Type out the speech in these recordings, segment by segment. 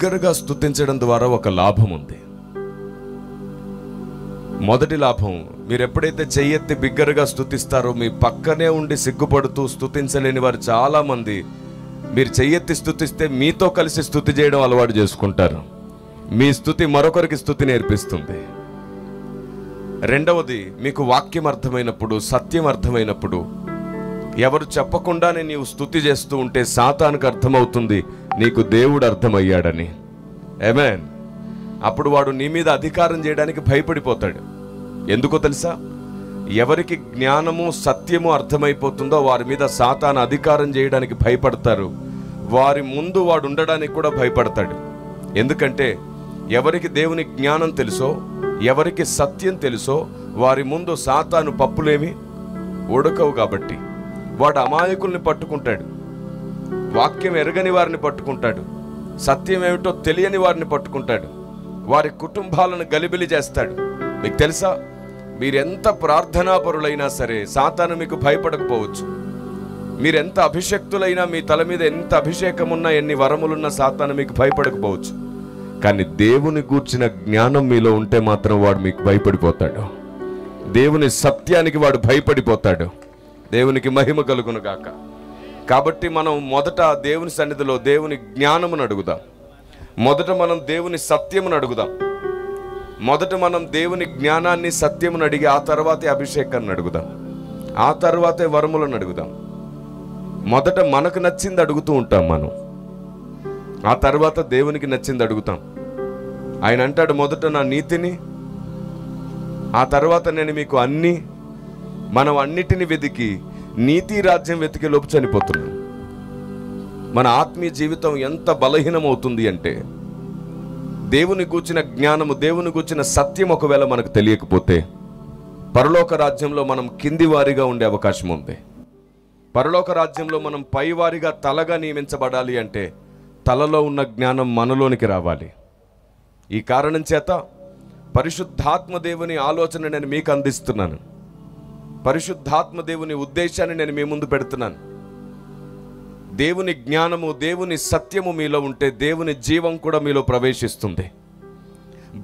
బిగ్గరగా స్తుతించడం ద్వారా ఒక లాభం ఉంది. మొదటి లాభం, మీరు ఎప్పుడైతే చెయ్యెత్తి బిగ్గరగా స్తుతిస్తారో మీ పక్కనే ఉండి సిగ్గుపడుతూ స్తుతించలేని వారు చాలా మంది మీరు చెయ్యెత్తి స్తుతిస్తే మీతో కలిసి స్తుతి చేయడం అలవాటు చేసుకుంటారు. మీ స్తుతి మరొకరికి స్తుతి నేర్పిస్తుంది. రెండవది, మీకు వాక్యం అర్థమైనప్పుడు, సత్యం అర్థమైనప్పుడు, ఎవరు చెప్పకుండానే నీవు స్తుతి చేస్తూ ఉంటే సాతానుకు అర్థమవుతుంది నీకు దేవుడు అర్థమయ్యాడని. ఆమేన్. అప్పుడు వాడు నీ మీద అధికారం చేయడానికి భయపడిపోతాడు. ఎందుకో తెలుసా? ఎవరికి జ్ఞానము సత్యము అర్థమైపోతుందో వారి మీద సాతాను అధికారం చేయడానికి భయపడతారు. వారి ముందు వాడు ఉండడానికి కూడా భయపడతాడు. ఎందుకంటే ఎవరికి దేవుని జ్ఞానం తెలుసో, ఎవరికి సత్యం తెలుసో వారి ముందు సాతాను పప్పులేమి ఉడకవు. కాబట్టి వాడు అమాయకుల్ని పట్టుకుంటాడు, వాక్యం ఎరగని వారిని పట్టుకుంటాడు, సత్యం ఏమిటో తెలియని వారిని పట్టుకుంటాడు, వారి కుటుంబాలను గలిబిలి చేస్తాడు. మీకు తెలుసా, మీరెంత ప్రార్థనాపరులైనా సరే సాతాను మీకు భయపడకపోవచ్చు. మీరెంత అభిషక్తులైనా, మీ తల మీద ఎంత అభిషేకం ఉన్నా, ఎన్ని వరములున్నా సాతాను మీకు భయపడకపోవచ్చు. కానీ దేవుని గూర్చిన జ్ఞానం మీలో ఉంటే మాత్రం వాడు మీకు భయపడిపోతాడు. దేవుని సత్యానికి వాడు భయపడిపోతాడు. దేవునికి మహిమ కలుగును గాక. కాబట్టి మనం మొదట దేవుని సన్నిధిలో దేవుని జ్ఞానమును అడుగుదాం. మొదట మనం దేవుని సత్యమును అడుగుదాం. మొదట మనం దేవుని జ్ఞానాన్ని సత్యమును అడిగి ఆ తర్వాతే అభిషేకాన్ని అడుగుదాం. ఆ తర్వాతే వరములను అడుగుదాం. మొదట మనకు నచ్చింది అడుగుతూ ఉంటాం మనం, ఆ తర్వాత దేవునికి నచ్చింది అడుగుతాం. ఆయన అంటాడు, మొదట నా నీతిని, ఆ తర్వాత నేను మీకు అన్ని. మనం అన్నిటిని వెతికి నీతి రాజ్యం వెతికి లోపు చనిపోతున్నాం. మన ఆత్మీయ జీవితం ఎంత బలహీనమవుతుంది అంటే, దేవుని గూర్చిన జ్ఞానము, దేవుని గూర్చిన సత్యం ఒకవేళ మనకు తెలియకపోతే పరలోక రాజ్యంలో మనం కింది వారిగా ఉండే అవకాశం ఉంది. పరలోక రాజ్యంలో మనం పైవారిగా తలగా నియమించబడాలి అంటే తలలో ఉన్న జ్ఞానం మనలోనికి రావాలి. ఈ కారణం చేత పరిశుద్ధాత్మ దేవుని ఆలోచన నేను మీకు అందిస్తున్నాను. పరిశుద్ధాత్మ దేవుని ఉద్దేశాన్ని నేను మీ ముందు పెడుతున్నాను. దేవుని జ్ఞానము, దేవుని సత్యము మీలో ఉంటే దేవుని జీవం కూడా మీలో ప్రవేశిస్తుంది.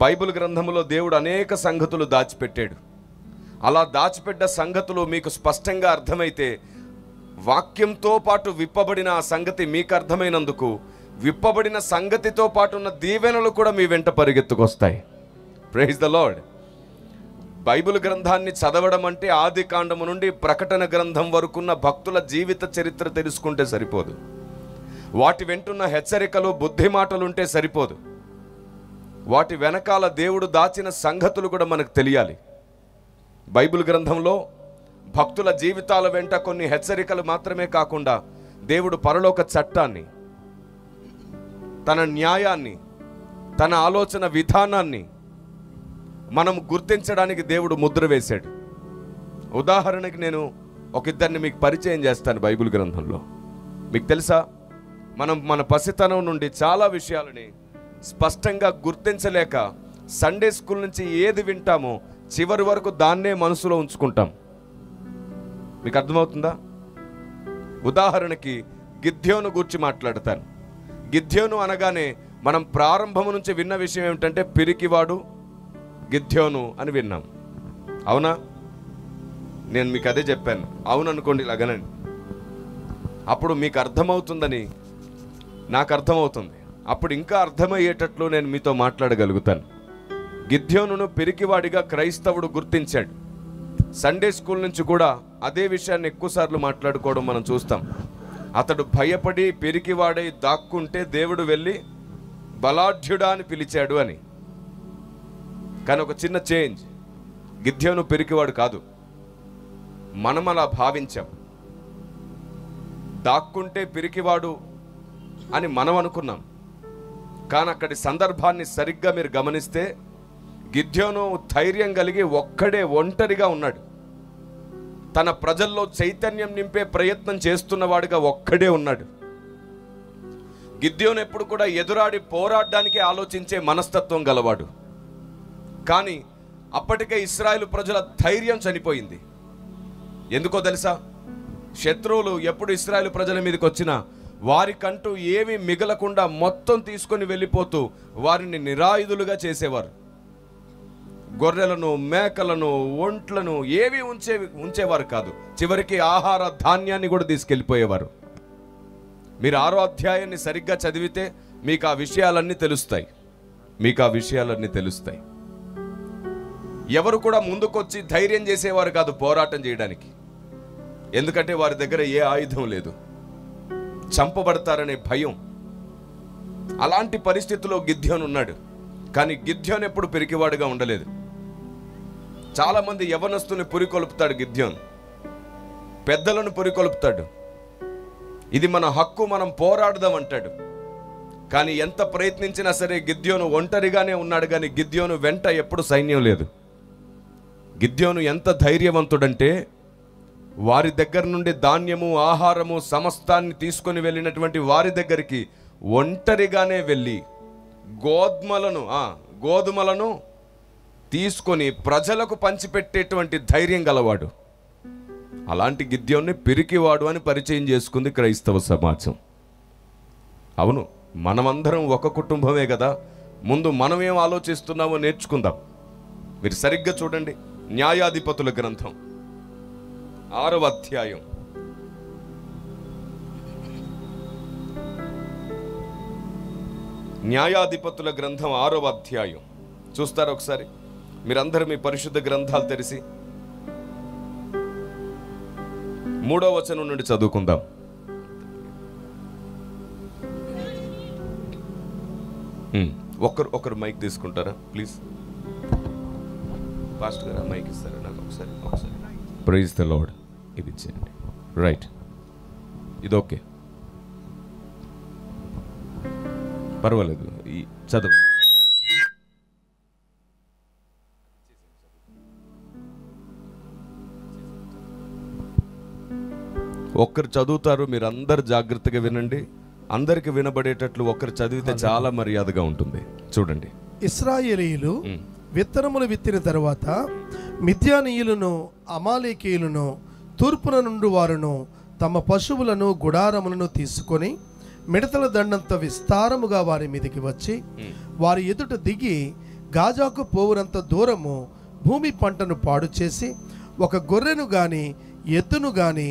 బైబిల్ గ్రంథములో దేవుడు అనేక సంగతులు దాచిపెట్టాడు. అలా దాచిపెట్ట సంగతులు మీకు స్పష్టంగా అర్థమైతే వాక్యంతో పాటు విప్పబడిన ఆ సంగతి మీకు అర్థమైనందుకు విప్పబడిన సంగతితో పాటు ఉన్న దీవెనలు కూడా మీ వెంట పరిగెత్తుకొస్తాయి. Praise the Lord. బైబిల్ గ్రంథాన్ని చదవడం అంటే ఆది కాండము నుండి ప్రకటన గ్రంథం వరకున్న భక్తుల జీవిత చరిత్ర తెలుసుకుంటే సరిపోదు. వాటి వెంటున్న హెచ్చరికలు, బుద్ధి మాటలుంటే సరిపోదు. వాటి వెనకాల దేవుడు దాచిన సంగతులు కూడా మనకు తెలియాలి. బైబిల్ గ్రంథంలో భక్తుల జీవితాల వెంట కొన్ని హెచ్చరికలు మాత్రమే కాకుండా దేవుడు పరలోక చట్టాన్ని, తన న్యాయాన్ని, తన ఆలోచన విధానాన్ని మనం గుర్తించడానికి దేవుడు ముద్ర వేశాడు. ఉదాహరణకి నేను ఒక ఇద్దరిని మీకు పరిచయం చేస్తాను. బైబిల్ గ్రంథంలో మీకు తెలుసా, మనం మన పసితనం నుండి చాలా విషయాలని స్పష్టంగా గుర్తించలేక సండే స్కూల్ నుంచి ఏది వింటామో చివరి వరకు దాన్నే మనసులో ఉంచుకుంటాం. మీకు అర్థమవుతుందా? ఉదాహరణకి గిద్యోను గురించి మాట్లాడతాను. గిద్యోను అనగానే మనం ప్రారంభము నుంచి విన్న విషయం ఏమిటంటే పిరికివాడు గిద్యోను అని విన్నాం. అవునా? నేను మీకు అదే చెప్పాను. అవును అనుకోండి, ఇలాగనండి. అప్పుడు మీకు అర్థమవుతుందని నాకు అర్థమవుతుంది. అప్పుడు ఇంకా అర్థమయ్యేటట్లు నేను మీతో మాట్లాడగలుగుతాను. గిద్యోనును పిరికివాడిగా క్రైస్తవుడు గుర్తించాడు. సండే స్కూల్ నుంచి కూడా అదే విషయాన్ని ఎక్కువసార్లు మాట్లాడుకోవడం మనం చూస్తాం. అతడు భయపడి పిరికివాడై దాక్కుంటే దేవుడు వెళ్ళి బలాఢ్యుడా అని పిలిచాడు అని. కానీ ఒక చిన్న చేంజ్, గిద్యోను పిరికివాడు కాదు. మనం అలా భావించాం. దాక్కుంటే పిరికివాడు అని మనం అనుకున్నాం. కానీ అక్కడి సందర్భాన్ని సరిగ్గా మీరు గమనిస్తే గిద్యోను ధైర్యం కలిగి ఒక్కడే ఒంటరిగా ఉన్నాడు. తన ప్రజల్లో చైతన్యం నింపే ప్రయత్నం చేస్తున్నవాడిగా ఒక్కడే ఉన్నాడు. గిద్యోను ఎప్పుడు కూడా ఎదురాడి పోరాడడానికి ఆలోచించే మనస్తత్వం గలవాడు. కానీ అప్పటికే ఇశ్రాయేలు ప్రజల ధైర్యం చనిపోయింది. ఎందుకో తెలుసా? శత్రువులు ఎప్పుడు ఇశ్రాయేలు ప్రజల మీదకి వచ్చినా వారికంటూ ఏమీ మిగలకుండా మొత్తం తీసుకొని వెళ్ళిపోతూ వారిని నిరాయుధులుగా చేసేవారు. గొర్రెలను, మేకలను, ఒంట్లను ఏవి ఉంచేవారు కాదు. చివరికి ఆహార ధాన్యాన్ని కూడా తీసుకెళ్ళిపోయేవారు. మీరు 6వ అధ్యాయాన్ని సరిగ్గా చదివితే మీకు ఆ విషయాలన్నీ తెలుస్తాయి. ఎవరు కూడా ముందుకొచ్చి ధైర్యం చేసేవారు కాదు పోరాటం చేయడానికి. ఎందుకంటే వారి దగ్గర ఏ ఆయుధం లేదు, చంపబడతారనే భయం. అలాంటి పరిస్థితిలో గిద్యోను ఉన్నాడు. కానీ గిద్యోను ఎప్పుడు పిరికివాడుగా ఉండలేదు. చాలా మంది యవనస్తుని పురికొల్పుతాడు గిద్యోను, పెద్దలను పురికొల్పుతాడు. ఇది మన హక్కు, మనం పోరాడదాం అంటాడు. కానీ ఎంత ప్రయత్నించినా సరే గిద్యోను ఒంటరిగానే ఉన్నాడు. కానీ గిద్యోను వెంట ఎప్పుడు సైన్యం లేదు. గిద్యోను ఎంత ధైర్యవంతుడంటే వారి దగ్గర నుండి ధాన్యము, ఆహారము సమస్తాన్ని తీసుకొని వెళ్ళినటువంటి వారి దగ్గరికి ఒంటరిగానే వెళ్ళి గోధుమలను తీసుకొని ప్రజలకు పంచిపెట్టేటువంటి ధైర్యం గలవాడు. అలాంటి గిద్యోన్ని పిరికివాడు అని పరిచయం చేసుకుంది క్రైస్తవ సమాజం. అవును, మనమందరం ఒక కుటుంబమే కదా. ముందు మనమేం ఆలోచిస్తున్నామో నేర్చుకుందాం. మీరు సరిగ్గా చూడండి, న్యాయాధిపతుల గ్రంథం 6వ అధ్యాయం. న్యాయాధిపతుల గ్రంథం 6వ అధ్యాయం చూస్తారా ఒకసారి? మీరందరూ మీ పరిశుద్ధ గ్రంథాలు తెరిచి 3వ వచనం నుండి చదువుకుందాం. ఒకరు మైక్ తీసుకుంటారా ప్లీజ్? ఫాస్ట్ గా మైక్ ఇస్తారా నాకు ఒకసారి? Praise the Lord. ఇది ఇచ్చేయండి. రైట్, ఇది ఓకే, పర్వాలేదు, ఈ చదవండి. ఒక్కరు చదువుతారు, మీరు అందరు జాగ్రత్తగా వినండి. అందరికి వినబడేటట్లు ఒక్కరు చదివితే చాలా మర్యాదగా ఉంటుంది. చూడండి. ఇశ్రాయేలీయులు విత్తనములు విత్తిన తరువాత మిద్యానీయులను, అమాలేకీయులను, తూర్పున నుండి వారును తమ పశువులను, గుడారములను తీసుకొని మిడతల దండంత విస్తారముగా వారి మీదకి వచ్చి వారి ఎదుట దిగి గాజాకు పోవునంత దూరము భూమి పంటను పాడు చేసి ఒక గొర్రెను గాని, ఎద్దును గాని,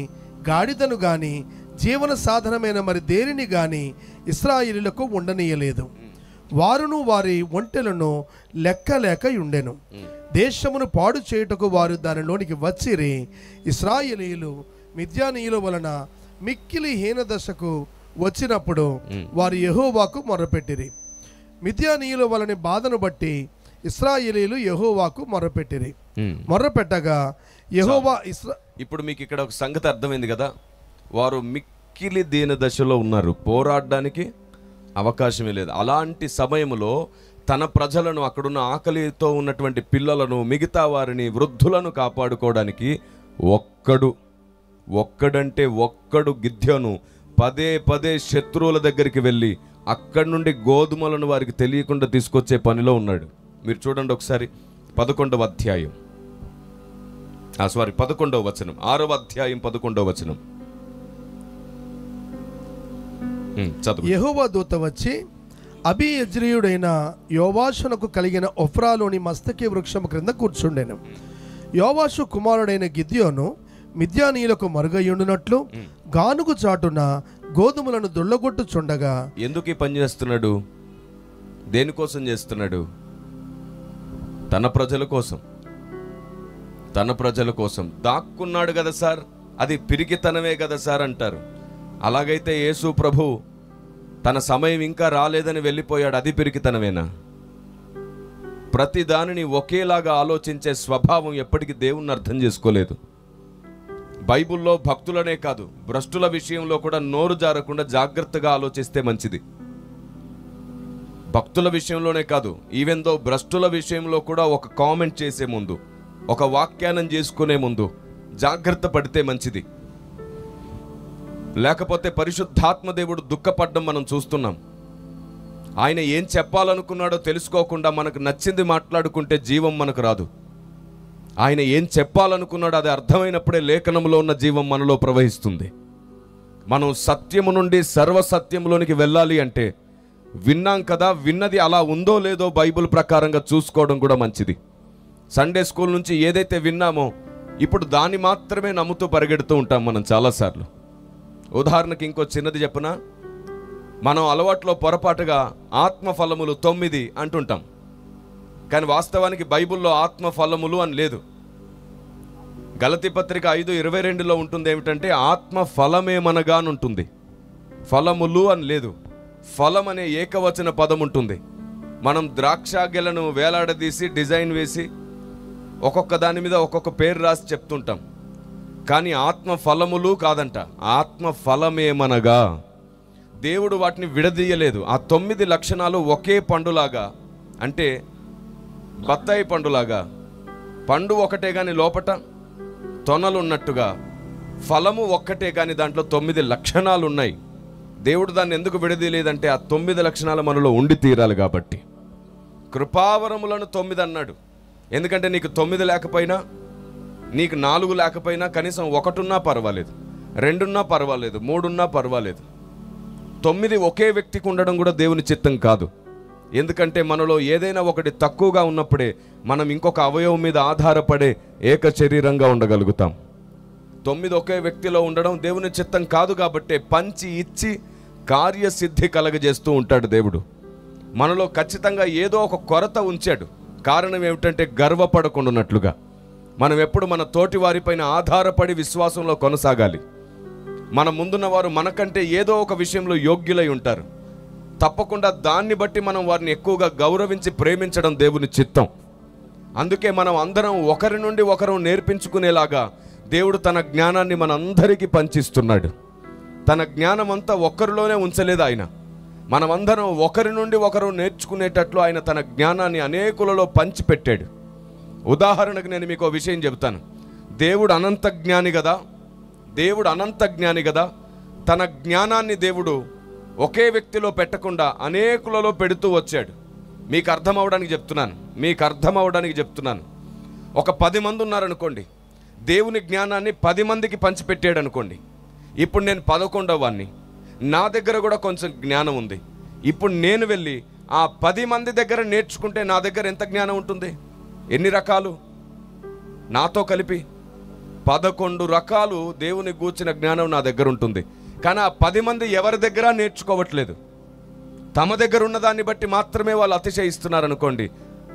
గాడిదను గాని, జీవన సాధనమైన మరి దేనిని గాని ఇశ్రాయేలీయులకు ఉండనీయలేదు. వారును వారి ఒంటెలను లెక్కలేక ఉండెను. దేశమును పాడు చేయుటకు వారు దానిలోనికి వచ్చిరి. ఇశ్రాయేలీయులు మిద్యానీయుల వలన మిక్కిలి హీనదశకు వచ్చినప్పుడు వారు యెహోవాకు మొర్రపెట్టిరి. మిద్యానీయుల వలన బాధను బట్టి ఇశ్రాయేలీయులు యెహోవాకు మొర్రపెట్టిరి. మొర్రపెట్టగా యెహోవా ఇప్పుడు మీకు ఇక్కడ ఒక సంగతి అర్థమైంది కదా. వారు మిక్కిలి దీన దశలో ఉన్నారు, పోరాడడానికి అవకాశమే లేదు. అలాంటి సమయంలో తన ప్రజలను, అక్కడున్న ఆకలితో ఉన్నటువంటి పిల్లలను, మిగతా వారిని, వృద్ధులను కాపాడుకోవడానికి ఒక్కడు గిద్యోను పదే శత్రువుల దగ్గరికి వెళ్ళి అక్కడి నుండి గోధుమలను వారికి తెలియకుండా తీసుకొచ్చే పనిలో ఉన్నాడు. మీరు చూడండి ఒకసారి 11వ అధ్యాయం, 11వ వచనం, 6వ అధ్యాయం 11వ వచనం. యెహోవా దూత వచ్చి అబీయజ్రీయుడైన యోవాషునకు కలిగిన ఒఫ్రాలోని మస్తకి వృక్షము క్రింద కూర్చుండెను. యోవాషు కుమారుడైన గిద్యోను మిద్యానీయులకు మరుగయ్యుండునట్లు గానుగు చాటున గోధుమలను దుళ్ళగొట్టుచుండగా. ఎందుకు ఈ పని చేస్తున్నాడు? దేనికోసం చేస్తున్నాడు? తన ప్రజల కోసం. దాక్కున్నాడు కదా సార్, అది పిరికితనమే కదా సార్ అంటారు. అలాగైతే యేసు ప్రభు తన సమయం ఇంకా రాలేదని వెళ్ళిపోయాడు, అది పిరికితనమేనా? ప్రతి దానిని ఒకేలాగా ఆలోచించే స్వభావం ఎప్పటికీ దేవుణ్ణి అర్థం చేసుకోలేదు. బైబిల్లో భక్తులనే కాదు, భ్రష్టుల విషయంలో కూడా నోరు జారకుండా జాగ్రత్తగా ఆలోచిస్తే మంచిది. భక్తుల విషయంలోనే కాదు, ఈవెన్ దో భ్రష్టుల విషయంలో కూడా ఒక కామెంట్ చేసే ముందు, ఒక వ్యాఖ్యానం చేసుకునే ముందు జాగ్రత్త పడితే మంచిది. లేకపోతే పరిశుద్ధాత్మ దేవుడు దుఃఖపడ్డం మనం చూస్తున్నాం. ఆయన ఏం చెప్పాలనుకున్నాడో తెలుసుకోకుండా మనకు నచ్చింది మాట్లాడుకుంటే జీవం మనకు రాదు. ఆయన ఏం చెప్పాలనుకున్నాడో అది అర్థమైనప్పుడే లేఖనంలో ఉన్న జీవం మనలో ప్రవహిస్తుంది. మనం సత్యము నుండి సర్వసత్యంలోనికి వెళ్ళాలి అంటే విన్నాం కదా, విన్నది అలా ఉందో లేదో బైబిల్ ప్రకారంగా చూసుకోవడం కూడా మంచిది. సండే స్కూల్ నుంచి ఏదైతే విన్నామో ఇప్పుడు దాన్ని మాత్రమే నమ్ముతూ పరిగెడుతూ ఉంటాం మనం చాలాసార్లు. ఉదాహరణకి ఇంకో చిన్నది చెప్పనా, మనం అలవాట్లో పొరపాటుగా ఆత్మఫలములు 9 అంటుంటాం. కానీ వాస్తవానికి బైబిల్లో ఆత్మఫలములు అని లేదు. గలతీ పత్రిక 5:22లో ఉంటుంది ఏమిటంటే ఆత్మ ఫలమేమనగా అని ఉంటుంది. ఫలములు అని లేదు. ఫలం అనే ఏకవచన పదం ఉంటుంది. మనం ద్రాక్ష గెలను వేలాడదీసి డిజైన్ వేసి ఒక్కొక్క దాని మీద ఒక్కొక్క పేరు రాసి చెప్తుంటాం. కానీ ఆత్మ ఫలములు కాదంట, ఆత్మ ఫలమేమనగా. దేవుడు వాటిని విడదీయలేదు. ఆ 9 లక్షణాలు ఒకే పండులాగా, అంటే బత్తాయి పండులాగా పండు ఒకటే కానీ లోపట తొనలు ఉన్నట్టుగా ఫలము ఒక్కటే కానీ దాంట్లో 9 లక్షణాలు ఉన్నాయి. దేవుడు దాన్ని ఎందుకు విడదీయలేదంటే ఆ 9 లక్షణాలు మనలో ఉండి తీరాలి కాబట్టి. కృపావరములను 9 అన్నాడు. ఎందుకంటే నీకు 9 లేకపోయినా, నీకు 4 లేకపోయినా కనీసం 1 ఉన్నా పర్వాలేదు, 2 ఉన్నా పర్వాలేదు, 3 ఉన్నా పర్వాలేదు. 9 ఒకే వ్యక్తికి ఉండడం కూడా దేవుని చిత్తం కాదు. ఎందుకంటే మనలో ఏదైనా ఒకటి తక్కువగా ఉన్నప్పుడే మనం ఇంకొక అవయవం మీద ఆధారపడే ఏక శరీరంగా ఉండగలుగుతాం. 9 ఒకే వ్యక్తిలో ఉండడం దేవుని చిత్తం కాదు. కాబట్టే పంచి ఇచ్చి కార్యసిద్ధి కలగజేస్తూ ఉంటాడు దేవుడు. మనలో ఖచ్చితంగా ఏదో ఒక కొరత ఉంచాడు. కారణం ఏమిటంటే గర్వపడకుండాన్నట్లుగా మనం ఎప్పుడు మన తోటి వారిపైన ఆధారపడి విశ్వాసంలో కొనసాగాలి. మన ముందున్న వారు మనకంటే ఏదో ఒక విషయంలో యోగ్యులై ఉంటారు. తప్పకుండా దాన్ని బట్టి మనం వారిని ఎక్కువగా గౌరవించి ప్రేమించడం దేవుని చిత్తం. అందుకే మనం అందరం ఒకరి నుండి ఒకరు నేర్పించుకునేలాగా దేవుడు తన జ్ఞానాన్ని మనందరికీ పంచిస్తున్నాడు. తన జ్ఞానం అంతా ఒక్కరిలోనే ఉంచలేదు ఆయన. మనమందరం ఒకరి నుండి ఒకరు నేర్చుకునేటట్లు ఆయన తన జ్ఞానాన్ని అనేకులలో పంచిపెట్టాడు. ఉదాహరణకు నేను మీకు ఒక విషయం చెబుతాను. దేవుడు అనంత జ్ఞాని కదా, దేవుడు అనంత జ్ఞాని కదా. తన జ్ఞానాన్ని దేవుడు ఒకే వ్యక్తిలో పెట్టకుండా అనేకులలో పెడుతూ వచ్చాడు. మీకు అర్థం అవడానికి చెప్తున్నాను. ఒక 10 మంది ఉన్నారనుకోండి, దేవుని జ్ఞానాన్ని 10 మందికి పంచిపెట్టాడు అనుకోండి. ఇప్పుడు నేను 11వ వాడిని, నా దగ్గర కూడా కొంచెం జ్ఞానం ఉంది. ఇప్పుడు నేను వెళ్ళి ఆ 10 మంది దగ్గర నేర్చుకుంటే నా దగ్గర ఎంత జ్ఞానం ఉంటుంది? ఎన్ని రకాలు? నాతో కలిపి 11 రకాలు దేవుని గూర్చిన జ్ఞానం నా దగ్గర ఉంటుంది. కానీ ఆ 10 మంది ఎవరి దగ్గర నేర్చుకోవట్లేదు. తమ దగ్గర ఉన్న దాన్ని బట్టి మాత్రమే వాళ్ళు అతిశయిస్తున్నారు అనుకోండి.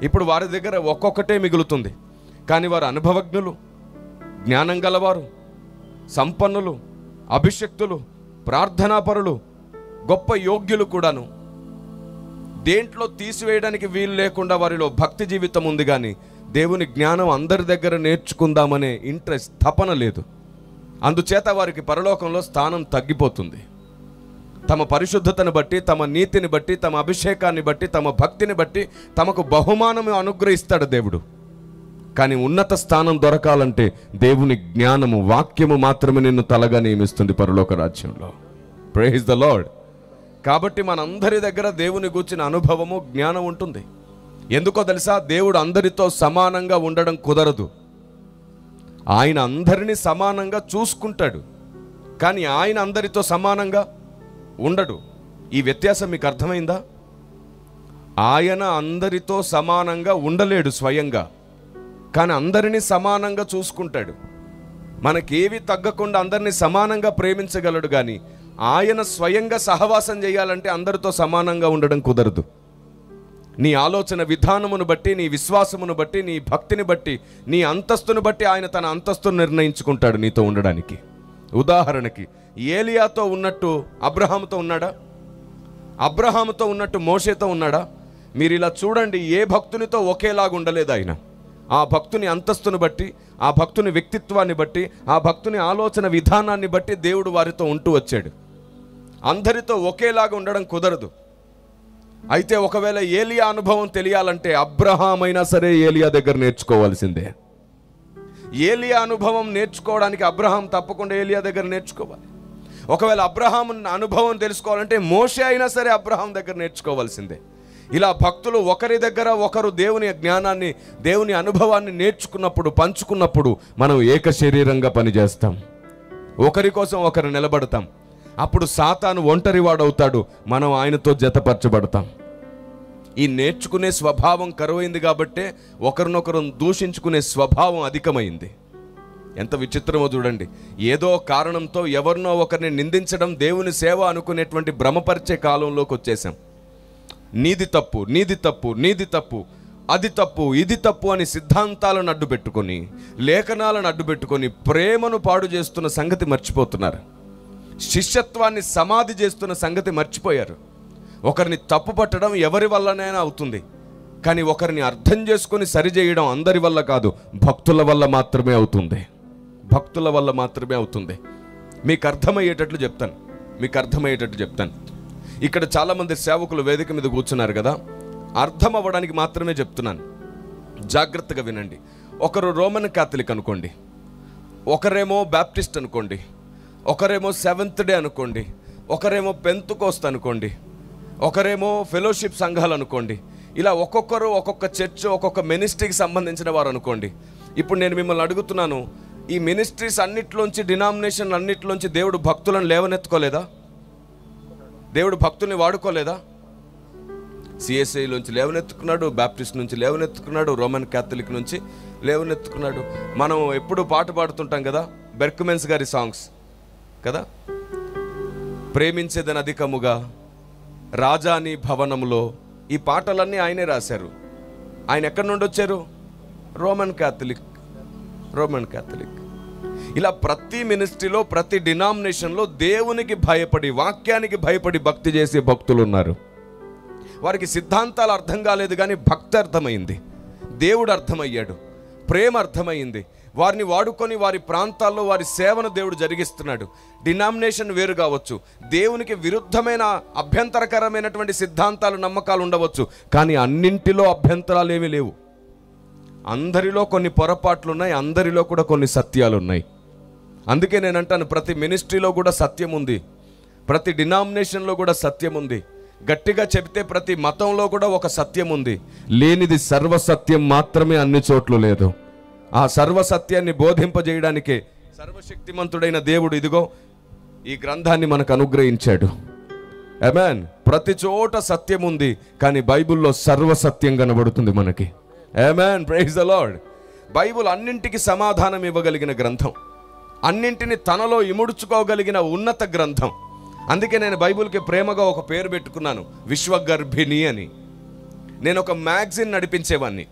ఇప్పుడు వారి దగ్గర ఒక్కొక్కటే మిగులుతుంది. కానీ వారు అనుభవజ్ఞులు, జ్ఞానం గలవారు, సంపన్నులు, అభిషక్తులు, ప్రార్థనాపరులు, గొప్ప యోగ్యులు కూడాను. దేంట్లో తీసివేయడానికి వీలు లేకుండా వారిలో భక్తి జీవితం ఉంది. కానీ దేవుని జ్ఞానం అందరి దగ్గర నేర్చుకుందామనే ఇంట్రెస్ట్, తపన లేదు. అందుచేత వారికి పరలోకంలో స్థానం తగ్గిపోతుంది. తమ పరిశుద్ధతను బట్టి, తమ నీతిని బట్టి, తమ అభిషేకాన్ని బట్టి, తమ భక్తిని బట్టి తమకు బహుమానము అనుగ్రహిస్తాడు దేవుడు. కానీ ఉన్నత స్థానం దొరకాలంటే దేవుని జ్ఞానము, వాక్యము మాత్రమే నిన్ను తలగా నియమిస్తుంది పరలోక రాజ్యంలో. Praise the Lord. కాబట్టి మనందరి దగ్గర దేవుని గూర్చిన అనుభవము, జ్ఞానం ఉంటుంది. ఎందుకో తెలుసా? దేవుడు అందరితో సమానంగా ఉండడం కుదరదు. ఆయన అందరినీ సమానంగా చూసుకుంటాడు, కానీ ఆయన అందరితో సమానంగా ఉండడు. ఈ వ్యత్యాసం మీకు అర్థమైందా? ఆయన అందరితో సమానంగా ఉండలేడు స్వయంగా, కానీ అందరినీ సమానంగా చూసుకుంటాడు. మనకేవి తగ్గకుండా అందరినీ సమానంగా ప్రేమించగలడు. కానీ ఆయన స్వయంగా సహవాసం చేయాలంటే అందరితో సమానంగా ఉండడం కుదరదు. నీ ఆలోచన విధానమును బట్టి, నీ విశ్వాసమును బట్టి, నీ భక్తిని బట్టి, నీ అంతస్తును బట్టి ఆయన తన అంతస్తును నిర్ణయించుకుంటాడు నీతో ఉండడానికి. ఉదాహరణకి ఏలియాతో ఉన్నట్టు అబ్రహాముతో ఉన్నాడా? అబ్రహాముతో ఉన్నట్టు మోషేతో ఉన్నాడా? మీరు ఇలా చూడండి, ఏ భక్తునితో ఒకేలాగా ఉండలేదు ఆయన. ఆ భక్తుని అంతస్తును బట్టి, ఆ భక్తుని వ్యక్తిత్వాన్ని బట్టి, ఆ భక్తుని ఆలోచన విధానాన్ని బట్టి దేవుడు వారితో ఉంటూ వచ్చాడు. అందరితో ఒకేలాగా ఉండడం కుదరదు. అయితే ఒకవేళ ఏలియా అనుభవం తెలియాలంటే అబ్రహాం అయినా సరే ఏలియా దగ్గర నేర్చుకోవాల్సిందే. ఏలియా అనుభవం నేర్చుకోవడానికి అబ్రహాం తప్పకుండా ఏలియా దగ్గర నేర్చుకోవాలి. ఒకవేళ అబ్రహాం అనుభవం తెలుసుకోవాలంటే మోషే అయినా సరే అబ్రహాం దగ్గర నేర్చుకోవాల్సిందే. ఇలా భక్తులు ఒకరి దగ్గర ఒకరు దేవుని జ్ఞానాన్ని, దేవుని అనుభవాన్ని నేర్చుకున్నప్పుడు, పంచుకున్నప్పుడు మనం ఏక శరీరంగా పనిచేస్తాం. ఒకరి కోసం ఒకరు నిలబడతాం. అప్పుడు సాతాను ఒంటరివాడవుతాడు, మనం ఆయనతో జతపరచబడతాం. ఈ నేర్చుకునే స్వభావం కరువైంది కాబట్టే ఒకరినొకరు దూషించుకునే స్వభావం అధికమైంది. ఎంత విచిత్రమో చూడండి. ఏదో కారణంతో ఎవరినో ఒకరిని నిందించడం దేవుని సేవ అనుకునేటువంటి భ్రమపరిచే కాలంలోకి వచ్చేసాం. నీది తప్పు, నీది తప్పు, నీది తప్పు, అది తప్పు, ఇది తప్పు అని సిద్ధాంతాలను అడ్డుపెట్టుకొని, లేఖనాలను అడ్డుపెట్టుకొని ప్రేమను పాడు చేస్తున్న సంగతి మర్చిపోతున్నారు. శిష్యత్వాన్ని సమాధి చేస్తున్న సంగతి మర్చిపోయారు. ఒకరిని తప్పు పట్టడం ఎవరి వల్లనైనా అవుతుంది, కానీ ఒకరిని అర్థం చేసుకొని సరిచేయడం అందరి వల్ల కాదు, భక్తుల వల్ల మాత్రమే అవుతుంది. భక్తుల వల్ల మాత్రమే అవుతుంది. మీకు అర్థమయ్యేటట్లు చెప్తాను. ఇక్కడ చాలామంది సేవకులు వేదిక మీద కూర్చున్నారు కదా, అర్థం అవ్వడానికి మాత్రమే చెప్తున్నాను, జాగ్రత్తగా వినండి. ఒకరు రోమన్ క్యాథలిక్ అనుకోండి, ఒకరేమో బ్యాప్టిస్ట్ అనుకోండి, ఒకరేమో సెవెంత్ డే అనుకోండి, ఒకరేమో పెంతుకోస్త్ అనుకోండి, ఒకరేమో ఫెలోషిప్ సంఘాలు అనుకోండి. ఇలా ఒక్కొక్కరు ఒక్కొక్క చర్చ్, ఒక్కొక్క మినిస్ట్రీకి సంబంధించిన వారు అనుకోండి. ఇప్పుడు నేను మిమ్మల్ని అడుగుతున్నాను, ఈ మినిస్ట్రీస్ అన్నిట్లోంచి, డినామినేషన్ అన్నిట్లోంచి దేవుడు భక్తులను లేవనెత్తుకోలేదా? దేవుడు భక్తుల్ని వాడుకోలేదా? సిఎస్ఐలోంచి లేవనెత్తుకున్నాడు, బ్యాప్టిస్ట్ నుంచి లేవనెత్తుకున్నాడు, రోమన్ క్యాథలిక్ నుంచి లేవనెత్తుకున్నాడు. మనం ఎప్పుడు పాట పాడుతుంటాం కదా, బెర్క్మెన్స్ గారి సాంగ్స్ కదా, ప్రేమించేదని అధికముగా, రాజాని భవనంలో. ఈ పాటలన్నీ ఆయనే రాశారు. ఆయన ఎక్కడి నుండి వచ్చారు? Roman Catholic. ఇలా ప్రతి మినిస్ట్రీలో, ప్రతి డినామినేషన్లో దేవునికి భయపడి, వాక్యానికి భయపడి భక్తి చేసే భక్తులు ఉన్నారు. వారికి సిద్ధాంతాలు అర్థం కాలేదు, కానీ భక్తి అర్థమైంది, దేవుడు అర్థమయ్యాడు, ప్రేమ అర్థమైంది. వారిని వాడుకొని వారి ప్రాంతాల్లో వారి సేవను దేవుడు జరిగిస్తున్నాడు. డినామినేషన్ వేరు కావచ్చు, దేవునికి విరుద్ధమైన అభ్యంతరకరమైనటువంటి సిద్ధాంతాలు, నమ్మకాలు ఉండవచ్చు, కానీ అన్నింటిలో అభ్యంతరాలు ఏమీ లేవు. అందరిలో కొన్ని పొరపాట్లు ఉన్నాయి, అందరిలో కూడా కొన్ని సత్యాలు ఉన్నాయి. అందుకే నేను అంటాను, ప్రతి మినిస్ట్రీలో కూడా సత్యం ఉంది, ప్రతి డినామినేషన్లో కూడా సత్యం ఉంది. గట్టిగా చెబితే ప్రతి మతంలో కూడా ఒక సత్యం ఉంది. లేనిది సర్వసత్యం మాత్రమే అన్ని చోట్ల లేదు. ఆ సర్వసత్యాన్ని బోధింపజేయడానికే సర్వశక్తిమంతుడైన దేవుడు ఇదిగో ఈ గ్రంథాన్ని మనకు అనుగ్రహించాడు. ఆమేన్. ప్రతి చోట సత్యం ఉంది, కానీ బైబిల్లో సర్వసత్యం కనబడుతుంది మనకి. Amen. Praise the Lord. Bible అన్నింటికి సమాధానం ఇవ్వగలిగిన గ్రంథం, అన్నింటిని తనలో ఇముడ్చుకోగలిగిన ఉన్నత గ్రంథం. అందుకే నేను బైబిల్కి ప్రేమగా ఒక పేరు పెట్టుకున్నాను, విశ్వగర్భిణి అని. నేను ఒక మ్యాగజిన్ నడిపించేవాడిని.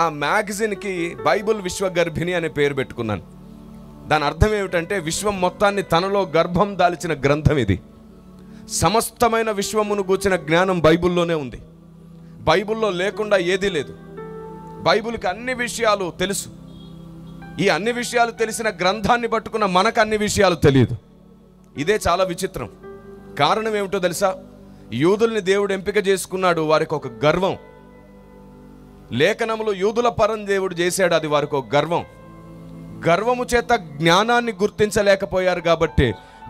ఆ మ్యాగజిన్కి బైబిల్ విశ్వగర్భిణి అనే పేరు పెట్టుకున్నాను. దాని అర్థం ఏమిటంటే, విశ్వం మొత్తాన్ని తనలో గర్భం దాల్చిన గ్రంథం ఇది. సమస్తమైన విశ్వమును గూర్చిన జ్ఞానం బైబిల్లోనే ఉంది. బైబిల్లో లేకుండా ఏదీ లేదు. బైబిల్కి అన్ని విషయాలు తెలుసు. ఈ అన్ని విషయాలు తెలిసిన గ్రంథాన్ని పట్టుకున్న మనకు అన్ని విషయాలు తెలియదు. ఇదే చాలా విచిత్రం. కారణం ఏమిటో తెలుసా? యూదుల్ని దేవుడు ఎంపిక చేసుకున్నాడు, వారికి ఒక గర్వం. లేఖనములు యూదుల పరం దేవుడు చేశాడు, అది వారికి ఒక గర్వం. గర్వము చేత జ్ఞానాన్ని గుర్తించలేకపోయారు కాబట్టి,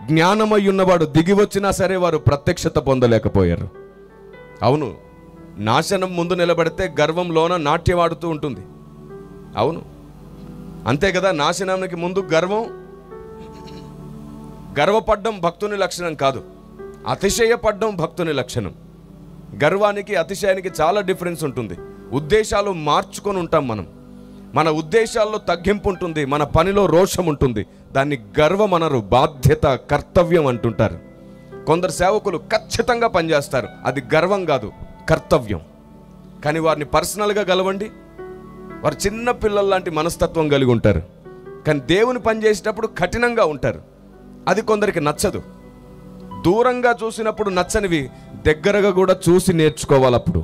జ్ఞానమై ఉన్నవాడు దిగి వచ్చినా సరే వారు ప్రత్యక్షత పొందలేకపోయారు. అవును, నాశనం ముందు నిలబడితే గర్వంలోన నాట్యమాడుతూ ఉంటుంది. అవును, అంతే కదా. నాశనానికి ముందు గర్వపడ్డం భక్తుని లక్షణం కాదు, అతిశయపడ్డం భక్తుని లక్షణం. గర్వానికి అతిశయానికి చాలా డిఫరెన్స్ ఉంటుంది. ఉద్దేశాలు మార్చుకొని ఉంటాం మనం. మన ఉద్దేశాల్లో తగ్గింపు ఉంటుంది, మన పనిలో రోషం ఉంటుంది. దాన్ని గర్వం అనరు, బాధ్యత, కర్తవ్యం అంటుంటారు. కొందరు సేవకులు ఖచ్చితంగా పనిచేస్తారు, అది గర్వం కాదు, కర్తవ్యం. కానీ వారిని పర్సనల్గా గలవండి, వారు చిన్న పిల్లల లాంటి మనస్తత్వం కలిగి ఉంటారు. కానీ దేవుని పని చేసేటప్పుడు కఠినంగా ఉంటారు. అది కొందరికి నచ్చదు. దూరంగా చూసినప్పుడు నచ్చనివి దగ్గరగా కూడా చూసి నేర్చుకోవాలి. అప్పుడు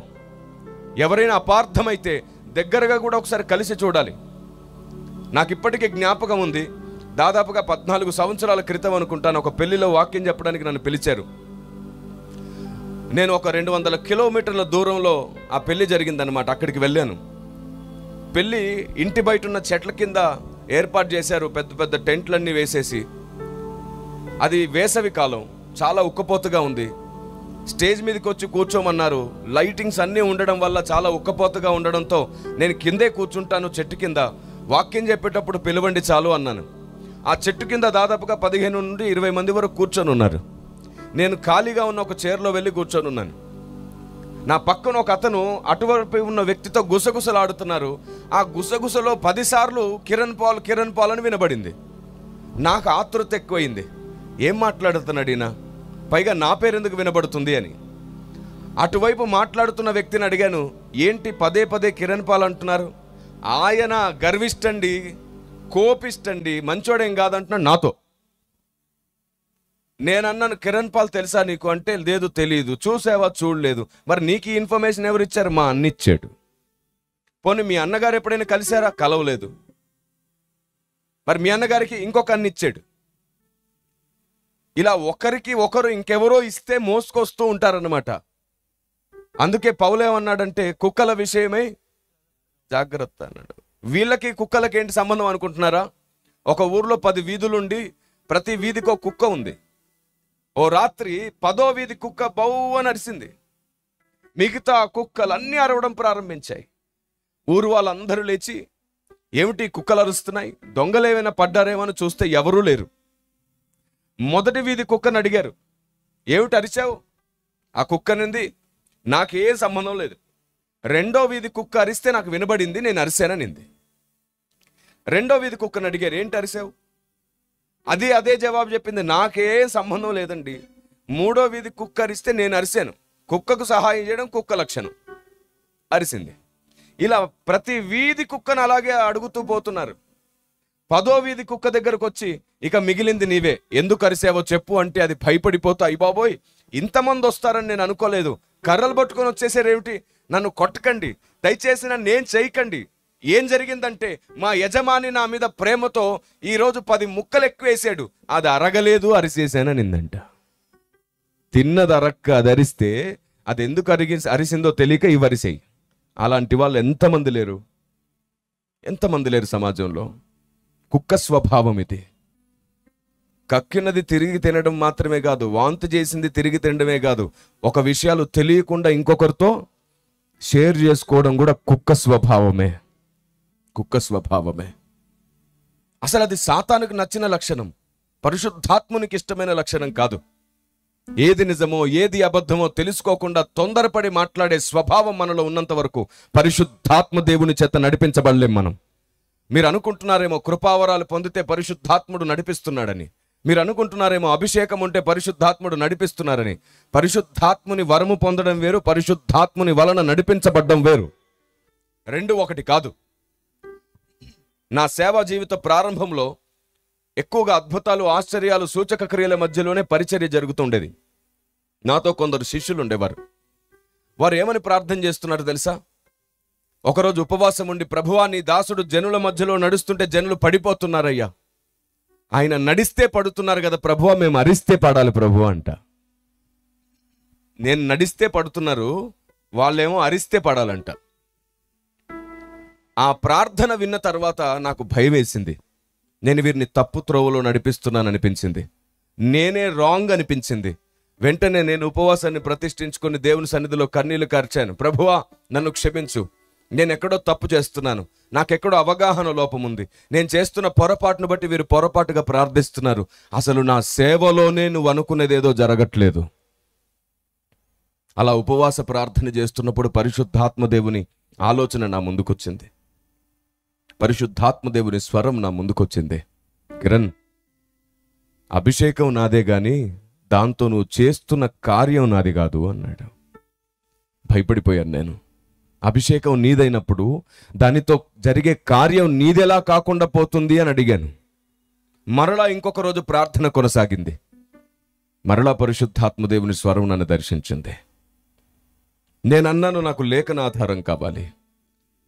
ఎవరైనా అపార్థమైతే దగ్గరగా కూడా ఒకసారి కలిసి చూడాలి. నాకు ఇప్పటికీ జ్ఞాపకం ఉంది, దాదాపుగా 14 సంవత్సరాల క్రితం అనుకుంటాను, ఒక పెళ్లిలో వాక్యం చెప్పడానికి నన్ను పిలిచారు. నేను ఒక 200 కిలోమీటర్ల దూరంలో ఆ పెళ్లి జరిగిందనమాట. అక్కడికి వెళ్ళాను. పెళ్లి ఇంటి బయట ఉన్న చెట్ల కింద ఏర్పాటు చేశారు, పెద్ద పెద్ద టెంట్లన్నీ వేసేసి. అది వేసవి కాలం, చాలా ఉక్కపోతగా ఉంది. స్టేజ్ మీదకి వచ్చి కూర్చోమన్నారు. లైటింగ్స్ అన్నీ ఉండడం వల్ల చాలా ఉక్కపోతగా ఉండడంతో నేను కిందే కూర్చుంటాను, చెట్టు కింద. వాక్యం చెప్పేటప్పుడు పిలవండి చాలు అన్నాను. ఆ చెట్టు కింద దాదాపుగా 15 నుండి 20 మంది వరకు కూర్చొని ఉన్నారు. నేను ఖాళీగా ఉన్న ఒక చైర్లో వెళ్ళి కూర్చొని ఉన్నాను. నా పక్కన ఒక అతను అటువైపు ఉన్న వ్యక్తితో గుసగుసలాడుతున్నారు. ఆ గుసగుసలో 10 సార్లు కిరణ్ పాల్ అని వినబడింది. నాకు ఆతృత ఎక్కువైంది. ఏం మాట్లాడుతున్నాడు ఈయన, పైగా నా పేరు ఎందుకు వినబడుతుంది అని. అటువైపు మాట్లాడుతున్న వ్యక్తిని అడిగాను, ఏంటి పదే పదే కిరణ్ పాల్ అంటున్నారు? ఆయన గర్విష్టండి, కోపిష్టండి, మంచోడేం కాదంటున్నాడు నాతో. నేను అన్నాను, కిరణ్ పాల్ తెలుసా నీకు అంటే, లేదు తెలియదు. చూసావా? చూడలేదు. మరి నీకు ఈ ఇన్ఫర్మేషన్ ఎవరు ఇచ్చారు? మా అన్న ఇచ్చాడు. పోనీ మీ అన్నగారు ఎప్పుడైనా కలిశారా? కలవలేదు. మరి మీ అన్నగారికి ఇంకొక అన్న ఇచ్చాడు. ఇలా ఒకరికి ఒకరు ఇంకెవరో ఇస్తే మోసుకొస్తూ ఉంటారన్నమాట. అందుకే పౌలేమన్నాడంటే, కుక్కల విషయమై జాగ్రత్త అన్నాడు. వీళ్ళకి కుక్కలకి ఏంటి సంబంధం అనుకుంటున్నారా? ఒక ఊర్లో 10 వీధులుండి ప్రతి వీధికి ఒక కుక్క ఉంది. ఓ రాత్రి 10వ వీధి కుక్క బౌ అని అరిసింది. మిగతా కుక్కలన్నీ అరవడం ప్రారంభించాయి. ఊరు వాళ్ళందరూ లేచి, ఏమిటి కుక్కలు అరుస్తున్నాయి, దొంగలేమైనా పడ్డారేమో అని చూస్తే ఎవరూ లేరు. మొదటి వీధి కుక్కను అడిగారు, ఏమిటి అరిచావు? ఆ కుక్కనింది, నాకే సంబంధం లేదు. రెండో వీధి కుక్క అరిస్తే నాకు వినబడింది, నేను అరిశాననింది. రెండో వీధి కుక్కను అడిగారు, ఏంటి అరిచావు? అదే జవాబు చెప్పింది, నాకే సంబంధం లేదండి. మూడో వీధి కుక్క అరిస్తే నేను అరిశాను. కుక్కకు సహాయం చేయడం కుక్క లక్షణం. అరిసింది. ఇలా ప్రతి వీధి కుక్కను అలాగే అడుగుతూ పోతున్నారు. 10వ వీధి కుక్క దగ్గరకు వచ్చి, ఇక మిగిలింది నీవే, ఎందుకు అరిసావో చెప్పు అంటే అది భయపడిపోతా, అయ్య బాబోయ్ ఇంతమంది వస్తారని నేను అనుకోలేదు, కర్రలు పట్టుకొని వచ్చేసారేమిటి, నన్ను కొట్టకండి, దయచేసి నన్ను ఏం చేయకండి. ఏం జరిగిందంటే, మా యజమాని నా మీద ప్రేమతో ఈరోజు 10 ముక్కలు ఎక్కువ వేసాడు, అది అరగలేదు, అరిసేసాననిందంట. తిన్నది అరక్క అది అరిస్తే అది ఎందుకు అరిసిందో తెలియక ఇవి అరిసేయి. అలాంటి వాళ్ళు ఎంతమంది లేరు సమాజంలో. కుక్క స్వభావం ఇది. కక్కినది తిరిగి తినడం మాత్రమే కాదు, వాంతి చేసింది తిరిగి తినడమే కాదు, ఒక విషయాలు తెలియకుండా ఇంకొకరితో షేర్ చేసుకోవడం కూడా కుక్క స్వభావమే. అసలు అది సాతానుకు నచ్చిన లక్షణం, పరిశుద్ధాత్మునికి ఇష్టమైన లక్షణం కాదు. ఏది నిజమో ఏది అబద్ధమో తెలుసుకోకుండా తొందరపడి మాట్లాడే స్వభావం మనలో ఉన్నంత వరకు పరిశుద్ధాత్మ దేవుని చేత నడిపించబడలేం మనం. మీరు అనుకుంటున్నారేమో కృపావరాలు పొందితే పరిశుద్ధాత్ముడు నడిపిస్తున్నాడని. మీరు అనుకుంటున్నారేమో అభిషేకం ఉంటే పరిశుద్ధాత్ముడు నడిపిస్తున్నారని. పరిశుద్ధాత్ముని వరము పొందడం వేరు, పరిశుద్ధాత్ముని వలన నడిపించబడ్డం వేరు. రెండు ఒకటి కాదు. నా సేవా జీవిత ప్రారంభంలో ఎక్కువగా అద్భుతాలు, ఆశ్చర్యాలు, సూచక క్రియల మధ్యలోనే పరిచర్య జరుగుతుండేది. నాతో కొందరు శిష్యులు ఉండేవారు. వారు ఏమని ప్రార్థన చేస్తున్నారు తెలుసా? ఒకరోజు ఉపవాసం ఉండి, ప్రభువా నీ దాసుడు జనుల మధ్యలో నడుస్తుంటే జనులు పడిపోతున్నారయ్యా, ఆయన నడిస్తే పడుతున్నారు కదా ప్రభువా, మేము అరిస్తే పడాలి ప్రభువా అంట. నేను నడిస్తే పడుతున్నారు, వాళ్ళేమో అరిస్తే పడాలంట. ఆ ప్రార్థన విన్న తర్వాత నాకు భయం వేసింది. నేను వీరిని తప్పు త్రోవలో నడిపిస్తున్నాను అనిపించింది. నేనే రాంగ్ అనిపించింది. వెంటనే నేను ఉపవాసాన్ని ప్రతిష్ఠించుకొని దేవుని సన్నిధిలో కన్నీళ్లు కార్చాను. ప్రభువా నన్ను క్షమించు, నేను ఎక్కడో తప్పు చేస్తున్నాను, నాకెక్కడో అవగాహన లోపం ఉంది, నేను చేస్తున్న పొరపాటును బట్టి వీరు పొరపాటుగా ప్రార్థిస్తున్నారు, అసలు నా సేవలోనే నువ్వు అనుకునేదేదో జరగట్లేదు. అలా ఉపవాస ప్రార్థన చేస్తున్నప్పుడు పరిశుద్ధాత్మ దేవుని ఆలోచన నా ముందుకొచ్చింది. పరిశుద్ధాత్మ దేవుని స్వరం నా ముందుకొచ్చింది. కిరణ్, అభిషేకం నాదే గాని దాంతో నువ్వు చేస్తున్న కార్యం నాది కాదు అన్నాడు. భయపడిపోయాను నేను. అభిషేకం నీదైనప్పుడు దానితో జరిగే కార్యం నీదెలా కాకుండా పోతుంది అని అడిగాను. మరలా ఇంకొక రోజు ప్రార్థన కొనసాగింది. మరలా పరిశుద్ధాత్మ దేవుని స్వరం నన్ను దర్శించింది. నేనన్నాను, నాకు లేఖన ఆధారం కావాలి.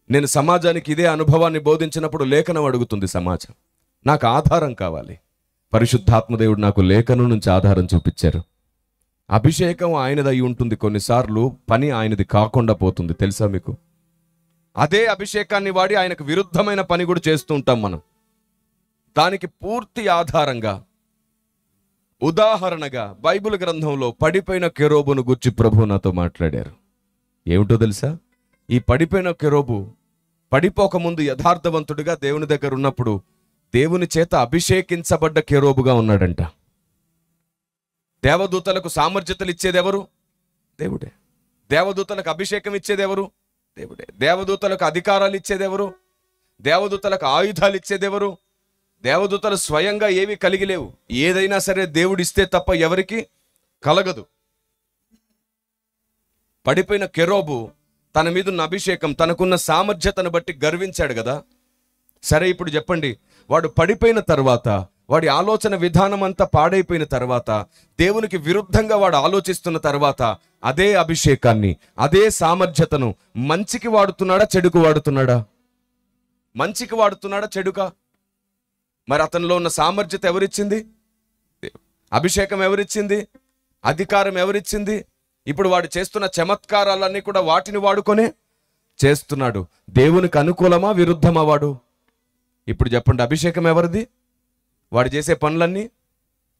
నేను సమాజానికి ఇదే అనుభవాన్ని బోధించినప్పుడు లేఖనం అడుగుతుంది సమాజం. నాకు ఆధారం కావాలి. పరిశుద్ధాత్మదేవుడు నాకు లేఖనం నుంచి ఆధారం చూపించారు. అభిషేకం ఆయనదై ఉంటుంది, కొన్నిసార్లు పని ఆయనది కాకుండా పోతుంది, తెలుసా మీకు? అదే అభిషేకాన్ని వాడి ఆయనకు విరుద్ధమైన పని కూడా చేస్తూ ఉంటాం మనం. దానికి పూర్తి ఆధారంగా, ఉదాహరణగా బైబిల్ గ్రంథంలో పడిపోయిన కెరూబును గుర్చి ప్రభువు నాతో మాట్లాడారు. ఏమిటో తెలుసా? ఈ పడిపోయిన కెరూబు పడిపోకముందు యథార్థవంతుడిగా దేవుని దగ్గర ఉన్నప్పుడు దేవుని చేత అభిషేకించబడ్డ కెరూబుగా ఉన్నాడంట. దేవదూతలకు సామర్థ్యతలు ఇచ్చేది ఎవరు? దేవుడే. దేవదూతలకు అభిషేకం ఇచ్చేది ఎవరు? దేవుడే. దేవదూతలకు అధికారాలు ఇచ్చేది ఎవరు? దేవదూతలకు ఆయుధాలు ఇచ్చేది ఎవరు? దేవదూతలు స్వయంగా ఏవి కలిగి లేవు. ఏదైనా సరే దేవుడిస్తే తప్ప ఎవరికి కలగదు. పడిపోయిన కెరోబు తన మీదున్న అభిషేకం, తనకున్న సామర్థ్యతను బట్టి గర్వించాడు కదా. సరే, ఇప్పుడు చెప్పండి, వాడు పడిపోయిన తర్వాత, వాడి ఆలోచన విధానం అంతా పాడైపోయిన తర్వాత, దేవునికి విరుద్ధంగా వాడు ఆలోచిస్తున్న తర్వాత, అదే అభిషేకాన్ని, అదే సామర్థ్యతను మంచికి వాడుతున్నాడా, చెడుకు వాడుతున్నాడా? మంచికి వాడుతున్నాడా, చెడుకా? మరి అతనిలో ఉన్న సామర్థ్యత ఎవరిచ్చింది? అభిషేకం ఎవరిచ్చింది? అధికారం ఎవరిచ్చింది? ఇప్పుడు వాడు చేస్తున్న చమత్కారాలన్నీ కూడా వాటిని వాడుకొనే చేస్తున్నాడు. దేవునికి అనుకూలమా, విరుద్ధమా వాడు? ఇప్పుడు చెప్పండి, అభిషేకం ఎవరిది? వాడు చేసే పనులన్నీ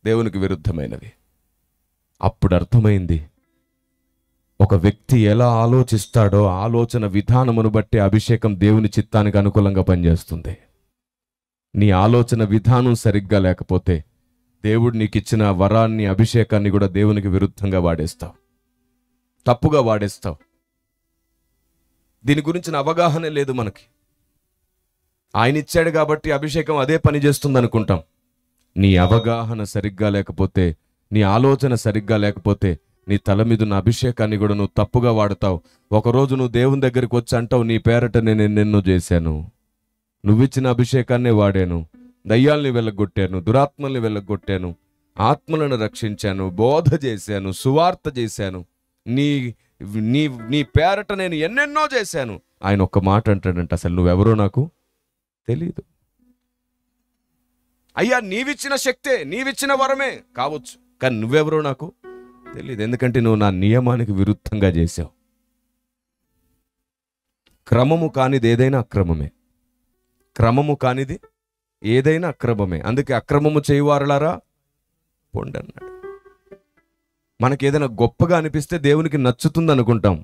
దేవునికి విరుద్ధమైనవి. అప్పుడు అర్థమైంది, ఒక వ్యక్తి ఎలా ఆలోచిస్తాడో ఆలోచన విధానమును బట్టి అభిషేకం దేవుని చిత్తానికి అనుకూలంగా పనిచేస్తుంది. నీ ఆలోచన విధానం సరిగ్గా లేకపోతే దేవుడు నీకు ఇచ్చిన వరాన్ని, అభిషేకాన్ని కూడా దేవునికి విరుద్ధంగా వాడేస్తావు, తప్పుగా వాడేస్తావు. దీని గురించిన అవగాహన లేదు మనకి. ఆయన ఇచ్చాడు కాబట్టి అభిషేకం అదే పని చేస్తుంది అనుకుంటాం. నీ అవగాహన సరిగ్గా లేకపోతే, నీ ఆలోచన సరిగ్గా లేకపోతే నీ తల మీద ఉన్న అభిషేకాన్ని కూడా నువ్వు తప్పుగా వాడతావు. ఒకరోజు నువ్వు దేవుని దగ్గరికి వచ్చి అంటావు, నీ పేరట నేను ఎన్నెన్నో చేశాను, నువ్విచ్చిన అభిషేకాన్నే వాడాను, దయ్యాల్ని వెళ్ళగొట్టాను, దురాత్మల్ని వెళ్ళగొట్టాను, ఆత్మలను రక్షించాను, బోధ చేశాను, సువార్త చేశాను, నీ నీ నీ పేరట నేను ఎన్నెన్నో చేశాను. ఆయన ఒక్క మాట అంటాడంట, అసలు నువ్వెవరో నాకు తెలీదు. అయ్యా, నీవిచ్చిన శక్తే, నీవిచ్చిన వరమే కావచ్చు, కానీ నువ్వెవరో నాకు తెలీదు. ఎందుకంటే నువ్వు నా నియమానికి విరుద్ధంగా చేశావు. క్రమము కానిది ఏదైనా అక్రమమే. క్రమము కానిది ఏదైనా అక్రమమే. అందుకే అక్రమము చేయువారులారా పొండి అన్నాడు. మనకి ఏదైనా గొప్పగా అనిపిస్తే దేవునికి నచ్చుతుంది అనుకుంటాం.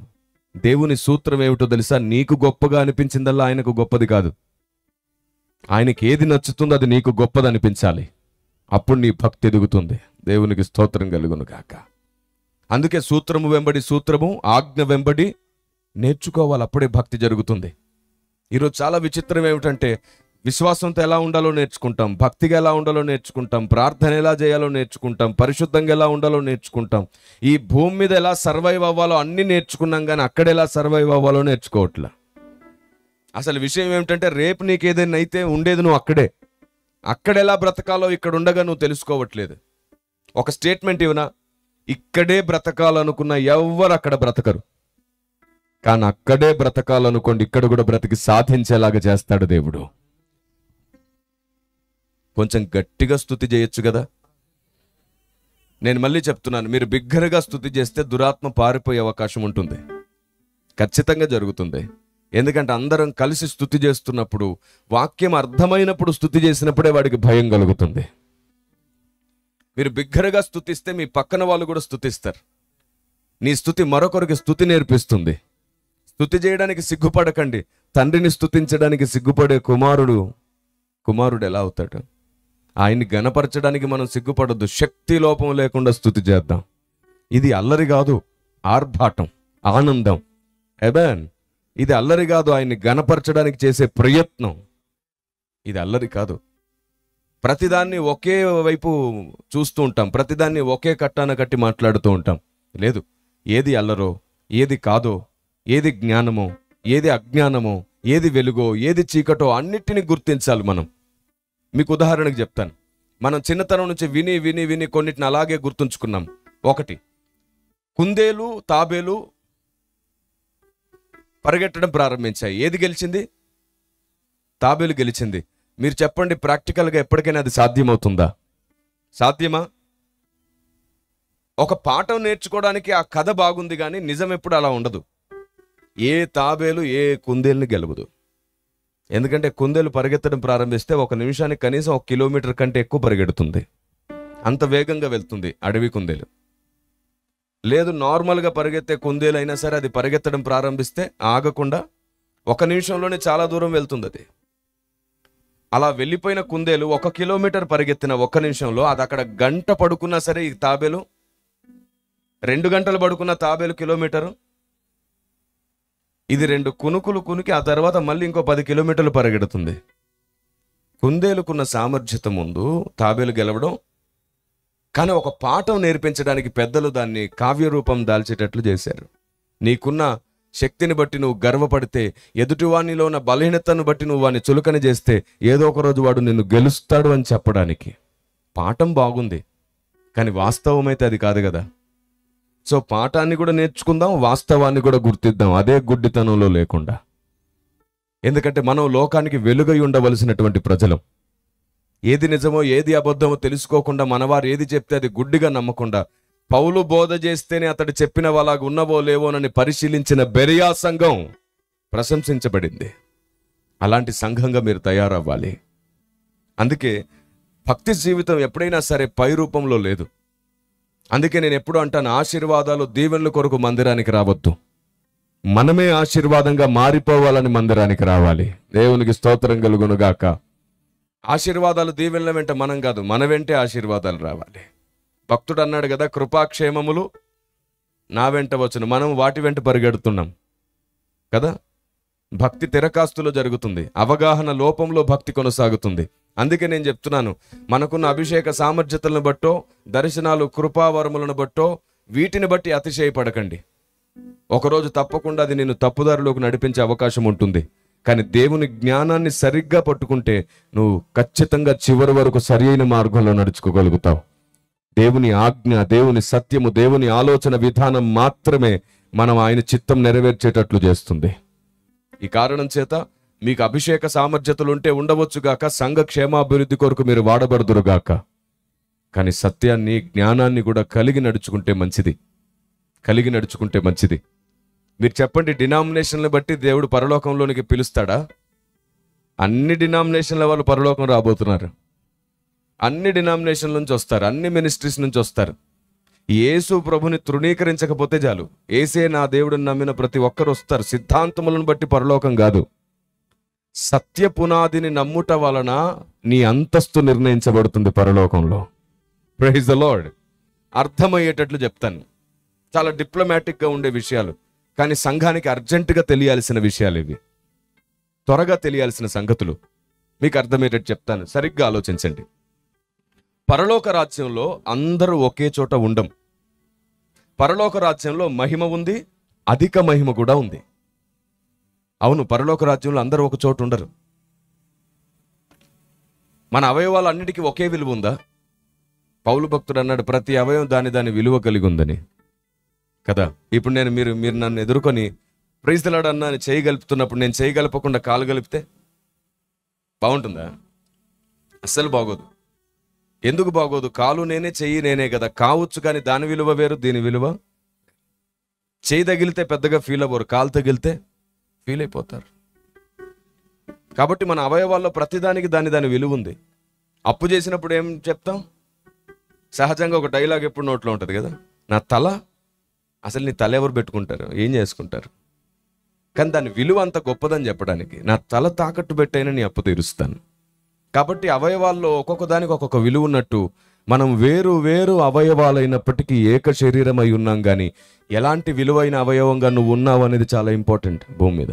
దేవుని సూత్రం ఏమిటో తెలుసా? నీకు గొప్పగా అనిపించిందల్లా ఆయనకు గొప్పది కాదు. ఆయనకి ఏది నచ్చుతుందో అది నీకు గొప్పది అనిపించాలి. అప్పుడు నీ భక్తి ఎదుగుతుంది. దేవునికి స్తోత్రం కలుగును గాక. అందుకే సూత్రము వెంబడి సూత్రము, ఆజ్ఞ వెంబడి నేర్చుకోవాలి. అప్పుడే భక్తి జరుగుతుంది. ఈరోజు చాలా విచిత్రం ఏమిటంటే, విశ్వాసంతో ఎలా ఉండాలో నేర్చుకుంటాం, భక్తిగా ఎలా ఉండాలో నేర్చుకుంటాం, ప్రార్థన ఎలా చేయాలో నేర్చుకుంటాం, పరిశుద్ధంగా ఎలా ఉండాలో నేర్చుకుంటాం. ఈ భూమి మీద ఎలా సర్వైవ్ అవ్వాలో అన్ని నేర్చుకున్నాం, కానీ అక్కడ ఎలా సర్వైవ్ అవ్వాలో నేర్చుకోవట్లా. అసలు విషయం ఏమిటంటే, రేపు నీకు ఏదైనా అయితే ఉండేది నువ్వు అక్కడే. అక్కడ ఎలా బ్రతకాలో ఇక్కడ ఉండగా నువ్వు తెలుసుకోవట్లేదు. ఒక స్టేట్మెంట్ ఇవ్వనా? ఇక్కడే బ్రతకాలనుకున్న ఎవ్వరు అక్కడ బ్రతకరు, కానీ అక్కడే బ్రతకాలనుకోండి, ఇక్కడ కూడా బ్రతికి సాధించేలాగా చేస్తాడు దేవుడు. కొంచెం గట్టిగా స్తుతి చేయొచ్చు కదా. నేను మళ్ళీ చెప్తున్నాను, మీరు బిగ్గరగా స్తుతి చేస్తే దురాత్మ పారిపోయే అవకాశం ఉంటుంది. ఖచ్చితంగా జరుగుతుంది. ఎందుకంటే అందరం కలిసి స్తుతి చేస్తున్నప్పుడు, వాక్యం అర్థమైనప్పుడు స్తుతి చేసినప్పుడే వాడికి భయం కలుగుతుంది. మీరు బిగ్గరగా స్తుతిస్తే మీ పక్కన వాళ్ళు కూడా స్తుతిస్తారు. నీ స్తుతి మరొకరికి స్తుతి నేర్పిస్తుంది. స్తుతి చేయడానికి సిగ్గుపడకండి. తండ్రిని స్తుతించడానికి సిగ్గుపడే కుమారుడు ఎలా అవుతాడు? ఆయన్ని గణపరచడానికి మనం సిగ్గుపడొద్దు. శక్తి లోపం లేకుండా స్తుతి చేద్దాం. ఇది అల్లరి కాదు, ఆర్భాటం, ఆనందం. ఆమేన్. ఇది అల్లరి కాదు, ఆయన్ని గణపరచడానికి చేసే ప్రయత్నం. ఇది అల్లరి కాదు. ప్రతిదాన్ని ఒకే వైపు చూస్తూ ఉంటాం, ప్రతిదాన్ని ఒకే కట్టాన కట్టి మాట్లాడుతూ ఉంటాం. లేదు, ఏది అల్లరో, ఏది కాదో, ఏది జ్ఞానమో, ఏది అజ్ఞానమో, ఏది వెలుగో, ఏది చీకటో అన్నిటినీ గుర్తించాలి మనం. మీకు ఉదాహరణకు చెప్తాను. మనం చిన్నతనం నుంచి విని విని విని కొన్నిటిని అలాగే గుర్తుంచుకున్నాం. ఒకటి, కుందేలు తాబేలు పరిగెట్టడం ప్రారంభించాయి. ఏది గెలిచింది? తాబేలు గెలిచింది. మీరు చెప్పండి, ప్రాక్టికల్గా ఎప్పటికైనా అది సాధ్యమవుతుందా? సాధ్యమా? ఒక పాఠం నేర్చుకోవడానికి ఆ కథ బాగుంది, కానీ నిజం ఎప్పుడు అలా ఉండదు. ఏ తాబేలు ఏ కుందేలుని గెలవదు. ఎందుకంటే కుందేలు పరిగెత్తడం ప్రారంభిస్తే 1 నిమిషానికి కనీసం 1 కిలోమీటర్ కంటే ఎక్కువ పరిగెడుతుంది. అంత వేగంగా వెళ్తుంది అడవి కుందేలు. లేదు, నార్మల్గా పరిగెత్తే కుందేలు అయినా సరే అది పరిగెత్తడం ప్రారంభిస్తే ఆగకుండా 1 నిమిషంలోనే చాలా దూరం వెళ్తుంది అది. అలా వెళ్ళిపోయిన కుందేలు 1 కిలోమీటర్ పరిగెత్తిన 1 నిమిషంలో అది అక్కడ గంట పడుకున్నా సరే ఈ తాబేలు 2 గంటలు పడుకున్న తాబేలు కిలోమీటరు, ఇది 2 కునుకులు కునికి ఆ తర్వాత మళ్ళీ ఇంకో 10 కిలోమీటర్లు పరిగెడుతుంది. కుందేలుకున్న సామర్థ్యత ముందు తాబేలు గెలవడం. కానీ ఒక పాఠం నేర్పించడానికి పెద్దలు దాన్ని కావ్య రూపం దాల్చేటట్లు చేశారు. నీకున్న శక్తిని బట్టి నువ్వు గర్వపడితే, ఎదుటివానిలో ఉన్న బలహీనతను బట్టి నువ్వు వాడిని చులకన చేస్తే, ఏదో ఒక రోజు వాడు నిన్ను గెలుస్తాడు అని చెప్పడానికి. పాఠం బాగుంది, కానీ వాస్తవమైతే అది కాదు కదా. సో పాఠాన్ని కూడా నేర్చుకుందాం, వాస్తవాన్ని కూడా గుర్తిద్దాం, అదే గుడ్డితనంలో లేకుండా. ఎందుకంటే మనం లోకానికి వెలుగై ఉండవలసినటువంటి ప్రజలం. ఏది నిజమో ఏది అబద్ధమో తెలుసుకోకుండా మనవారు ఏది చెప్తే అది గుడ్డిగా నమ్మకుండా, పౌలు బోధ చేస్తేనే అతడు చెప్పిన వాళ్ళగా ఉన్నవో లేవోనని పరిశీలించిన బెరియా సంఘం ప్రశంసించబడింది. అలాంటి సంఘంగా మీరు తయారవ్వాలి. అందుకే భక్తి జీవితం ఎప్పుడైనా సరే పై రూపంలో లేదు. అందుకే నేను ఎప్పుడు అంటాను, ఆశీర్వాదాలు దీవెనల కొరకు మందిరానికి రావద్దు, మనమే ఆశీర్వాదంగా మారిపోవాలని మందిరానికి రావాలి. దేవునికి స్తోత్రం కలుగునుగాక. ఆశీర్వాదాలు దీవెనల వెంట మనం కాదు, మన వెంటే ఆశీర్వాదాలు రావాలి. భక్తుడు అన్నాడు కదా, కృపాక్షేమములు నా వెంట వచ్చును, మనం వాటి వెంట పరిగెడుతున్నాం కదా. భక్తి తిరకాస్తులో జరుగుతుంది, అవగాహన లోపంలో భక్తి కొనసాగుతుంది. అందుకే నేను చెప్తున్నాను, మనకున్న అభిషేక సామర్థ్యతలను బట్టో, దర్శనాలు కృపావరములను బట్టో, వీటిని బట్టి అతిశయపడకండి. ఒకరోజు తప్పకుండా అది నిన్ను తప్పుదారిలోకి నడిపించే అవకాశం ఉంటుంది. కానీ దేవుని జ్ఞానాన్ని సరిగ్గా పట్టుకుంటే నువ్వు ఖచ్చితంగా చివరి వరకు సరి అయిన మార్గంలో నడుచుకోగలుగుతావు. దేవుని ఆజ్ఞ, దేవుని సత్యము, దేవుని ఆలోచన విధానం మాత్రమే మనం ఆయన చిత్తం నెరవేర్చేటట్లు చేస్తుంది. ఈ కారణం చేత మీకు అభిషేక సామర్థ్యతలుంటే ఉండవచ్చుగాక, సంఘ క్షేమాభివృద్ధి కొరకు మీరు వాడబడుదురుగాక. కానీ సత్యాన్ని, జ్ఞానాన్ని కూడా కలిగి నడుచుకుంటే మంచిది, కలిగి నడుచుకుంటే మంచిది. మీరు చెప్పండి, డినామినేషన్లు బట్టి దేవుడు పరలోకంలోనికి పిలుస్తాడా? అన్ని డినామినేషన్ల వాళ్ళు పరలోకం రాబోతున్నారు. అన్ని డినామినేషన్ల నుంచి వస్తారు, అన్ని మినిస్ట్రీస్ నుంచి వస్తారు. యేసు ప్రభుని తృణీకరించకపోతే చాలు, ఏసే నా దేవుడిని నమ్మిన ప్రతి ఒక్కరు వస్తారు. సిద్ధాంతములను బట్టి పరలోకం కాదు, సత్య పునాదిని నమ్ముట వలన నీ అంతస్తు నిర్ణయించబడుతుంది పరలోకంలో. Praise the lord. అర్థమయ్యేటట్లు చెప్తాను, చాలా డిప్లొమాటిక్గా ఉండే విషయాలు, కానీ సంఘానికి అర్జెంటుగా తెలియాల్సిన విషయాలు ఇవి, త్వరగా తెలియాల్సిన సంగతులు. మీకు అర్థమయ్యేటట్టు చెప్తాను, సరిగ్గా ఆలోచించండి. పరలోక రాజ్యంలో అందరూ ఒకే చోట ఉండం. పరలోక రాజ్యంలో మహిమ ఉంది, అధిక మహిమ కూడా ఉంది. అవును, పరలోక రాజ్యంలో అందరూ ఒక చోట ఉండరు. మన అవయవాలు అన్నిటికీ ఒకే విలువ ఉందా? పౌలు భక్తుడు అన్నాడు, ప్రతి అవయవం దాని దాని విలువ కలిగి ఉందని కదా. ఇప్పుడు నేను మీరు నన్ను ఎదుర్కొని ప్రైజ్ ది లార్డ్ అన్నా చేయగలుపుతున్నప్పుడు, నేను చేయగలపకుండా కాలు కలిపితే బాగుంటుందా? అస్సలు బాగోదు. ఎందుకు బాగోదు? కాలు నేనే, చెయ్యి నేనే కదా. కావచ్చు, కానీ దాని విలువ వేరు, దీని విలువ. చేయి తగిలితే పెద్దగా ఫీల్ అవ్వరు, కాలు తగిలితే ఫీల్ అయిపోతారు. కాబట్టి మన అవయవాల్లో ప్రతిదానికి దాని దాని విలువ ఉంది. అప్పు చేసినప్పుడు ఏం చెప్తాం? సహజంగా ఒక డైలాగ్ ఎప్పుడు నోట్లో ఉంటుంది కదా, నా తల. అసలు నీ తల ఎవరు పెట్టుకుంటారు, ఏం చేసుకుంటారు? కానీ దాని విలువ అంత గొప్పదని చెప్పడానికి, నా తల తాకట్టు పెట్టైనా నీ అప్పు తీరుస్తాను. కాబట్టి అవయవాల్లో ఒక్కొక్క దానికి ఒక్కొక్క విలువ ఉన్నట్టు, మనం వేరు వేరు అవయవాలైనప్పటికీ ఏక శరీరం అయి ఉన్నాం. కానీ ఎలాంటి విలువైన అవయవంగా నువ్వు ఉన్నావు అనేది చాలా ఇంపార్టెంట్ భూమి మీద.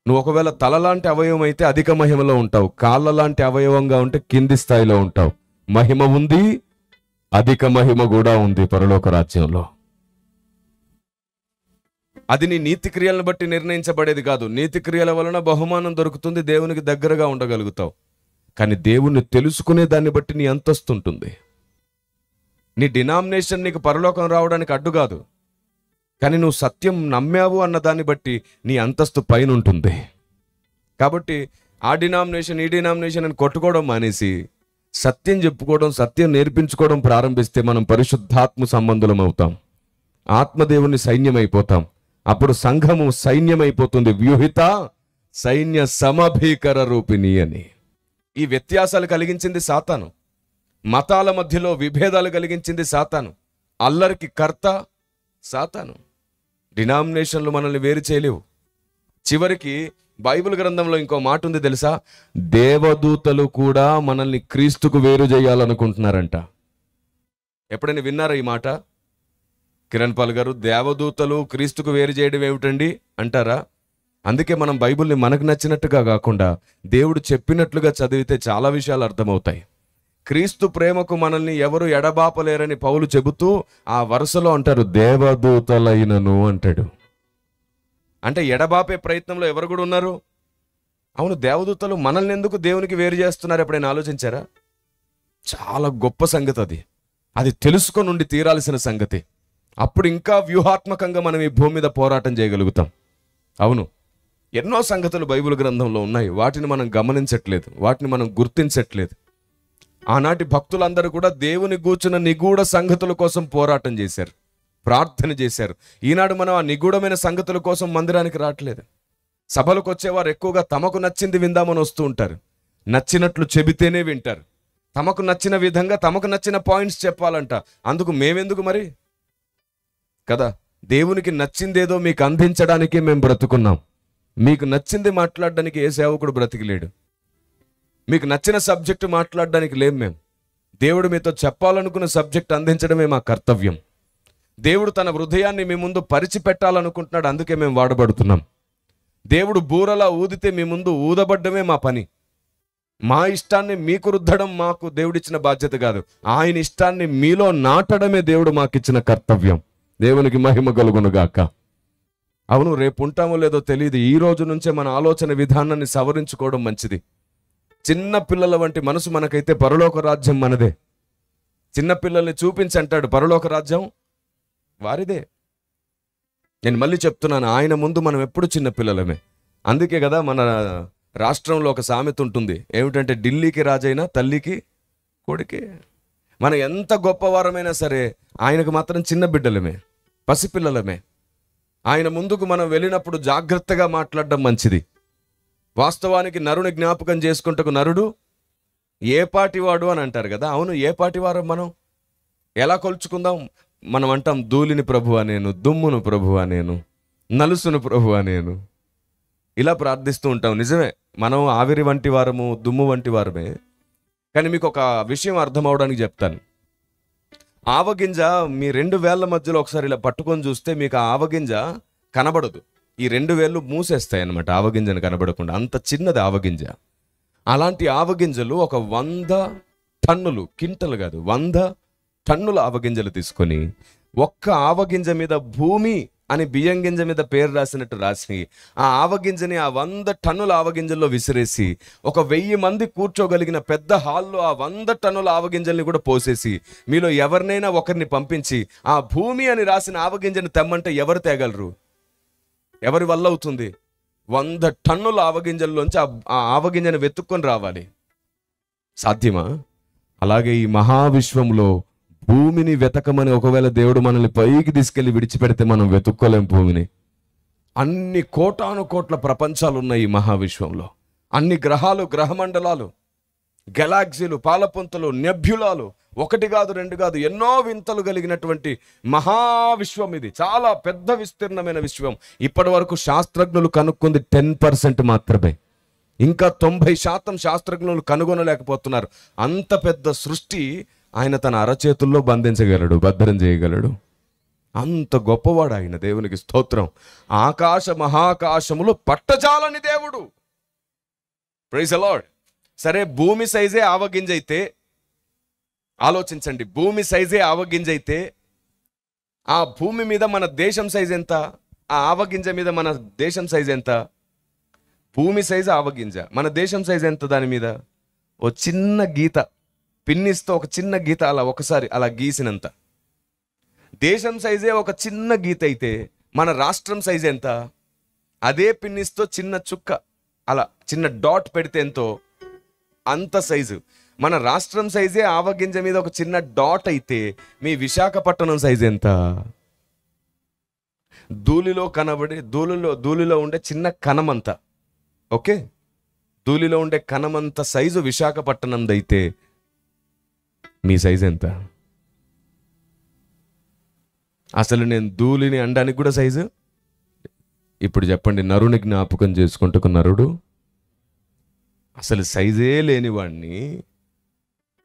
నువ్వు ఒకవేళ తల లాంటి అవయవం అయితే అధిక మహిమలో ఉంటావు, కాళ్ళ లాంటి అవయవంగా ఉంటే కింది స్థాయిలో ఉంటావు. మహిమ ఉంది, అధిక మహిమ కూడా ఉంది పరలోక రాజ్యంలో. అది నీ నీతి క్రియలను బట్టి నిర్ణయించబడేది కాదు. నీతి క్రియల వలన బహుమానం దొరుకుతుంది, దేవునికి దగ్గరగా ఉండగలుగుతావు. కానీ దేవుణ్ణి తెలుసుకునే దాన్ని బట్టి నీ అంతస్తు ఉంటుంది. నీ డినామినేషన్ నీకు పరలోకం రావడానికి అడ్డు కాదు, కానీ నువ్వు సత్యం నమ్మావు అన్న దాన్ని బట్టి నీ అంతస్తు పైన ఉంటుంది. కాబట్టి ఆ డినామినేషన్ ఈ డినామినేషన్ అని కొట్టుకోవడం మానేసి సత్యం చెప్పుకోవడం, సత్యం నేర్పించుకోవడం ప్రారంభిస్తే మనం పరిశుద్ధాత్మ సంబంధులం అవుతాం, ఆత్మదేవుని సైన్యం అయిపోతాం. అప్పుడు సంఘము సైన్యమైపోతుంది. వ్యూహిత సైన్య సమభీకర రూపిణి అని. ఈ వ్యత్యాసాలు కలిగించింది సాతాను, మతాల మధ్యలో విభేదాలు కలిగించింది సాతాను, అల్లరికి కర్త సాతాను. డినామినేషన్లు మనల్ని వేరు చేయలేవు. చివరికి బైబిల్ గ్రంథంలో ఇంకో మాట ఉంది తెలుసా? దేవదూతలు కూడా మనల్ని క్రీస్తుకు వేరు చేయాలనుకుంటున్నారంట. ఎప్పుడైనా విన్నారా ఈ మాట? కిరణ్ పాల్ గారు, దేవదూతలు క్రీస్తుకు వేరు చేయడం ఏమిటండి అంటారా? అందుకే మనం బైబిల్ని మనకు నచ్చినట్టుగా కాకుండా దేవుడు చెప్పినట్లుగా చదివితే చాలా విషయాలు అర్థమవుతాయి. క్రీస్తు ప్రేమకు మనల్ని ఎవరు ఎడబాపలేరని పౌలు చెబుతూ ఆ వరుసలో అంటారు దేవదూతలైనను అంటాడు. అంటే ఎడబాపే ప్రయత్నంలో ఎవరు కూడా ఉన్నారు? అవును, దేవదూతలు మనల్ని ఎందుకు దేవునికి వేరు చేస్తున్నారు ఎప్పుడైనా ఆలోచించారా? చాలా గొప్ప సంగతి అది. అది తెలుసుకొని ఉండి తీరాల్సిన సంగతి. అప్పుడు ఇంకా వ్యూహాత్మకంగా మనం ఈ భూమి మీద పోరాటం చేయగలుగుతాం. అవును, ఎన్నో సంగతులు బైబిల్ గ్రంథంలో ఉన్నాయి, వాటిని మనం గమనించట్లేదు, వాటిని మనం గుర్తించట్లేదు. ఆనాటి భక్తులందరూ కూడా దేవుని గూర్చిన నిగూఢ సంగతుల కోసం పోరాటం చేశారు, ప్రార్థన చేశారు. ఈనాడు మనం ఆ నిగూఢమైన సంగతుల కోసం మందిరానికి రావట్లేదు. సభలకు వచ్చేవారు ఎక్కువగా తమకు నచ్చింది విందామని వస్తూ ఉంటారు. నచ్చినట్లు చెబితేనే వింటారు. తమకు నచ్చిన విధంగా తమకు నచ్చిన పాయింట్స్ చెప్పాలంట. అందుకు మేమెందుకు మరి కదా? దేవునికి నచ్చిందేదో మీకు అందించడానికే మేము బ్రతుకున్నాం. మీకు నచ్చింది మాట్లాడడానికి ఏ సేవకుడు బ్రతికిలేడు. మీకు నచ్చిన సబ్జెక్టు మాట్లాడడానికి లేం మేము. దేవుడు మీతో చెప్పాలనుకున్న సబ్జెక్ట్ అందించడమే మా కర్తవ్యం. దేవుడు తన హృదయాన్ని మీ ముందు పరిచిపెట్టాలనుకుంటున్నాడు, అందుకే మేము వాడబడుతున్నాం. దేవుడు బూరలా ఊదితే మీ ముందు ఊదబడ్డమే మా పని. మా ఇష్టాన్ని మీకు రుద్దడం మాకు దేవుడిచ్చిన బాధ్యత కాదు. ఆయన ఇష్టాన్ని మీలో నాటడమే దేవుడు మాకిచ్చిన కర్తవ్యం. దేవునికి మహిమ కలుగునుగాక. అవును, రేపు ఉంటామో లేదో తెలియదు. ఈ రోజు నుంచే మన ఆలోచన విధానాన్ని సవరించుకోవడం మంచిది. చిన్న పిల్లల వంటి మనసు మనకైతే పరలోక రాజ్యం మనదే. చిన్న పిల్లల్ని చూపించంటాడు, పరలోక రాజ్యం వారిదే. నేను మళ్ళీ చెప్తున్నాను, ఆయన ముందు మనం ఎప్పుడు చిన్న పిల్లలమే. అందుకే కదా మన రాష్ట్రంలో ఒక సామెత ఉంటుంది, ఏమిటంటే ఢిల్లీకి రాజైనా తల్లికి కొడుకే. మనం ఎంత గొప్పవారమైనా సరే ఆయనకు మాత్రం చిన్న బిడ్డలమే, పసిపిల్లలమే. ఆయన ముందుకు మనం వెళ్ళినప్పుడు జాగ్రత్తగా మాట్లాడడం మంచిది. వాస్తవానికి నరుని జ్ఞాపకం చేసుకుంటకు నరుడు ఏ పాటివాడు అని అంటారు కదా. అవును, ఏ పాటివారం మనం ఎలా కొలుచుకుందాం? మనం అంటాం ధూళిని ప్రభువా నేను, దుమ్మును ప్రభువా నేను, నలుసును ప్రభువా నేను, ఇలా ప్రార్థిస్తూ ఉంటాం. నిజమే, మనం ఆవిరి వంటి వారము, దుమ్ము వంటి వారమే. కానీ మీకు ఒక విషయం అర్థం అవడానికి చెప్తాను. ఆవగింజ మీ 2 వేళ్ల మధ్యలో ఒకసారి ఇలా పట్టుకొని చూస్తే మీకు ఆ ఆవగింజ కనబడదు. ఈ 2 వేళ్ళు మూసేస్తాయి అన్నమాట ఆవగింజను కనబడకుండా. అంత చిన్నది ఆవగింజ. అలాంటి ఆవగింజలు ఒక 100 టన్నులు, కింటలు కాదు, 100 టన్నుల ఆవగింజలు తీసుకొని ఒక్క ఆవగింజ మీద భూమి అని బియ్యం గింజ మీద పేరు రాసినట్టు రాసి ఆ ఆవగింజని ఆ 100 టన్నుల ఆవగింజల్లో విసిరేసి ఒక 1000 మంది కూర్చోగలిగిన పెద్ద హాల్లో ఆ 100 టన్నుల ఆవగింజల్ని కూడా పోసేసి మీలో ఎవరినైనా ఒకరిని పంపించి ఆ భూమి అని రాసిన ఆవగింజని తెమ్మంటే ఎవరు తేగలరు? ఎవరి వల్ల అవుతుంది? 100 టన్నుల ఆవగింజల్లోంచి ఆ ఆవగింజని వెతుక్కొని రావాలి. సాధ్యమా? అలాగే ఈ మహావిశ్వంలో భూమిని వెతకమని ఒకవేళ దేవుడు మనల్ని పైకి తీసుకెళ్లి విడిచిపెడితే మనం వెతుక్కోలేం భూమిని. అన్ని కోటాను కోట్ల ప్రపంచాలు ఉన్నాయి ఈ మహావిశ్వంలో. అన్ని గ్రహాలు, గ్రహమండలాలు, గెలాక్సీలు, పాలపుంతలు, నెబ్యులాలు, 1 కాదు 2 కాదు, ఎన్నో వింతలు కలిగినటువంటి మహావిశ్వం ఇది. చాలా పెద్ద విస్తీర్ణమైన విశ్వం. ఇప్పటి వరకు శాస్త్రజ్ఞులు కనుక్కుంది 10% మాత్రమే. ఇంకా 90% శాస్త్రజ్ఞులు కనుగొనలేకపోతున్నారు. అంత పెద్ద సృష్టి ఆయన తన అరచేతుల్లో బంధించగలడు, భద్రం చేయగలడు. అంత గొప్పవాడు ఆయన. దేవునికి స్తోత్రం. ఆకాశ మహాకాశములు పట్టజాలని దేవుడు. Praise the Lord. సరే, భూమి సైజే ఆవగింజ అయితే ఆలోచించండి. భూమి సైజే ఆవగింజ అయితే ఆ భూమి మీద మన దేశం సైజ్ ఎంత? ఆ ఆవగింజ మీద మన దేశం సైజ్ ఎంత? భూమి సైజు ఆవగింజ, మన దేశం సైజ్ ఎంత? దాని మీద ఓ చిన్న గీత, పిన్నిస్తో ఒక చిన్న గీత అలా ఒకసారి అలా గీసినంత. దేశం సైజే ఒక చిన్న గీత అయితే మన రాష్ట్రం సైజ్ ఎంత? అదే పిన్నిస్తో చిన్న చుక్క అలా చిన్న డాట్ పెడితే ఎంతో అంత సైజు. మన రాష్ట్రం సైజే ఆవగింజ మీద ఒక చిన్న డాట్ అయితే మీ విశాఖపట్నం సైజ్ ఎంత? ధూళిలో కనబడే ధూళిలో ఉండే చిన్న కణమంత, ఓకే, ధూళిలో ఉండే కణమంత సైజు విశాఖపట్నంది అయితే మీ సైజ్ ఎంత? అసలు నేను ధూళిని అనడానికి కూడా సైజు. ఇప్పుడు చెప్పండి, నరుని జ్ఞాపకం చేసుకుంటూ నరుడు అసలు సైజే లేని వాడిని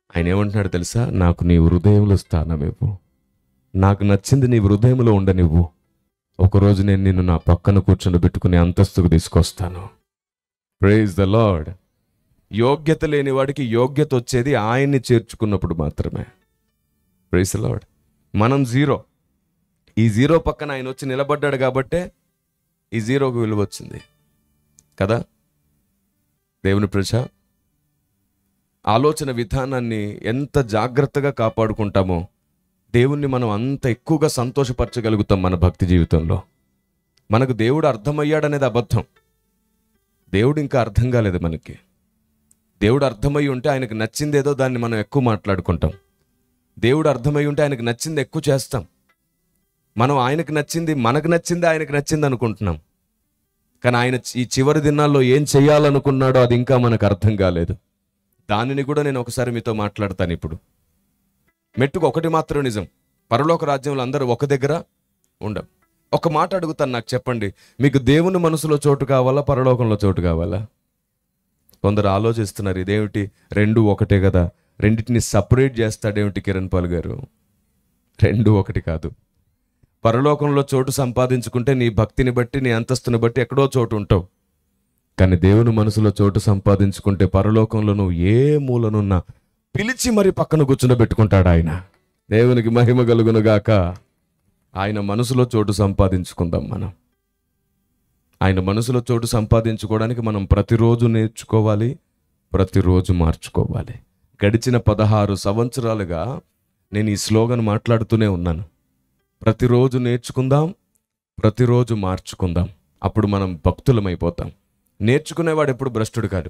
ఆయన ఏమంటున్నాడు తెలుసా? నాకు నీ హృదయంలో స్థానం ఇవ్వు, నాకు నచ్చింది నీ హృదయంలో ఉండనివ్వు. ఒకరోజు నేను నిన్ను నా పక్కన కూర్చొని పెట్టుకుని అంతస్తుకు తీసుకొస్తాను. Praise the Lord. యోగ్యత లేని వాడికి యోగ్యత వచ్చేది ఆయన్ని చేర్చుకున్నప్పుడు మాత్రమే. Praise the Lord. మనం జీరో. ఈ జీరో పక్కన ఆయన వచ్చి నిలబడ్డాడు కాబట్టే ఈ జీరోకు విలువ వచ్చింది కదా. దేవుని ప్రజ, ఆలోచన విధానాన్ని ఎంత జాగ్రత్తగా కాపాడుకుంటామో దేవుణ్ణి మనం అంత ఎక్కువగా సంతోషపరచగలుగుతాం. మన భక్తి జీవితంలో మనకు దేవుడు అర్థమయ్యాడనేది అబద్ధం. దేవుడు ఇంకా అర్థం కాలేదు మనకి. దేవుడు అర్థమై ఉంటే ఆయనకు నచ్చిందేదో దాన్ని మనం ఎక్కువ మాట్లాడుకుంటాం. దేవుడు అర్థమై ఉంటే ఆయనకు నచ్చింది ఎక్కువ చేస్తాం. మనం ఆయనకు నచ్చింది, మనకు నచ్చింది ఆయనకు నచ్చింది అనుకుంటున్నాం. కానీ ఆయన ఈ చివరి దినాల్లో ఏం చేయాలనుకున్నాడో అది ఇంకా మనకు అర్థం కాలేదు. దానిని కూడా నేను ఒకసారి మీతో మాట్లాడతాను ఇప్పుడు. మెట్టుకు ఒకటి మాత్రం నిజం, పరలోక రాజ్యంలో అందరూ ఒక దగ్గర ఉండం. ఒక మాట అడుగుతాను, నాకు చెప్పండి, మీకు దేవుని మనసులో చోటు కావాలా, పరలోకంలో చోటు కావాలా? కొందరు ఆలోచిస్తున్నారు, ఇదేమిటి రెండు ఒకటే కదా, రెండింటిని సపరేట్ చేస్తాడేమిటి కిరణ్ పాల్ గారు? రెండు ఒకటి కాదు. పరలోకంలో చోటు సంపాదించుకుంటే నీ భక్తిని బట్టి, నీ అంతస్తుని బట్టి ఎక్కడో చోటు ఉంటావు. కానీ దేవుని మనసులో చోటు సంపాదించుకుంటే పరలోకంలో నువ్వు ఏ మూలనున్నా పిలిచి మరి పక్కన కూర్చుండబెట్టుకుంటాడు ఆయన. దేవునికి మహిమ కలుగునుగాక. ఆయన మనసులో చోటు సంపాదించుకుందాం మనం. ఆయన మనసులో చోటు సంపాదించుకోవడానికి మనం ప్రతిరోజు నేర్చుకోవాలి, ప్రతిరోజు మార్చుకోవాలి. గడిచిన 16 సంవత్సరాలుగా నేను ఈ స్లోగన్ మాట్లాడుతూనే ఉన్నాను. ప్రతిరోజు నేర్చుకుందాం, ప్రతిరోజు మార్చుకుందాం. అప్పుడు మనం భక్తులమైపోతాం. నేర్చుకునేవాడు ఎప్పుడు భ్రష్టుడు కాడు,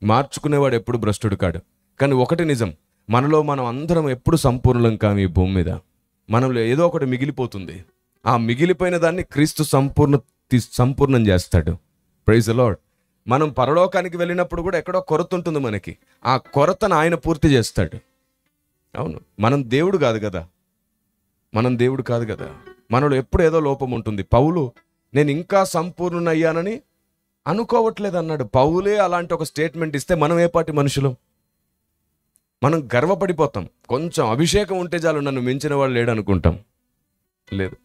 మార్చుకునేవాడు ఎప్పుడు భ్రష్టుడు కాడు. కానీ ఒకటి నిజం, మనలో మనం అందరం ఎప్పుడు సంపూర్ణం కాము. ఈ భూమి మీద మనలో ఏదో ఒకటి మిగిలిపోతుంది. ఆ మిగిలిపోయిన దాన్ని క్రీస్తు సంపూర్ణం చేస్తాడు. Praise the Lord. మనం పరలోకానికి వెళ్ళినప్పుడు కూడా ఎక్కడో కొరత ఉంటుంది మనకి. ఆ కొరతను ఆయన పూర్తి చేస్తాడు. అవును, మనం దేవుడు కాదు కదా, మనలో ఎప్పుడు ఏదో లోపం ఉంటుంది. పౌలు నేను ఇంకా సంపూర్ణయ్యానని అనుకోవట్లేదు అన్నాడు. పౌలే అలాంటి ఒక స్టేట్మెంట్ ఇస్తే మనం ఏ పాటి మనుషులం? మనం గర్వపడిపోతాం. కొంచెం అభిషేకం ఉంటే చాలు నన్ను మించిన వాడు లేడు అనుకుంటాం. లేదు,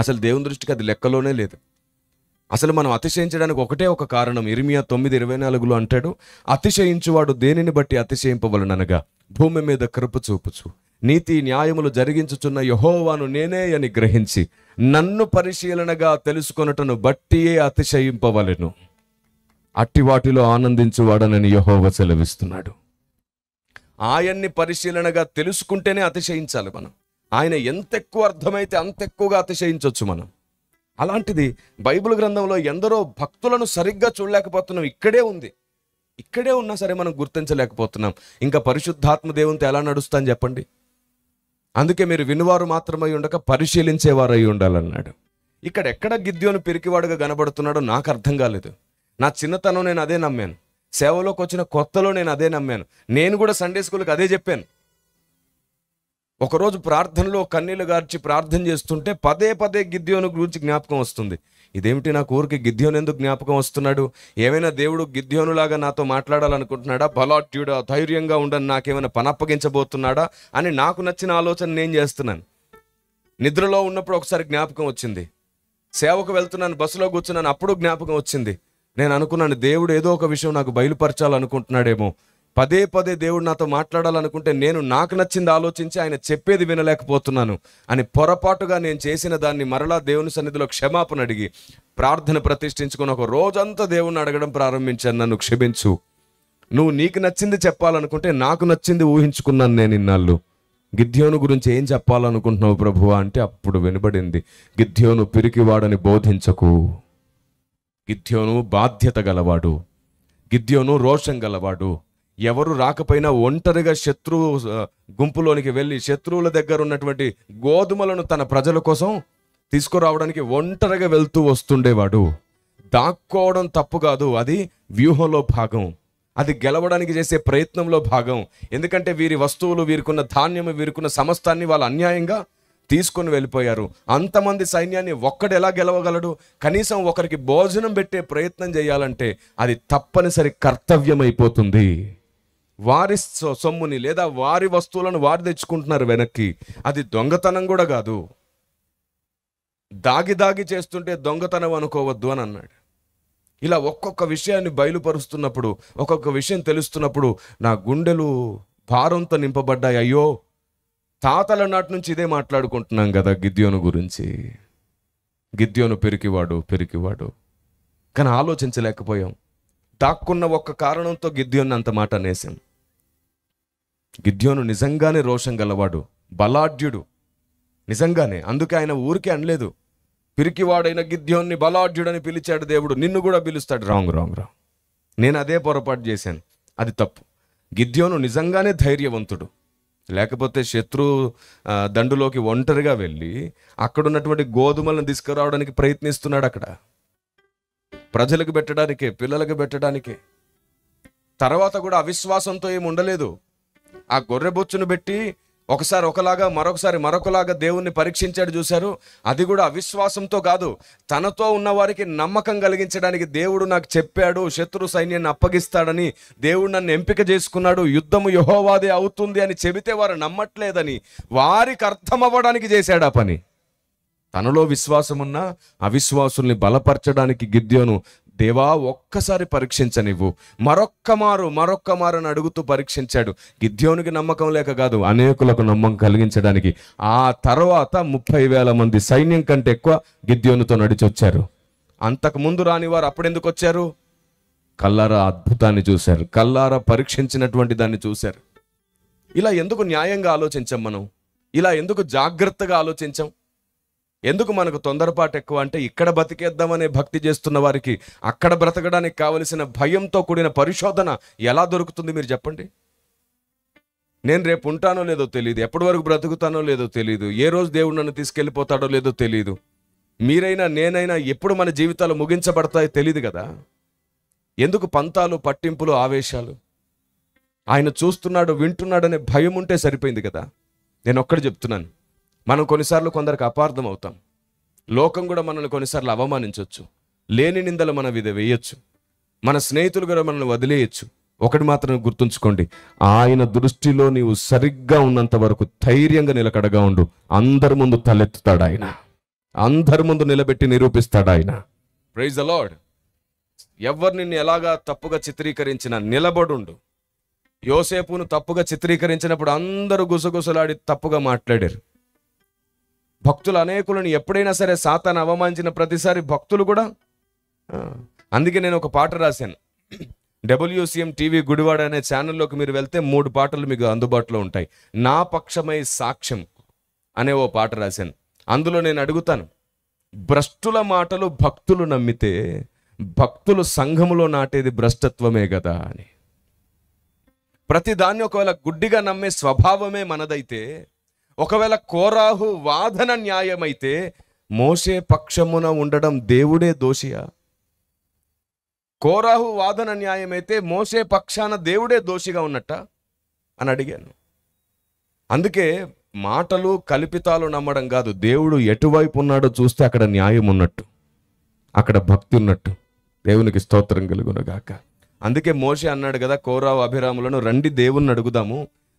అసలు దేవుని దృష్టికి అది లెక్కలోనే లేదు. అసలు మనం అతిశయించడానికి ఒకటే ఒక కారణం. ఇర్మియా 9:24 అంటాడు, అతిశయించువాడు దేనిని బట్టి అతిశయింపవలననగా భూమి మీద కృప చూపుచు నీతి న్యాయములు జరిగించుచున్న యెహోవాను నేనే అని గ్రహించి నన్ను పరిశీలనగా తెలుసుకొనుటను బట్టియే అతిశయింపవలెను. అట్టి వాటిలో ఆనందించువాడనని యెహోవా సెలవిస్తున్నాడు. ఆయన్ని పరిశీలనగా తెలుసుకుంటేనే అతిశయించాలి మనం. ఆయన ఎంత ఎక్కువ అర్థమైతే అంత ఎక్కువగా అతిశయించవచ్చు మనం. అలాంటిది బైబిల్ గ్రంథంలో ఎందరో భక్తులను సరిగ్గా చూడలేకపోతున్నాం. ఇక్కడే ఉన్నా సరే మనం గుర్తించలేకపోతున్నాం. ఇంకా పరిశుద్ధాత్మ దేవునితో ఎలా నడుస్తాను చెప్పండి? అందుకే మీరు వినువారు మాత్రమై ఉండక పరిశీలించేవారై ఉండాలన్నాడు. ఇక్కడ ఎక్కడ గిద్యోను పిరికివాడుగా కనబడుతున్నాడో నాకు అర్థం కాలేదు. నా చిన్నతనం నేను అదే నమ్మాను. సేవలోకి వచ్చిన కొత్తలో నేను అదే నమ్మాను. నేను కూడా సండే స్కూల్కి అదే చెప్పాను. ఒకరోజు ప్రార్థనలో కన్నీళ్లు గార్చి ప్రార్థన చేస్తుంటే పదే పదే గిద్యోను గురించి జ్ఞాపకం వస్తుంది. ఇదేమిటి, నాకు ఊరికి గిద్యోను ఎందుకు జ్ఞాపకం వస్తున్నాడు? ఏమైనా దేవుడు గిద్యోనులాగా నాతో మాట్లాడాలనుకుంటున్నాడా? బలాఢ్యుడా, ధైర్యంగా ఉండని నాకేమైనా పనప్పగించబోతున్నాడా అని నాకు నచ్చిన ఆలోచన నేను చేస్తున్నాను. నిద్రలో ఉన్నప్పుడు ఒకసారి జ్ఞాపకం వచ్చింది. సేవకు వెళ్తున్నాను, బస్సులో కూర్చున్నాను, అప్పుడు జ్ఞాపకం వచ్చింది. నేను అనుకున్నాను, దేవుడు ఏదో ఒక విషయం నాకు బయలుపరచాలనుకుంటున్నాడేమో. పదే పదే దేవుడు నాతో మాట్లాడాలనుకుంటే నేను నాకు నచ్చింది ఆలోచించి ఆయన చెప్పేది వినలేకపోతున్నాను అని పొరపాటుగా నేను చేసిన దాన్ని మరలా దేవుని సన్నిధిలో క్షమాపణ అడిగి ప్రార్థన ప్రతిష్ఠించుకుని ఒక రోజంతా దేవుణ్ణి అడగడం ప్రారంభించాను. నన్ను క్షమించు, నువ్వు నీకు నచ్చింది చెప్పాలనుకుంటే నాకు నచ్చింది ఊహించుకున్నాను నేను ఇన్నాళ్ళు. గిద్యోను గురించి ఏం చెప్పాలనుకుంటున్నావు ప్రభువా అంటే అప్పుడు వినబడింది, గిద్యోను పిరికివాడని బోధించకు. గిద్యోను బాధ్యత గలవాడు, గిద్యోను రోషం గలవాడు. ఎవరు రాకపోయినా ఒంటరిగా శత్రువు గుంపులోనికి వెళ్ళి శత్రువుల దగ్గర ఉన్నటువంటి గోధుమలను తన ప్రజల కోసం తీసుకురావడానికి ఒంటరిగా వెళ్తూ వస్తుండేవాడు. దాక్కోవడం తప్పు కాదు, అది వ్యూహంలో భాగం, అది గెలవడానికి చేసే ప్రయత్నంలో భాగం. ఎందుకంటే వీరి వస్తువులు, వీరికున్న ధాన్యము, వీరికున్న సమస్తాన్ని వాళ్ళు అన్యాయంగా తీసుకొని వెళ్ళిపోయారు. అంతమంది సైన్యాన్ని ఒక్కడు ఎలా గెలవగలడు? కనీసం ఒకరికి భోజనం పెట్టే ప్రయత్నం చేయాలంటే అది తప్పనిసరి కర్తవ్యం అయిపోతుంది. వారి సొమ్ముని లేదా వారి వస్తువులను వారు తెచ్చుకుంటున్నారు వెనక్కి. అది దొంగతనం కూడా కాదు. దాగి దాగి చేస్తుంటే దొంగతనం అనుకోవద్దు అని అన్నాడు. ఇలా ఒక్కొక్క విషయాన్ని బయలుపరుస్తున్నప్పుడు, ఒక్కొక్క విషయం తెలుస్తున్నప్పుడు నా గుండెలు భారంతో నింపబడ్డాయి. అయ్యో, తాతల నాటి నుంచి ఇదే మాట్లాడుకుంటున్నాం కదా గిద్యోను గురించి. గిద్యోను పెరికివాడు కానీ ఆలోచించలేకపోయాం. దాక్కున్న ఒక్క కారణంతో గిద్యోను అంత మాట అనేసాం. గిద్యోను నిజంగానే రోషం గలవాడు, బలాఢ్యుడు, నిజంగానే. అందుకే ఆయన ఊరికే అనలేదు. పిరికివాడైన గిద్యోన్ని బలాఢ్యుడని పిలిచాడు దేవుడు, నిన్ను కూడా పిలుస్తాడు. రాంగ్. నేను అదే పొరపాటు చేశాను, అది తప్పు. గిద్యోను నిజంగానే ధైర్యవంతుడు. లేకపోతే శత్రు దండులోకి ఒంటరిగా వెళ్ళి అక్కడున్నటువంటి గోధుమలను తీసుకురావడానికి ప్రయత్నిస్తున్నాడు. అక్కడ ప్రజలకు పెట్టడానికే, పిల్లలకు పెట్టడానికే. తర్వాత కూడా అవిశ్వాసంతో ఏమి ఉండలేదు. ఆ గొర్రెబొచ్చును పెట్టి ఒకసారి ఒకలాగా మరొకసారి మరొకలాగా దేవుణ్ణి పరీక్షించాడు, చూశారు. అది కూడా అవిశ్వాసంతో కాదు, తనతో ఉన్న వారికి నమ్మకం కలిగించడానికి. దేవుడు నాకు చెప్పాడు శత్రు సైన్యాన్ని అప్పగిస్తాడని, దేవుడు నన్ను ఎంపిక చేసుకున్నాడు, యుద్ధము యెహోవాదే అవుతుంది అని చెబితే వారు నమ్మట్లేదని వారికి అర్థం అవ్వడానికి చేశాడు ఆ పని. తనలో విశ్వాసమున్న అవిశ్వాసుల్ని బలపరచడానికి గిద్యోను, దేవా ఒక్కసారి పరీక్షించనివ్వు, మరొక్క మారు అని అడుగుతూ పరీక్షించాడు. గిద్యోనికి నమ్మకం లేక కాదు, అనేకులకు నమ్మకం కలిగించడానికి. ఆ తర్వాత 30,000 మంది సైన్యం కంటే ఎక్కువ గిద్యోనుతో నడిచొచ్చారు. అంతకుముందు రాని వారు అప్పుడెందుకు వచ్చారు? కల్లారా అద్భుతాన్ని చూశారు, కల్లారా పరీక్షించినటువంటి దాన్ని చూశారు. ఇలా ఎందుకు న్యాయంగా ఆలోచించాం మనం? ఇలా ఎందుకు జాగ్రత్తగా ఆలోచించాం? ఎందుకు మనకు తొందరపాటు ఎక్కువ అంటే, ఇక్కడ బతికేద్దామనే భక్తి చేస్తున్న వారికి అక్కడ బ్రతకడానికి కావలసిన భయంతో కూడిన పరిశోధన ఎలా దొరుకుతుంది మీరు చెప్పండి? నేను రేపు ఉంటానో లేదో తెలియదు, ఎప్పటి వరకు బ్రతుకుతానో లేదో తెలియదు, ఏ రోజు దేవుడు నన్ను తీసుకెళ్ళిపోతాడో లేదో తెలియదు. మీరైనా నేనైనా ఎప్పుడు మన జీవితాలు ముగించబడతాయో తెలియదు కదా. ఎందుకు పంతాలు, పట్టింపులు, ఆవేశాలు? ఆయన చూస్తున్నాడు, వింటున్నాడనే భయం ఉంటే సరిపోయింది కదా. నేను ఒక్కటి చెప్తున్నాను, మనం కొన్నిసార్లు కొందరికి అపార్థం అవుతాం. లోకం కూడా మనల్ని కొన్నిసార్లు అవమానించవచ్చు, లేని నిందలు మన మీద వేయొచ్చు, మన స్నేహితులు కూడా మనల్ని వదిలేయచ్చు. ఒకటి మాత్రం గుర్తుంచుకోండి, ఆయన దృష్టిలో నీవు సరిగ్గా ఉన్నంత వరకు ధైర్యంగా నిలకడగా ఉండు. అందరి ముందు తలెత్తుతాడు ఆయన, అందరి ముందు నిలబెట్టి నిరూపిస్తాడు ఆయన. Praise the Lord. ఎవరు నిన్ను ఎలాగా తప్పుగా చిత్రీకరించినా నిలబడుండు. యోసేపును తప్పుగా చిత్రీకరించినప్పుడు అందరూ గుసగుసలాడి తప్పుగా మాట్లాడారు. భక్తులు అనేకులను ఎప్పుడైనా సరే సాతాను అవమానించిన ప్రతిసారి భక్తులు కూడా. అందుకే నేను ఒక పాట రాశాను. WCM TV గుడివాడ అనే ఛానల్లోకి మీరు వెళ్తే 3 పాటలు మీకు అందుబాటులో ఉంటాయి. నా పక్షమై సాక్ష్యం అనే ఓ పాట రాశాను. అందులో నేను అడుగుతాను, భ్రష్టుల మాటలు భక్తులు నమ్మితే భక్తులు సంఘములో నాటేది భ్రష్టత్వమే కదా అని. ప్రతిదాన్ని ఒకవేళ గుడ్డిగా నమ్మే స్వభావమే మనదైతే, ఒకవేళ కోరాహు వాదన న్యాయమైతే మోషే పక్షమున ఉండడం దేవుడే దోషియా? కోరాహు వాదన న్యాయమైతే మోషే పక్షాన దేవుడే దోషిగా ఉన్నట్ట అని అడిగాను. అందుకే మాటలు కల్పితాలు నమ్మడం కాదు, దేవుడు ఎటువైపు ఉన్నాడో చూస్తే అక్కడ న్యాయం ఉన్నట్టు, అక్కడ భక్తి ఉన్నట్టు. దేవునికి స్తోత్రం కలుగునుగాక. అందుకే మోషే అన్నాడు కదా కోరాహు అభిరాములను, రండి దేవుణ్ణి అడుగుదాము,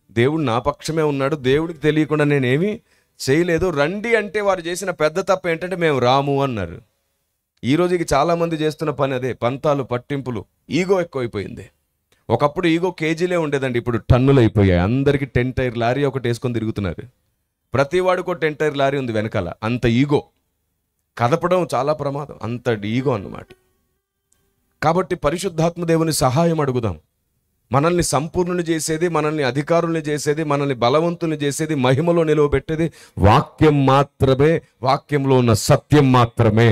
దేవుడు నా పక్షమే ఉన్నాడు, దేవుడికి తెలియకుండా నేనేమి చేయలేదు, రండి అంటే వారు చేసిన పెద్ద తప్పు ఏంటంటే మేము రాము అన్నారు. ఈరోజుకి చాలామంది చేస్తున్న పని అదే, పంతాలు, పట్టింపులు, ఈగో ఎక్కువైపోయింది. ఒకప్పుడు ఈగో కేజీలే ఉండేదండి, ఇప్పుడు టన్నులు అయిపోయాయి. అందరికీ 10 టైర్ లారీ ఒకటి వేసుకొని తిరుగుతున్నారు. ప్రతి వాడికి ఒక 10 టైర్ లారీ ఉంది వెనకాల. అంత ఈగో, కదపడం చాలా ప్రమాదం, అంత ఈగో అన్నమాట. కాబట్టి పరిశుద్ధాత్మ దేవుని సహాయం అడుగుదాం. మనల్ని సంపూర్ణుని చేసేది, మనల్ని అధికారుల్ని చేసేది, మనల్ని బలవంతుల్ని చేసేది, మహిమలో నిలవబెట్టేది వాక్యం మాత్రమే, వాక్యంలో ఉన్న సత్యం మాత్రమే.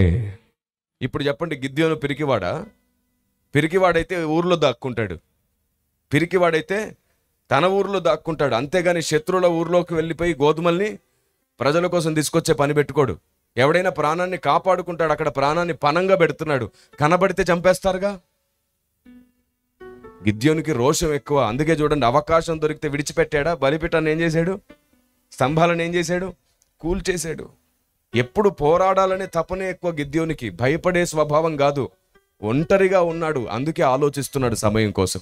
ఇప్పుడు చెప్పండి, గిద్యోను పిరికివాడా? పిరికివాడైతే ఊర్లో దాక్కుంటాడు, పిరికివాడైతే తన ఊర్లో దాక్కుంటాడు. అంతేగాని శత్రువుల ఊర్లోకి వెళ్ళిపోయి గోధుమల్ని ప్రజల కోసం తీసుకొచ్చే పని పెట్టుకోడు. ఎవడైనా ప్రాణాన్ని కాపాడుకుంటాడు, అక్కడ ప్రాణాన్ని పనంగా పెడుతున్నాడు, కనబడితే చంపేస్తారుగా. గిద్యోనికి రోషం ఎక్కువ. అందుకే చూడండి, అవకాశం దొరికితే విడిచిపెట్టాడా? బలిపీఠాన్ని ఏం చేశాడు? స్తంభాలను ఏం చేశాడు? కూల్చేశాడు. ఎప్పుడు పోరాడాలనే తపనే ఎక్కువ గిద్యోనికి, భయపడే స్వభావం కాదు. ఒంటరిగా ఉన్నాడు, అందుకే ఆలోచిస్తున్నాడు సమయం కోసం.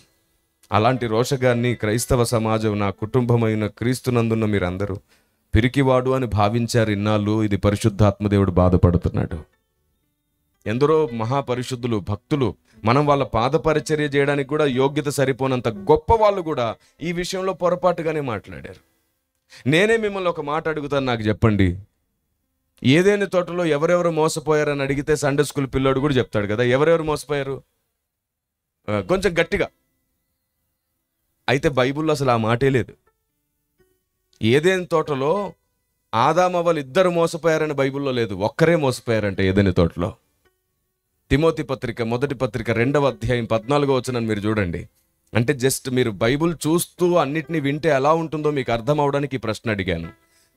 అలాంటి రోషగాన్ని క్రైస్తవ సమాజం, నా కుటుంబమైన క్రీస్తునందున్న మీరందరూ పిరికివాడు అని భావించారు ఇన్నాళ్ళు. ఇది పరిశుద్ధాత్మదేవుడు బాధపడుతున్నాడు. ఎందరో మహాపరిశుద్ధులు, భక్తులు, మనం వాళ్ళ పాదపరిచర్య చేయడానికి కూడా యోగ్యత సరిపోనంత గొప్ప వాళ్ళు కూడా ఈ విషయంలో పొరపాటుగానే మాట్లాడారు. నేనే మిమ్మల్ని ఒక మాట అడుగుతాను, నాకు చెప్పండి, ఏదైనా తోటలో ఎవరెవరు మోసపోయారని అడిగితే సండే స్కూల్ పిల్లోడు కూడా చెప్తాడు కదా, ఎవరెవరు మోసపోయారు కొంచెం గట్టిగా. అయితే బైబిల్లో అసలు ఆ మాటే లేదు. ఏదైనా తోటలో ఆదామవ్వలు ఇద్దరు మోసపోయారని బైబిల్లో లేదు, ఒక్కరే మోసపోయారంటే ఏదైనా తోటలో. తిమోతి పత్రిక 1వ పత్రిక 2వ అధ్యాయం 14వ వచనం మీరు చూడండి. అంటే జస్ట్ మీరు బైబిల్ చూస్తూ అన్నిటినీ వింటే ఎలా ఉంటుందో మీకు అర్థం అవడానికి ఈ ప్రశ్న అడిగాను.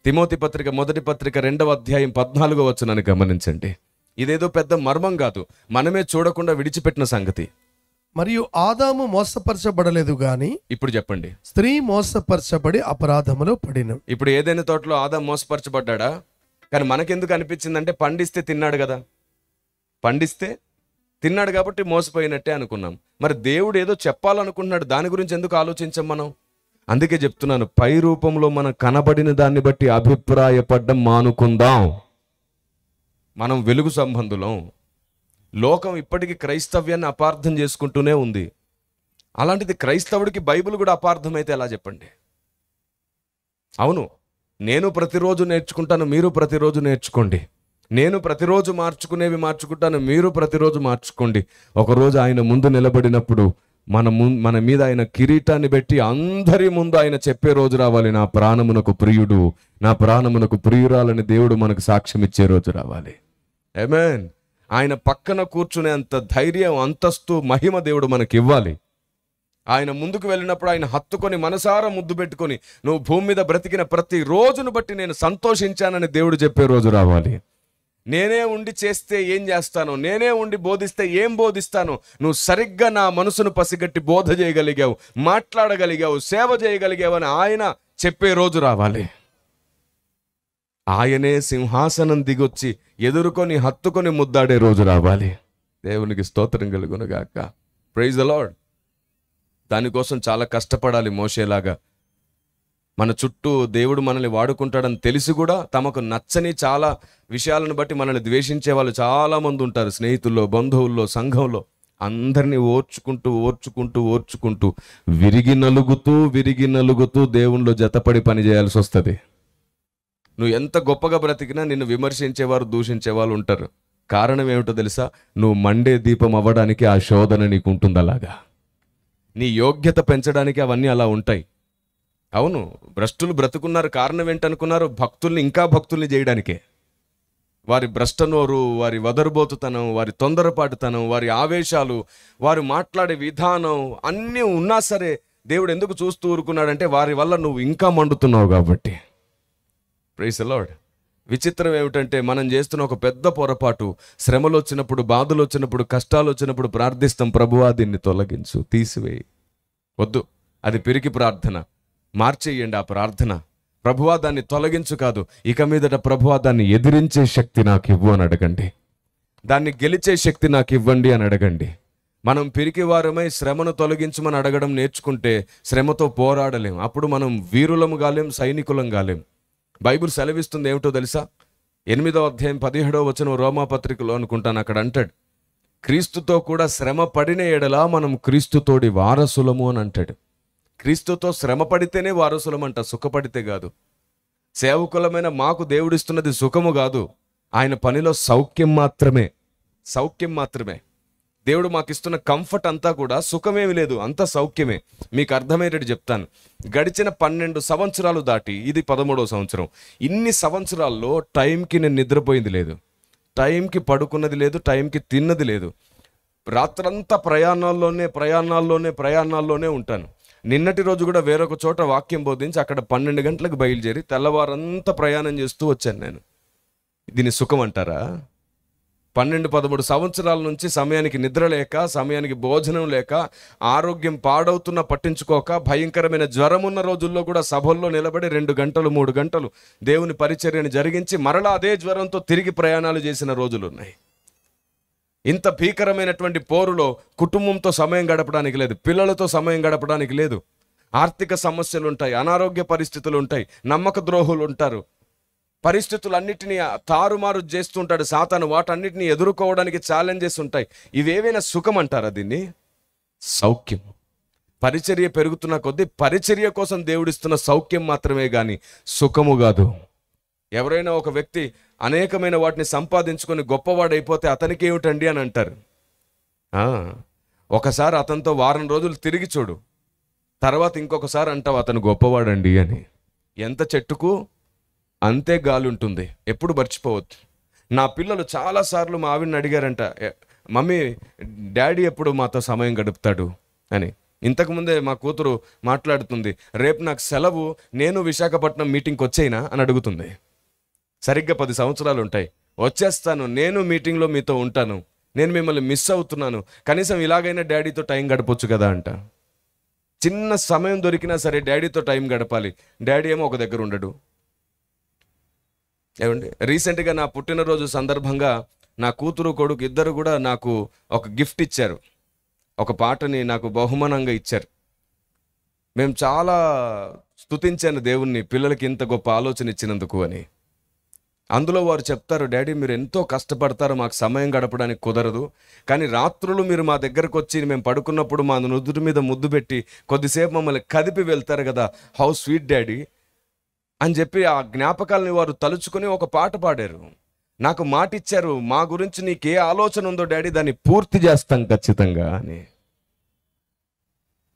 తిమోతి పత్రిక 1వ పత్రిక 2వ అధ్యాయం 14వ వచనాన్ని గమనించండి. ఇదేదో పెద్ద మర్మం కాదు, మనమే చూడకుండా విడిచిపెట్టిన సంగతి. మరియు ఆదాము మోసపరచబడలేదు గాని ఇప్పుడు చెప్పండి, స్త్రీ మోసపరచబడి అపరాధములో పడిన. ఇప్పుడు ఏదైనా తోటలో ఆదాము మోసపరచబడ్డా? కానీ మనకెందుకు అనిపించిందంటే పండిస్తే తిన్నాడు కదా, పండిస్తే తిన్నాడు కాబట్టి మోసపోయినట్టే అనుకున్నాం. మరి దేవుడు ఏదో చెప్పాలనుకుంటున్నాడు, దాని గురించి ఎందుకు ఆలోచించాం మనం? అందుకే చెప్తున్నాను, పై రూపంలో మనం కనబడిన దాన్ని బట్టి అభిప్రాయపడ్డం మానుకుందాం. మనం వెలుగు సంబంధులం. లోకం ఇప్పటికీ క్రైస్తవ్యాన్ని అపార్థం చేసుకుంటూనే ఉంది. అలాంటిది క్రైస్తవుడికి బైబిల్ కూడా అపార్థమైతే ఎలా చెప్పండి? అవును, నేను ప్రతిరోజు నేర్చుకుంటాను, మీరు ప్రతిరోజు నేర్చుకోండి. నేను ప్రతిరోజు మార్చుకునేవి మార్చుకుంటాను, మీరు ప్రతిరోజు మార్చుకోండి. ఒకరోజు ఆయన ముందు నిలబడినప్పుడు మన మీద ఆయన కిరీటాన్ని పెట్టి అందరి ముందు ఆయన చెప్పే రోజు రావాలి, నా ప్రాణమునకు ప్రియుడు, నా ప్రాణమునకు ప్రియురాలని దేవుడు మనకు సాక్ష్యం ఇచ్చే రోజు రావాలి. ఆమేన్. ఆయన పక్కన కూర్చునే అంత ధైర్యం, అంతస్తు, మహిమ దేవుడు మనకి ఇవ్వాలి. ఆయన ముందుకు వెళ్ళినప్పుడు ఆయన హత్తుకొని మనసారా ముద్దు పెట్టుకొని, నువ్వు భూమి మీద బ్రతికిన ప్రతి రోజును బట్టి నేను సంతోషించానని దేవుడు చెప్పే రోజు రావాలి. నేనే ఉండి చేస్తే ఏం చేస్తాను, నేనే ఉండి బోధిస్తే ఏం బోధిస్తాను, నువ్వు సరిగ్గా నా మనసును పసిగట్టి బోధ చేయగలిగావు, మాట్లాడగలిగావు, సేవ చేయగలిగావు అని ఆయన చెప్పే రోజు రావాలి. ఆయనే సింహాసనం దిగొచ్చి ఎదుర్కొని హత్తుకొని ముద్దాడే రోజు రావాలి. దేవునికి స్తోత్రం కలుగునుగాక. Praise the Lord. దానికోసం చాలా కష్టపడాలి. మోషేలాగా మన చుట్టూ దేవుడు మనల్ని వాడుకుంటాడని తెలిసి కూడా తమకు నచ్చని చాలా విషయాలను బట్టి మనల్ని ద్వేషించే వాళ్ళు చాలామంది ఉంటారు. స్నేహితుల్లో, బంధువుల్లో, సంఘంలో అందరినీ ఓర్చుకుంటూ విరిగి నలుగుతూ దేవునిలో జతపడి పని చేయాల్సి వస్తుంది. నువ్వు ఎంత గొప్పగా బ్రతికినా నిన్ను విమర్శించేవారు, దూషించేవాళ్ళు ఉంటారు. కారణం ఏమిటో తెలుసా? నువ్వు మండే దీపం అవ్వడానికి ఆ శోధన నీకు ఉంటుంది. అలాగా నీ యోగ్యత పెంచడానికి అవన్నీ అలా ఉంటాయి. అవును, భ్రష్టులు బ్రతుకున్నారు. కారణం ఏంటనుకున్నారు? భక్తుల్ని ఇంకా భక్తుల్ని చేయడానికే. వారి భ్రష్టనోరు, వారి వదరుబోతుతనం, వారి తొందరపాటుతనం, వారి ఆవేశాలు, వారు మాట్లాడే విధానం అన్నీ ఉన్నా సరే దేవుడు ఎందుకు చూస్తూ ఊరుకున్నాడంటే వారి వల్ల నువ్వు ఇంకా మండుతున్నావు కాబట్టి. Praise the Lord. విచిత్రం ఏమిటంటే మనం చేస్తున్న ఒక పెద్ద పొరపాటు, శ్రమలు వచ్చినప్పుడు, బాధలు వచ్చినప్పుడు, కష్టాలు వచ్చినప్పుడు ప్రార్థిస్తాం, ప్రభువా దీన్ని తొలగించు, తీసివేయి. వద్దు, అది పిరికి ప్రార్థన. మార్చేయండి ఆ ప్రార్థన. ప్రభువా దాన్ని తొలగించు కాదు, ఇక మీదట ప్రభువా దాన్ని ఎదిరించే శక్తి నాకు ఇవ్వు అని అడగండి. దాన్ని గెలిచే శక్తి నాకు ఇవ్వండి అని అడగండి. మనం పిరికి వారమై శ్రమను తొలగించమని అడగడం నేర్చుకుంటే శ్రమతో పోరాడలేం. అప్పుడు మనం వీరులము కాలేం, సైనికులం కాలేం. బైబిల్ సెలవిస్తుంది ఏమిటో తెలుసా? 8వ అధ్యాయం 17వ వచనం రోమా పత్రికలో అనుకుంటాను, అక్కడ అంటాడు, క్రీస్తుతో కూడా శ్రమ పడిన ఎడలా మనం క్రీస్తుతోడి వారసులము అని అంటాడు. క్రీస్తుతో శ్రమ పడితేనే వారసులమంట, సుఖపడితే కాదు. సేవకులమైన మాకు దేవుడిస్తున్నది సుఖము కాదు, ఆయన పనిలో సౌఖ్యం మాత్రమే. దేవుడు మాకు ఇస్తున్న కంఫర్ట్ అంతా కూడా సుఖమేమి లేదు, అంతా సౌఖ్యమే. మీకు అర్థమయ్యేటట్టు చెప్తాను. గడిచిన 12 సంవత్సరాలు దాటి ఇది 13వ సంవత్సరం. ఇన్ని సంవత్సరాల్లో టైంకి నేను నిద్రపోయింది లేదు, టైంకి పడుకున్నది లేదు, టైంకి తిన్నది లేదు. రాత్రంతా ప్రయాణాల్లోనే ఉంటాను. నిన్నటి రోజు కూడా వేరొక చోట వాక్యం బోధించి అక్కడ 12 గంటలకు బయలుదేరి తెల్లవారంతా ప్రయాణం చేస్తూ వచ్చాను నేను. దీన్ని సుఖం అంటారా? 12-13 సంవత్సరాల నుంచి సమయానికి నిద్ర లేక, సమయానికి భోజనం లేక, ఆరోగ్యం పాడవుతున్నా పట్టించుకోక, భయంకరమైన జ్వరం ఉన్న రోజుల్లో కూడా సభల్లో నిలబడి 2 గంటలు 3 గంటలు దేవుని పరిచర్యను జరిగించి మరలా అదే జ్వరంతో తిరిగి ప్రయాణాలు చేసిన రోజులు ఉన్నాయి. ఇంత భీకరమైనటువంటి పోరులో కుటుంబంతో సమయం గడపడానికి లేదు, పిల్లలతో సమయం గడపడానికి లేదు. ఆర్థిక సమస్యలు ఉంటాయి, అనారోగ్య పరిస్థితులు ఉంటాయి, నమ్మక ద్రోహులు ఉంటారు. పరిస్థితులన్నిటినీ తారుమారు చేస్తుంటాడు సాతాను. వాటన్నిటిని ఎదుర్కోవడానికి ఛాలెంజెస్ ఉంటాయి. ఇవేవైనా సుఖం అంటారా? దీన్ని సౌఖ్యం. పరిచర్య పెరుగుతున్న కొద్దీ పరిచర్య కోసం దేవుడిస్తున్న సౌఖ్యం మాత్రమే కానీ సుఖము కాదు. ఎవరైనా ఒక వ్యక్తి అనేకమైన వాటిని సంపాదించుకొని గొప్పవాడైపోతే అతనికి ఏమిటండి అని అంటారు. ఒకసారి అతనితో వారం రోజులు తిరిగి చూడు, తర్వాత ఇంకొకసారి అంటావు అతను గొప్పవాడండి అని. ఎంత చెట్టుకు అంతే గాలి ఉంటుంది, ఎప్పుడు మర్చిపోవద్దు. నా పిల్లలు చాలాసార్లు మా ఆవిడని అడిగారంట, మమ్మీ డాడీ ఎప్పుడు మాతో సమయం గడుపుతాడు అని. ఇంతకుముందే మా కూతురు మాట్లాడుతుంది, రేపు నాకు సెలవు, నేను విశాఖపట్నం మీటింగ్కి వచ్చేయినా అని అడుగుతుంది. సరిగ్గా 10 సంవత్సరాలు ఉంటాయి. వచ్చేస్తాను, నేను మీటింగ్లో మీతో ఉంటాను, నేను మిమ్మల్ని మిస్ అవుతున్నాను, కనీసం ఇలాగైనా డాడీతో టైం గడపొచ్చు కదా అంట. చిన్న సమయం దొరికినా సరే డాడీతో టైం గడపాలి. డాడీ ఏమో ఒక దగ్గర ఉండడు. ఏమండి, రీసెంట్గా నా పుట్టినరోజు సందర్భంగా నా కూతురు కొడుకు ఇద్దరు కూడా నాకు ఒక గిఫ్ట్ ఇచ్చారు. ఒక పాటని నాకు బహుమానంగా ఇచ్చారు. మేము చాలా స్తుతించాను దేవుణ్ణి, పిల్లలకి ఇంత గొప్ప ఆలోచన ఇచ్చినందుకు అని. అందులో వారు చెప్తారు, డాడీ మీరు ఎంతో కష్టపడతారు, మాకు సమయం గడపడానికి కుదరదు, కానీ రాత్రులు మీరు మా దగ్గరకు వచ్చి మేము పడుకున్నప్పుడు మా నుదుటి మీద ముద్దు పెట్టి కొద్దిసేపు మమ్మల్ని కదిపి వెళ్తారు కదా, హౌ స్వీట్ డాడీ అని చెప్పి ఆ జ్ఞాపకాలని వారు తలుచుకొని ఒక పాట పాడారు. నాకు మాట ఇచ్చారు, మా గురించి నీకే ఆలోచన ఉందో డాడీ దాన్ని పూర్తి చేస్తాం ఖచ్చితంగా అని.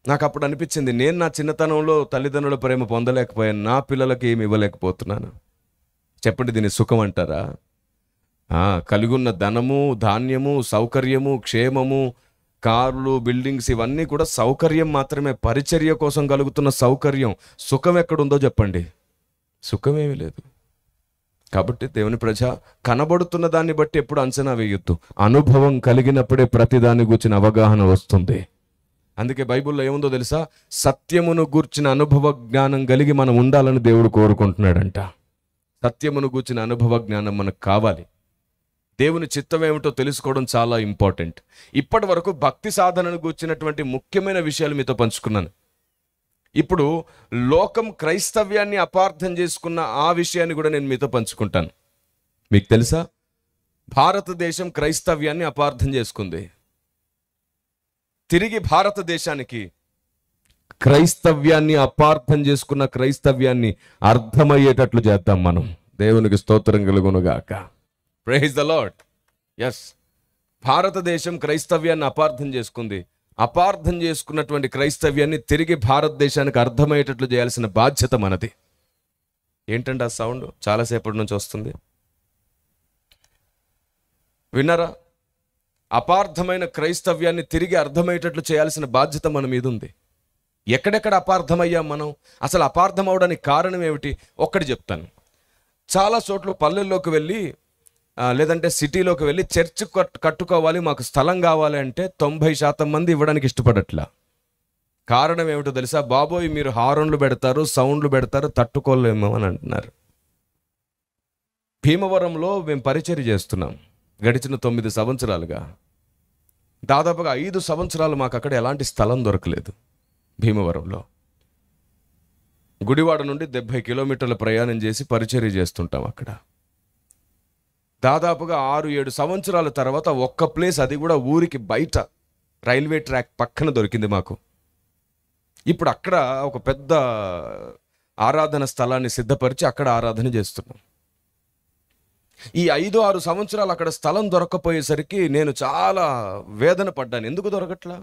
నాకు అప్పుడు అనిపించింది, నేను నా చిన్నతనంలో తల్లిదండ్రుల ప్రేమ పొందలేకపోయాను, నా పిల్లలకి ఏమి ఇవ్వలేకపోతున్నాను. చెప్పండి, దీన్ని సుఖం అంటారా? కలిగున్న ధనము, ధాన్యము, సౌకర్యము, క్షేమము, కార్లు, బిల్డింగ్స్ ఇవన్నీ కూడా సౌకర్యం మాత్రమే. పరిచర్య కోసం కలుగుతున్న సౌకర్యం, సుఖం ఎక్కడుందో చెప్పండి? సుఖమేమీ లేదు. కాబట్టి దేవుని ప్రజ, కనబడుతున్న దాన్ని బట్టి ఎప్పుడు అంచనా వేయొద్దు. అనుభవం కలిగినప్పుడే ప్రతి దాన్ని గూర్చిన అవగాహన వస్తుంది. అందుకే బైబిల్లో ఏముందో తెలుసా? సత్యమును గూర్చిన అనుభవ జ్ఞానం కలిగి మనం ఉండాలని దేవుడు కోరుకుంటున్నాడంట. సత్యమును గూర్చిన అనుభవ జ్ఞానం మనకు కావాలి. దేవుని చిత్తం ఏమిటో తెలుసుకోవడం చాలా ఇంపార్టెంట్. ఇప్పటి వరకు భక్తి సాధనను గూర్చినటువంటి ముఖ్యమైన విషయాలు మీతో పంచుకున్నాను. ఇప్పుడు లోకం క్రైస్తవ్యాన్ని అపార్థం చేసుకున్న ఆ విషయాన్ని కూడా నేను మీతో పంచుకుంటాను. మీకు తెలుసా, భారతదేశం క్రైస్తవ్యాన్ని అపార్థం చేసుకుంది. తిరిగి భారతదేశానికి క్రైస్తవ్యాన్ని అపార్థం చేసుకున్న క్రైస్తవ్యాన్ని అర్థమయ్యేటట్లు చేద్దాం మనం. దేవునికి స్తోత్రం కలుగునుగాక. Praise the lord. ఎస్, భారతదేశం క్రైస్తవ్యాన్ని అపార్థం చేసుకుంది. అపార్థం చేసుకున్నటువంటి క్రైస్తవ్యాన్ని తిరిగి భారతదేశానికి అర్థమయ్యేటట్లు చేయాల్సిన బాధ్యత మనది. ఏంటంటే ఆ సౌండ్ చాలాసేపటి నుంచి వస్తుంది, విన్నారా? అపార్థమైన క్రైస్తవ్యాన్ని తిరిగి అర్థమయ్యేటట్లు చేయాల్సిన బాధ్యత మన మీద ఉంది. ఎక్కడెక్కడ అపార్థమయ్యాం మనం? అసలు అపార్థం అవడానికి కారణం ఏమిటి? ఒక్కటి చెప్తాను. చాలా చోట్ల పల్లెల్లోకి వెళ్ళి లేదంటే సిటీలోకి వెళ్ళి చర్చ్ కట్టుకోవాలి, మాకు స్థలం కావాలి అంటే 90% మంది ఇవ్వడానికి ఇష్టపడట్లా. కారణం ఏమిటో తెలుసా? బాబోయ్ మీరు హారన్లు పెడతారు, సౌండ్లు పెడతారు, తట్టుకోలేమో అని అంటున్నారు. భీమవరంలో మేము పరిచర్య చేస్తున్నాం గడిచిన 9 సంవత్సరాలుగా. దాదాపుగా 5 సంవత్సరాలు మాకు అక్కడ ఎలాంటి స్థలం దొరకలేదు. భీమవరంలో గుడివాడ నుండి 70 కిలోమీటర్ల ప్రయాణం చేసి పరిచర్య చేస్తుంటాం అక్కడ. దాదాపుగా 6-7 సంవత్సరాల తర్వాత ఒక్క ప్లేస్, అది కూడా ఊరికి బయట రైల్వే ట్రాక్ పక్కన దొరికింది మాకు. ఇప్పుడు అక్కడ ఒక పెద్ద ఆరాధన స్థలాన్ని సిద్ధపరిచి అక్కడ ఆరాధన చేస్తున్నాం. ఈ 5-6 సంవత్సరాలు అక్కడ స్థలం దొరక్కపోయేసరికి నేను చాలా వేదన పడ్డాను. ఎందుకు దొరకట్లా?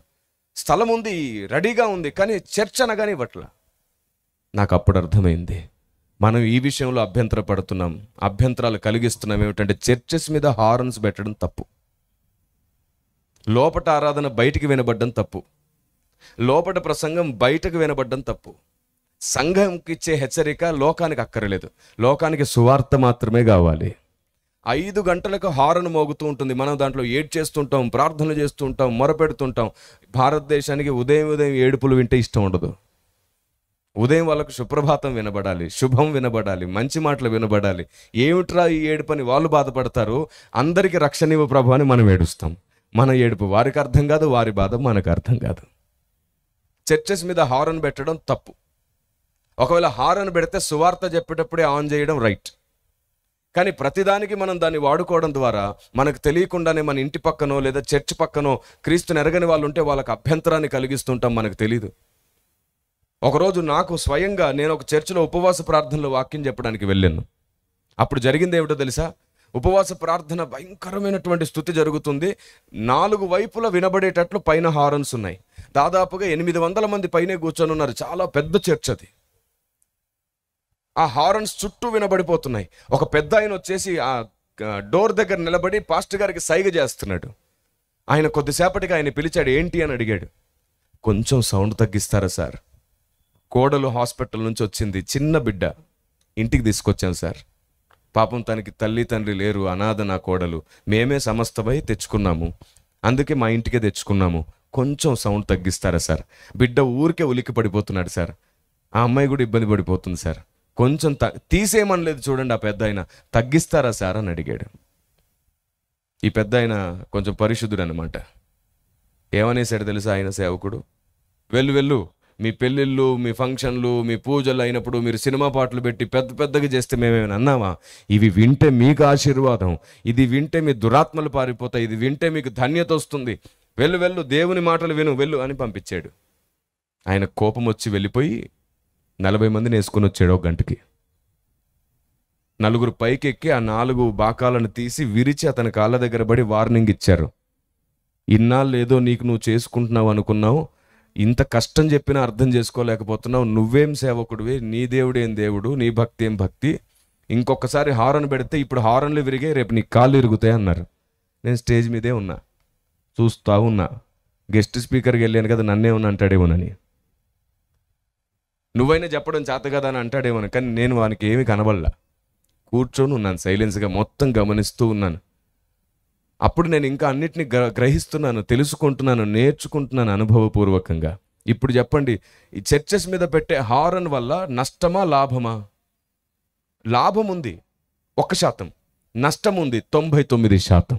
స్థలం ఉంది, రెడీగా ఉంది, కానీ చర్చ్ అనగానే ఇవ్వట్లా. నాకు అప్పుడు అర్థమైంది, మనం ఈ విషయంలో అభ్యంతరపడుతున్నాం, అభ్యంతరాలు కలిగిస్తున్నాం. ఏమిటంటే చర్చెస్ మీద హార్న్స్ పెట్టడం తప్పు, లోపట ఆరాధన బయటికి వినబడ్డం తప్పు, లోపట ప్రసంగం బయటకు వినబడ్డం తప్పు. సంఘంకి ఇచ్చే హెచ్చరిక లోకానికి అక్కర్లేదు, లోకానికి సువార్త మాత్రమే కావాలి. 5 గంటలకు హారన్ మోగుతూ ఉంటుంది, మనం దాంట్లో ఏడ్చేస్తుంటాం, ప్రార్థనలు చేస్తూ ఉంటాం, మొరపెడుతుంటాం. భారతదేశానికి ఉదయం ఏడుపులు వింటే ఇష్టం ఉండదు. ఉదయం వాళ్ళకు సుప్రభాతం వినబడాలి, శుభం వినబడాలి, మంచి మాటలు వినబడాలి. ఏమిట్రా ఈ ఏడుపని వాళ్ళు బాధపడతారు. అందరికీ రక్షణ ఇవ్వ ప్రభు అని మనం ఏడుస్తాం. మన ఏడుపు వారికి అర్థం కాదు, వారి బాధ మనకు అర్థం కాదు. చర్చెస్ మీద హారన్ పెట్టడం తప్పు. ఒకవేళ హారన్ పెడితే సువార్త చెప్పేటప్పుడే ఆన్ చేయడం రైట్. కానీ ప్రతిదానికి మనం దాన్ని వాడుకోవడం ద్వారా మనకు తెలియకుండానే మన ఇంటి పక్కనో లేదా చర్చ్ పక్కనో క్రీస్తుని ఎరగని వాళ్ళు ఉంటే వాళ్ళకి అభ్యంతరాన్ని కలిగిస్తుంటాం, మనకు తెలీదు. ఒకరోజు నాకు స్వయంగా నేను ఒక చర్చిలో ఉపవాస ప్రార్థనలో వాక్యం చెప్పడానికి వెళ్ళాను. అప్పుడు జరిగింది ఏమిటో తెలుసా? ఉపవాస ప్రార్థన భయంకరమైనటువంటి స్థుతి జరుగుతుంది. 4 వైపులా వినబడేటట్లు పైన హారన్స్ ఉన్నాయి. దాదాపుగా 800 మంది పైనే కూర్చొని ఉన్నారు. చాలా పెద్ద చర్చ్ అది. ఆ హారన్స్ చుట్టూ వినబడిపోతున్నాయి. ఒక పెద్ద ఆయన వచ్చేసి ఆ డోర్ దగ్గర నిలబడి పాస్టర్ గారికి సైగ చేస్తున్నాడు. ఆయన కొద్దిసేపటికి ఆయన పిలిచాడు. ఏంటి అని అడిగాడు. కొంచెం సౌండ్ తగ్గిస్తారా సార్? కోడలు హాస్పిటల్ నుంచి వచ్చింది, చిన్న బిడ్డ, ఇంటికి తీసుకొచ్చాను సార్. పాపం తనకి తల్లి తండ్రి లేరు, అనాథ నా కోడలు. మేమే సమస్తమై తెచ్చుకున్నాము, అందుకే మా ఇంటికే తెచ్చుకున్నాము. కొంచెం సౌండ్ తగ్గిస్తారా సార్? బిడ్డ ఊరికే ఉలిక్కి పడిపోతున్నాడు సార్. ఆ అమ్మాయి కూడా ఇబ్బంది పడిపోతుంది సార్. కొంచెం తీసేయమనలేదు చూడండి. ఆ పెద్ద ఆయన తగ్గిస్తారా సార్ అని అడిగాడు. ఈ పెద్ద ఆయన కొంచెం పరిశుద్ధుడు అనమాట. ఏమనేసాడు తెలుసా ఆయన సేవకుడు? వెళ్ళు, మీ పెళ్ళిళ్ళు, మీ ఫంక్షన్లు, మీ పూజలు అయినప్పుడు మీరు సినిమా పాటలు పెట్టి పెద్దగా చేస్తే మేమేమైనా అన్నామా? ఇవి వింటే మీకు ఆశీర్వాదం, ఇది వింటే మీ దురాత్మలు పారిపోతాయి, ఇది వింటే మీకు ధన్యత వస్తుంది. వెళ్ళు, దేవుని మాటలు వెళ్ళు అని పంపించాడు. ఆయన కోపం వచ్చి వెళ్ళిపోయి 40 మందిని వేసుకుని వచ్చాడు. ఒక గంటకి 4 పైకి ఎక్కి ఆ 4 బాకాలను తీసి విరిచి అతని కాళ్ళ దగ్గర పడి వార్నింగ్ ఇచ్చారు. ఇన్నాళ్ళు ఏదో నీకు నువ్వు చేసుకుంటున్నావు అనుకున్నావు, ఇంత కష్టం చెప్పినా అర్థం చేసుకోలేకపోతున్నావు. నువ్వేం సేవకుడివి, నీ దేవుడేం దేవుడు, నీ భక్తి ఏం భక్తి. ఇంకొకసారి హారన్ పెడితే ఇప్పుడు హారన్లు విరిగాయి, రేపు నీ కాళ్ళు ఇరుగుతాయి అన్నారు. నేను స్టేజ్ మీదే ఉన్నా, చూస్తా ఉన్నా. గెస్ట్ స్పీకర్కి వెళ్ళాను కదా, నన్నేమన్నా అంటాడేమోనని. నువ్వైనా చెప్పడం చేత కదా అని అంటాడేమోని. కానీ నేను వానికి ఏమి కనబడలా, కూర్చొని ఉన్నాను సైలెన్స్గా, మొత్తం గమనిస్తూ ఉన్నాను. అప్పుడు నేను ఇంకా అన్నిటినీ గ్రహిస్తున్నాను, తెలుసుకుంటున్నాను, నేర్చుకుంటున్నాను అనుభవపూర్వకంగా. ఇప్పుడు చెప్పండి, ఈ చర్చెస్ మీద పెట్టే హారన్ వల్ల నష్టమా లాభమా? లాభం ఉంది 1%, నష్టం ఉంది 99%.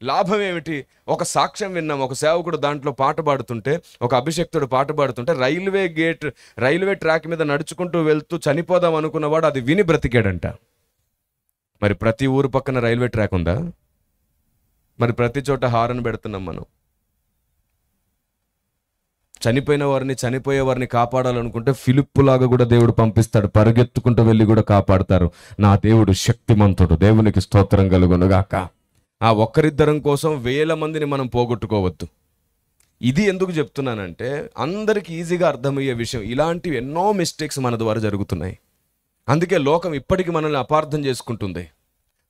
లాభం ఏమిటి? ఒక సాక్ష్యం విన్నాం. ఒక సేవకుడు దాంట్లో పాట పాడుతుంటే, ఒక అభిషక్తుడు పాట పాడుతుంటే, రైల్వే ట్రాక్ మీద నడుచుకుంటూ వెళ్తూ చనిపోదాం అనుకున్నవాడు అది విని బ్రతికాడంట. మరి ప్రతి ఊరు పక్కన రైల్వే ట్రాక్ ఉందా? మరి ప్రతి చోట హారన్ పెడుతున్నాం మనం. చనిపోయే వారిని కాపాడాలనుకుంటే ఫిలిప్పులాగా కూడా దేవుడు పంపిస్తాడు, పరిగెత్తుకుంటూ వెళ్ళి కూడా కాపాడతారు. నా దేవుడు శక్తిమంతుడు, దేవునికి స్తోత్రం కలుగునుగాక. ఆ ఒక్కరిద్దరం కోసం 1000 మందిని మనం పోగొట్టుకోవద్దు. ఇది ఎందుకు చెప్తున్నానంటే అందరికీ ఈజీగా అర్థమయ్యే విషయం. ఇలాంటివి ఎన్నో మిస్టేక్స్ మన ద్వారా జరుగుతున్నాయి. అందుకే లోకం ఇప్పటికీ మనల్ని అపార్థం చేసుకుంటుంది.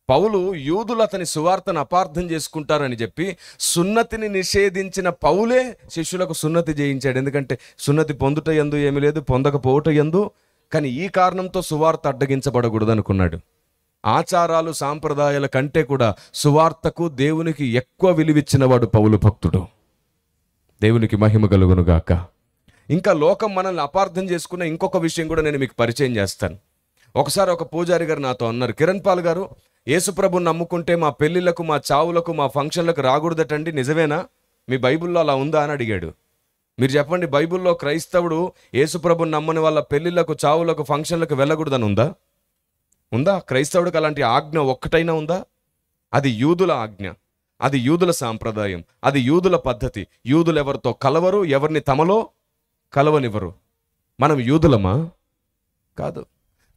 పౌలు యూదులు అతని సువార్తను అపార్థం చేసుకుంటారని చెప్పి సున్నతిని నిషేధించిన పౌలే శిష్యులకు సున్నతి చేయించాడు. ఎందుకంటే సున్నతి పొందుట యందు ఏమీ లేదు, పొందకపోవట యందు, కానీ ఈ కారణంతో సువార్త అడ్డగించబడకూడదు అనుకున్నాడు. ఆచారాలు సాంప్రదాయాల కంటే కూడా సువార్తకు దేవునికి ఎక్కువ విలువిచ్చినవాడు పౌలు భక్తుడు. దేవునికి మహిమ కలుగునుగాక. ఇంకా లోకం మనల్ని అపార్థం చేసుకున్న ఇంకొక విషయం కూడా నేను మీకు పరిచయం చేస్తాను. ఒకసారి ఒక పూజారి గారు నాతో అన్నారు, కిరణ్ పాల్ గారు, యేసుప్రభుని నమ్ముకుంటే మా పెళ్లిళ్లకు, మా చావులకు, మా ఫంక్షన్లకు రాకూడదటండి, నిజమేనా? మీ బైబిల్లో అలా ఉందా అని అడిగాడు. మీరు చెప్పండి, బైబిల్లో క్రైస్తవుడు యేసుప్రభుని నమ్మని వాళ్ళ పెళ్లిళ్లకు, చావులకు, ఫంక్షన్లకు వెళ్ళకూడదని ఉందా? క్రైస్తవుడికి అలాంటి ఆజ్ఞ ఒక్కటైనా ఉందా? అది యూదుల ఆజ్ఞ, అది యూదుల సాంప్రదాయం, అది యూదుల పద్ధతి. యూదులు ఎవరితో కలవరు, ఎవరిని తమలో కలవనివ్వరు. మనం యూదులమా? కాదు.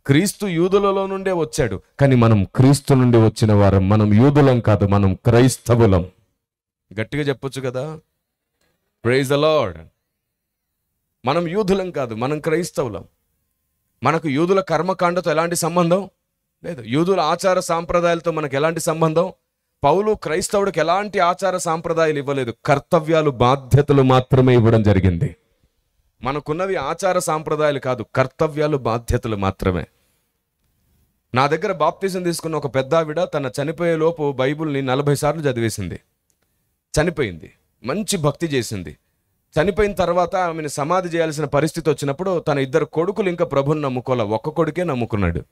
క్రీస్తు యూదులలో నుండే వచ్చాడు, కానీ మనం క్రీస్తు నుండి వచ్చిన వారం. మనం యూదులం కాదు, మనం క్రైస్తవులం. గట్టిగా చెప్పొచ్చు కదా, ప్రైజ్ ద లార్డ్. మనం యూదులం కాదు, మనం క్రైస్తవులం. మనకు యూదుల కర్మకాండతో ఎలాంటి సంబంధం లేదు, యూదుల ఆచార సాంప్రదాయాలతో మనకు ఎలాంటి సంబంధం. పౌలు క్రైస్తవుడికి ఎలాంటి ఆచార సాంప్రదాయాలు ఇవ్వలేదు, కర్తవ్యాలు, బాధ్యతలు మాత్రమే ఇవ్వడం జరిగింది. మనకున్నవి ఆచార సాంప్రదాయాలు కాదు, కర్తవ్యాలు, బాధ్యతలు మాత్రమే. నా దగ్గర బాప్తిజం తీసుకున్న ఒక పెద్ద ఆవిడ తన చనిపోయే లోపు బైబిల్ని 40 సార్లు చదివేసింది. చనిపోయింది, మంచి భక్తి చేసింది. చనిపోయిన తర్వాత ఆమెను సమాధి చేయాల్సిన పరిస్థితి వచ్చినప్పుడు తన 2 కొడుకులు ఇంకా ప్రభుని నమ్ముకోలే, ఒక్క కొడుకే నమ్ముకున్నాడు.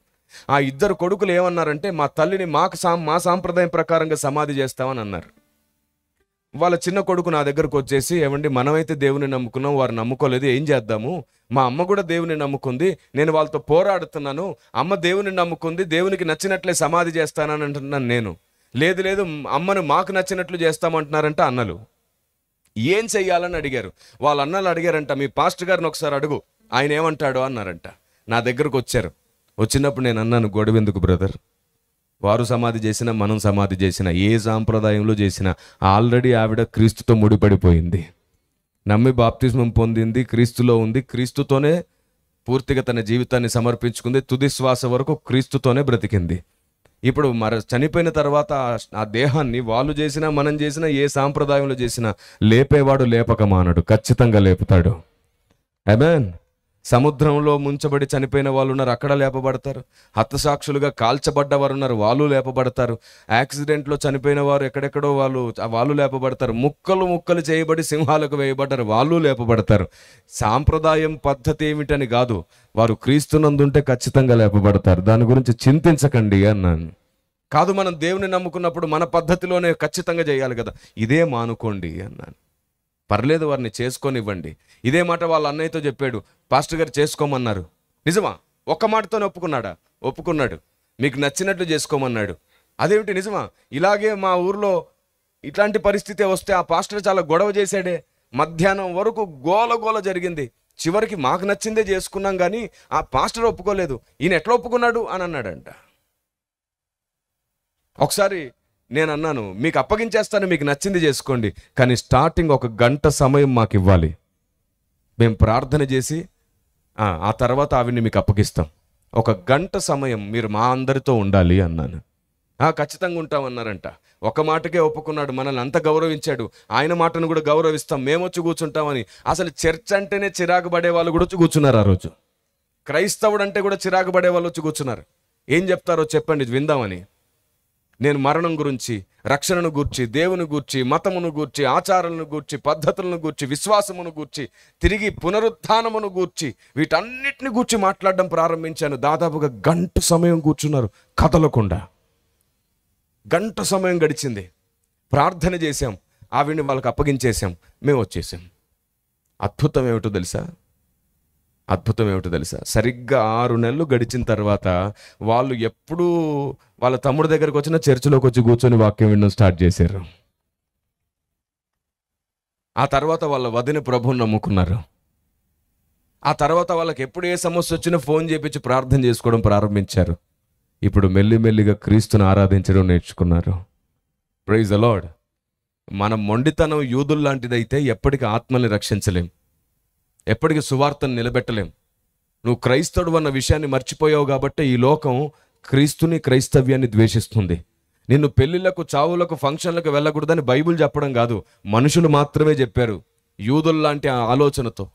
ఆ 2 కొడుకులు ఏమన్నారంటే, మా తల్లిని మా సాంప్రదాయం ప్రకారంగా సమాధి చేస్తామని అన్నారు. వాళ్ళ చిన్న కొడుకు నా దగ్గరకు వచ్చేసి, ఏమండి మనమైతే దేవుని నమ్ముకున్నాం, వారు నమ్ముకోలేదు, ఏం చేద్దాము? మా అమ్మ కూడా దేవుని నమ్ముకుంది, నేను వాళ్ళతో పోరాడుతున్నాను. అమ్మ దేవుని నమ్ముకుంది, దేవునికి నచ్చినట్లే సమాధి చేస్తానని అంటున్నాను నేను. లేదు లేదు, అమ్మను మాకు నచ్చినట్లు చేస్తామంటున్నారంట అన్నలు. ఏం చెయ్యాలని అడిగారు. వాళ్ళ అన్నలు అడిగారంట, మీ పాస్టర్ గారిని ఒకసారి అడుగు, ఆయన ఏమంటాడో అన్నారంట. నా దగ్గరకు వచ్చారు. వచ్చినప్పుడు నేను అన్నాను, గొడవెందుకు బ్రదర్? వారు సమాధి చేసినా మనం సమాధి చేసినా ఏ సాంప్రదాయంలో చేసినా ఆల్రెడీ ఆవిడ క్రీస్తుతో ముడిపడిపోయింది. నమ్మి బాప్తిస్మం పొందింది, క్రీస్తులో ఉంది, క్రీస్తుతోనే పూర్తిగా తన జీవితాన్ని సమర్పించుకుంది, తుది శ్వాస వరకు క్రీస్తుతోనే బ్రతికింది. ఇప్పుడు చనిపోయిన తర్వాత ఆ దేహాన్ని వాళ్ళు చేసినా మనం చేసినా ఏ సాంప్రదాయంలో చేసినా లేపేవాడు లేపక మానడు, ఖచ్చితంగా లేపుతాడు. ఆమేన్. సముద్రంలో ముంచబడి చనిపోయిన వాళ్ళు ఉన్నారు, అక్కడ లేపబడతారు. హతసాక్షులుగా కాల్చబడ్డ వారు ఉన్నారు, వాళ్ళు లేపబడతారు. యాక్సిడెంట్లో చనిపోయిన వారు ఎక్కడెక్కడో వాళ్ళు లేపబడతారు. ముక్కలు ముక్కలు చేయబడి సింహాలకు వేయబడ్డారు, వాళ్ళు లేపబడతారు. సాంప్రదాయం పద్ధతి ఏమిటని కాదు, వారు క్రీస్తునందుంటే ఖచ్చితంగా లేపబడతారు. దాని గురించి చింతించకండి అన్నాను. కాదు, మనం దేవుని నమ్ముకున్నప్పుడు మన పద్ధతిలోనే ఖచ్చితంగా చేయాలి కదా, ఇదే మానుకోండి అన్నాను. పర్లేదు, వారిని చేసుకొనివ్వండి. ఇదే మాట వాళ్ళ అన్నయ్యతో చెప్పాడు, పాస్టర్ గారు చేసుకోమన్నారు. నిజమా? ఒక్క మాటతోనే ఒప్పుకున్నాడా? ఒప్పుకున్నాడు. మీకు నచ్చినట్లు చేసుకోమన్నాడు. అదేమిటి నిజమా? ఇలాగే మా ఊర్లో ఇట్లాంటి పరిస్థితి వస్తే ఆ పాస్టర్ చాలా గొడవ చేశాడే, మధ్యాహ్నం వరకు గోల జరిగింది. చివరికి మాకు నచ్చిందే చేసుకున్నాం కానీ ఆ పాస్టర్ ఒప్పుకోలేదు. ఈయన ఎట్లా ఒప్పుకున్నాడు అని అన్నాడంట. ఒకసారి నేను అన్నాను, మీకు అప్పగించేస్తాను, మీకు నచ్చింది చేసుకోండి, కానీ స్టార్టింగ్ 1 గంట సమయం మాకు ఇవ్వాలి. మేము ప్రార్థన చేసి ఆ తర్వాత ఆవిడ్ని మీకు అప్పగిస్తాం. 1 గంట సమయం మీరు మా అందరితో ఉండాలి అన్నాను. ఖచ్చితంగా ఉంటామన్నారంట. ఒక మాటకే ఒప్పుకున్నాడు. మనల్ని అంత గౌరవించాడు, ఆయన మాటను కూడా గౌరవిస్తాం, మేము వచ్చి కూర్చుంటామని. అసలు చర్చ్ అంటేనే చిరాకు పడే వాళ్ళు కూడా వచ్చి కూర్చున్నారు ఆ రోజు. క్రైస్తవుడు అంటే కూడా చిరాకు పడే వాళ్ళు వచ్చి కూర్చున్నారు. ఏం చెప్తారో చెప్పండి విందామని. నేను మరణం గురించి, రక్షణను గూర్చి, దేవుని గూర్చి, మతమును గూర్చి, ఆచారాలను గూర్చి, పద్ధతులను గూర్చి, విశ్వాసమును గూర్చి, తిరిగి పునరుత్థానమును గూర్చి, వీటన్నిటిని గూర్చి మాట్లాడడం ప్రారంభించాను. దాదాపుగా 1 గంట సమయం కూర్చున్నారు కదలకుండా. 1 గంట సమయం గడిచింది. ప్రార్థన చేశాం, ఆవిడ్ని వాళ్ళకి అప్పగించేశాం, మేము వచ్చేసాం. అద్భుతం ఏమిటో తెలుసా? సరిగ్గా 6 నెలలు గడిచిన తర్వాత వాళ్ళు ఎప్పుడూ వాళ్ళ తమ్ముడి దగ్గరకు వచ్చిన చర్చిలోకి వచ్చి కూర్చొని వాక్యం వినడం స్టార్ట్ చేశారు. ఆ తర్వాత వాళ్ళ వదిన ప్రభువుని నమ్ముకున్నారు. ఆ తర్వాత వాళ్ళకి ఎప్పుడు ఏ సమస్య వచ్చినా ఫోన్ చేపించి ప్రార్థన చేసుకోవడం ప్రారంభించారు. ఇప్పుడు మెల్లిమెల్లిగా క్రీస్తుని ఆరాధించడం నేర్చుకున్నారు. Praise the Lord. మన మొండితనం యూదుల లాంటిదైతే ఎప్పటికీ ఆత్మల్ని రక్షించలేం, ఎప్పటికీ సువార్తను నిలబెట్టలేం. నువ్వు క్రైస్తవుడు అన్న విషయాన్ని మర్చిపోయావు కాబట్టి ఈ లోకం క్రీస్తుని, క్రైస్తవ్యాన్ని ద్వేషిస్తుంది. నిన్ను పెళ్లిళ్లకు, చావులకు, ఫంక్షన్లకు వెళ్ళకూడదని బైబిల్ చెప్పడం కాదు, మనుషులు మాత్రమే చెప్పారు. యూదుల్లాంటి ఆలోచనతో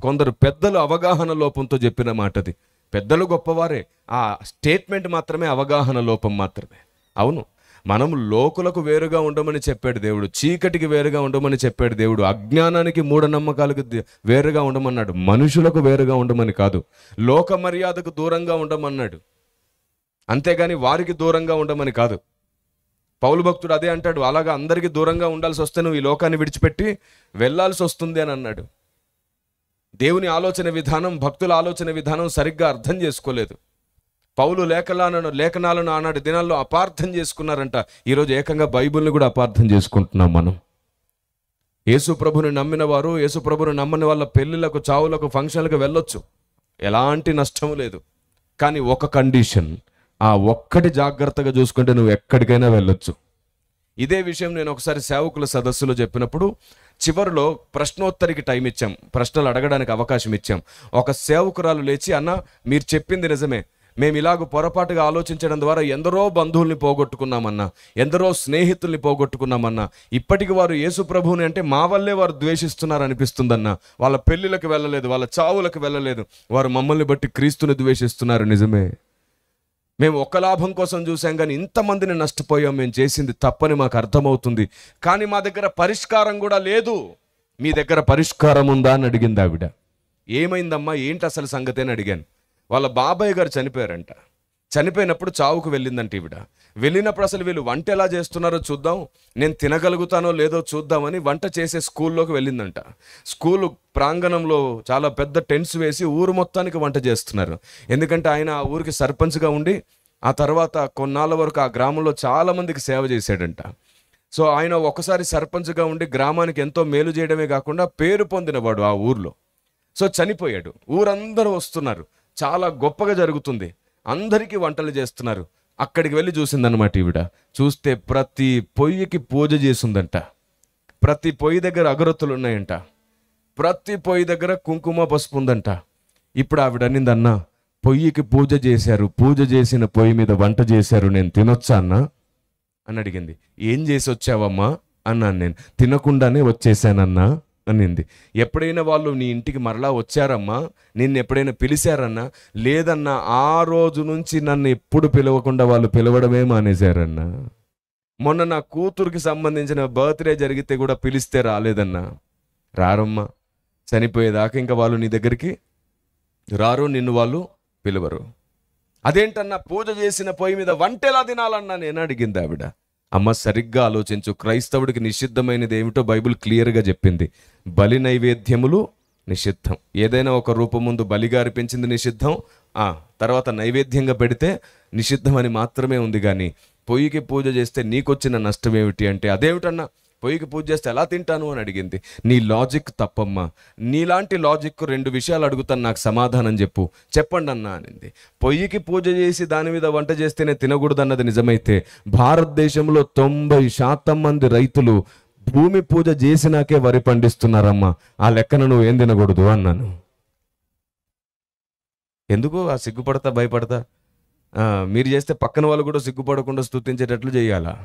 కొందరు పెద్దలు అవగాహన లోపంతో చెప్పిన మాటది. పెద్దలు గొప్పవారే, ఆ స్టేట్మెంట్ మాత్రమే అవగాహన లోపం మాత్రమే. అవును, మనం లోకులకు వేరుగా ఉండమని చెప్పాడు దేవుడు, చీకటికి వేరుగా ఉండమని చెప్పాడు దేవుడు, అజ్ఞానానికి, మూఢనమ్మకాలకు వేరుగా ఉండమన్నాడు. మనుషులకు వేరుగా ఉండమని కాదు, లోక మర్యాదకు దూరంగా ఉండమన్నాడు. అంతేగాని వారికి దూరంగా ఉండమని కాదు. పౌలు భక్తుడు అదే అంటాడు, అలాగా అందరికీ దూరంగా ఉండాల్సి వస్తే నువ్వు ఈ లోకాన్ని విడిచిపెట్టి వెళ్ళాల్సి వస్తుంది అని అన్నాడు. దేవుని ఆలోచన విధానం, భక్తుల ఆలోచన విధానం సరిగ్గా అర్థం చేసుకోలేదు. పౌలు లేఖనాలను ఆనాటి దినాల్లో అపార్థం చేసుకున్నారంట. ఈరోజు ఏకంగా బైబిల్ని కూడా అపార్థం చేసుకుంటున్నాం మనం. యేసు ప్రభుని నమ్మిన వారు, యేసు ప్రభుని నమ్మని వాళ్ళ పెళ్లిళ్లకు, చావులకు, ఫంక్షన్లకు వెళ్ళొచ్చు, ఎలాంటి నష్టం లేదు. కానీ ఒక కండిషన్, ఆ ఒక్కటి జాగ్రత్తగా చూసుకుంటే నువ్వు ఎక్కడికైనా వెళ్ళొచ్చు. ఇదే విషయం నేను ఒకసారి సేవకుల సదస్సులో చెప్పినప్పుడు చివరిలో ప్రశ్నోత్తరికి టైం ఇచ్చాం, ప్రశ్నలు అడగడానికి అవకాశం ఇచ్చాం. ఒక సేవకురాలు లేచి, అన్న మీరు చెప్పింది నిజమే, మేము ఇలాగ పొరపాటుగా ఆలోచించడం ద్వారా ఎందరో బంధువుల్ని పోగొట్టుకున్నామన్నా, ఎందరో స్నేహితుల్ని పోగొట్టుకున్నామన్నా, ఇప్పటికి వారు యేసు ప్రభువుని అంటే మా వల్లే వారు ద్వేషిస్తున్నారు అనిపిస్తుందన్నా. వాళ్ళ పెళ్లిలకు వెళ్ళలేదు, వాళ్ళ చావులకు వెళ్ళలేదు, వారు మమ్మల్ని బట్టి క్రీస్తుని ద్వేషిస్తున్నారు. నిజమే, మేము ఒక్క లాభం కోసం చూసాం కానీ ఇంతమందిని నష్టపోయాం, మేము చేసింది తప్పని మాకు అర్థమవుతుంది, కానీ మా దగ్గర పరిష్కారం కూడా లేదు. మీ దగ్గర పరిష్కారం ఉందా అని అడిగింది ఆవిడ. ఏమైందమ్మా, ఏంటి అసలు సంగతి అని అడిగాను. వాళ్ళ బాబాయ్ గారు చనిపోయారంట. చనిపోయినప్పుడు చావుకు వెళ్ళిందంట ఈవిడ. వెళ్ళినప్పుడు అసలు వీళ్ళు వంట ఎలా చేస్తున్నారో చూద్దాం, నేను తినగలుగుతానో లేదో చూద్దామని వంట చేసే స్కూల్లోకి వెళ్ళిందంట. స్కూలు ప్రాంగణంలో చాలా పెద్ద టెంట్స్ వేసి ఊరు మొత్తానికి వంట చేస్తున్నారు. ఎందుకంటే ఆయన ఆ ఊరికి సర్పంచ్గా ఉండి ఆ తర్వాత కొన్నాళ్ళ వరకు ఆ గ్రామంలో చాలా మందికి సేవ చేశాడంట. సో ఆయన ఒకసారి సర్పంచ్గా ఉండి గ్రామానికి ఎంతో మేలు చేయడమే కాకుండా పేరు పొందినవాడు ఆ ఊర్లో. సో చనిపోయాడు. ఊరందరూ వస్తున్నారు, చాలా గొప్పగా జరుగుతుంది, అందరికీ వంటలు చేస్తున్నారు. అక్కడికి వెళ్ళి చూసిందనమాట ఈవిడ. చూస్తే ప్రతి పొయ్యికి పూజ చేసిందంట. ప్రతి పొయ్యి దగ్గర అగరొత్తులు ఉన్నాయంట. ప్రతి పొయ్యి దగ్గర కుంకుమ పసుపు ఉందంట. ఇప్పుడు ఆవిడ అనిందన్నా, పొయ్యికి పూజ చేశారు, పూజ చేసిన పొయ్యి మీద వంట చేశారు, నేను తినొచ్చా అన్నా అని అడిగింది. ఏం చేసి వచ్చావమ్మా అన్నాను నేను. తినకుండానే వచ్చేసానన్నా అనింది. ఎప్పుడైనా వాళ్ళు నీ ఇంటికి మరలా వచ్చారమ్మా, నిన్ను ఎప్పుడైనా పిలిచారన్నా? లేదన్నా, ఆ రోజు నుంచి నన్ను ఎప్పుడు పిలవకుండా వాళ్ళు పిలవడమే మానేశారన్నా. మొన్న నా కూతురికి సంబంధించిన బర్త్డే జరిగితే కూడా పిలిస్తే రాలేదన్నా. రారమ్మా, చనిపోయేదాకా ఇంకా వాళ్ళు నీ దగ్గరికి రారు, నిన్ను వాళ్ళు పిలవరు. అదేంటన్నా, పూజ చేసిన పొయ్యి మీద వంట ఎలా తినాలన్నా నేను అడిగింది ఆవిడ. అమ్మ సరిగ్గా ఆలోచించు, క్రైస్తవుడికి నిషిద్ధమైనది ఏమిటో బైబిల్ క్లియర్గా చెప్పింది. బలి నైవేద్యములు నిషిద్ధం. ఏదైనా ఒక రూపం ముందు బలిగా అర్పించింది నిషిద్ధం, తర్వాత నైవేద్యంగా పెడితే నిషిద్ధం అని మాత్రమే ఉంది. కానీ పొయ్యికి పూజ చేస్తే నీకొచ్చిన నష్టం ఏమిటి అంటే, అదేమిటన్నా పొయ్యికి పూజ చేస్తే ఎలా తింటాను అని అడిగింది. నీ లాజిక్ తప్పమ్మా, నీలాంటి లాజిక్ 2 విషయాలు అడుగుతాను, నాకు సమాధానం చెప్పు. చెప్పండి అన్నా అనింది. పొయ్యికి పూజ చేసి దాని మీద వంట చేస్తేనే తినకూడదన్నది నిజమైతే, భారతదేశంలో 90% మంది రైతులు భూమి పూజ చేసినాకే వరి పండిస్తున్నారమ్మా. ఆ లెక్కన నువ్వు ఏం తినకూడదు అన్నాను. ఎందుకు ఆ సిగ్గుపడతా భయపడతా? మీరు చేస్తే పక్కన వాళ్ళు కూడా సిగ్గుపడకుండా స్తుతించేటట్లు చేయాలా?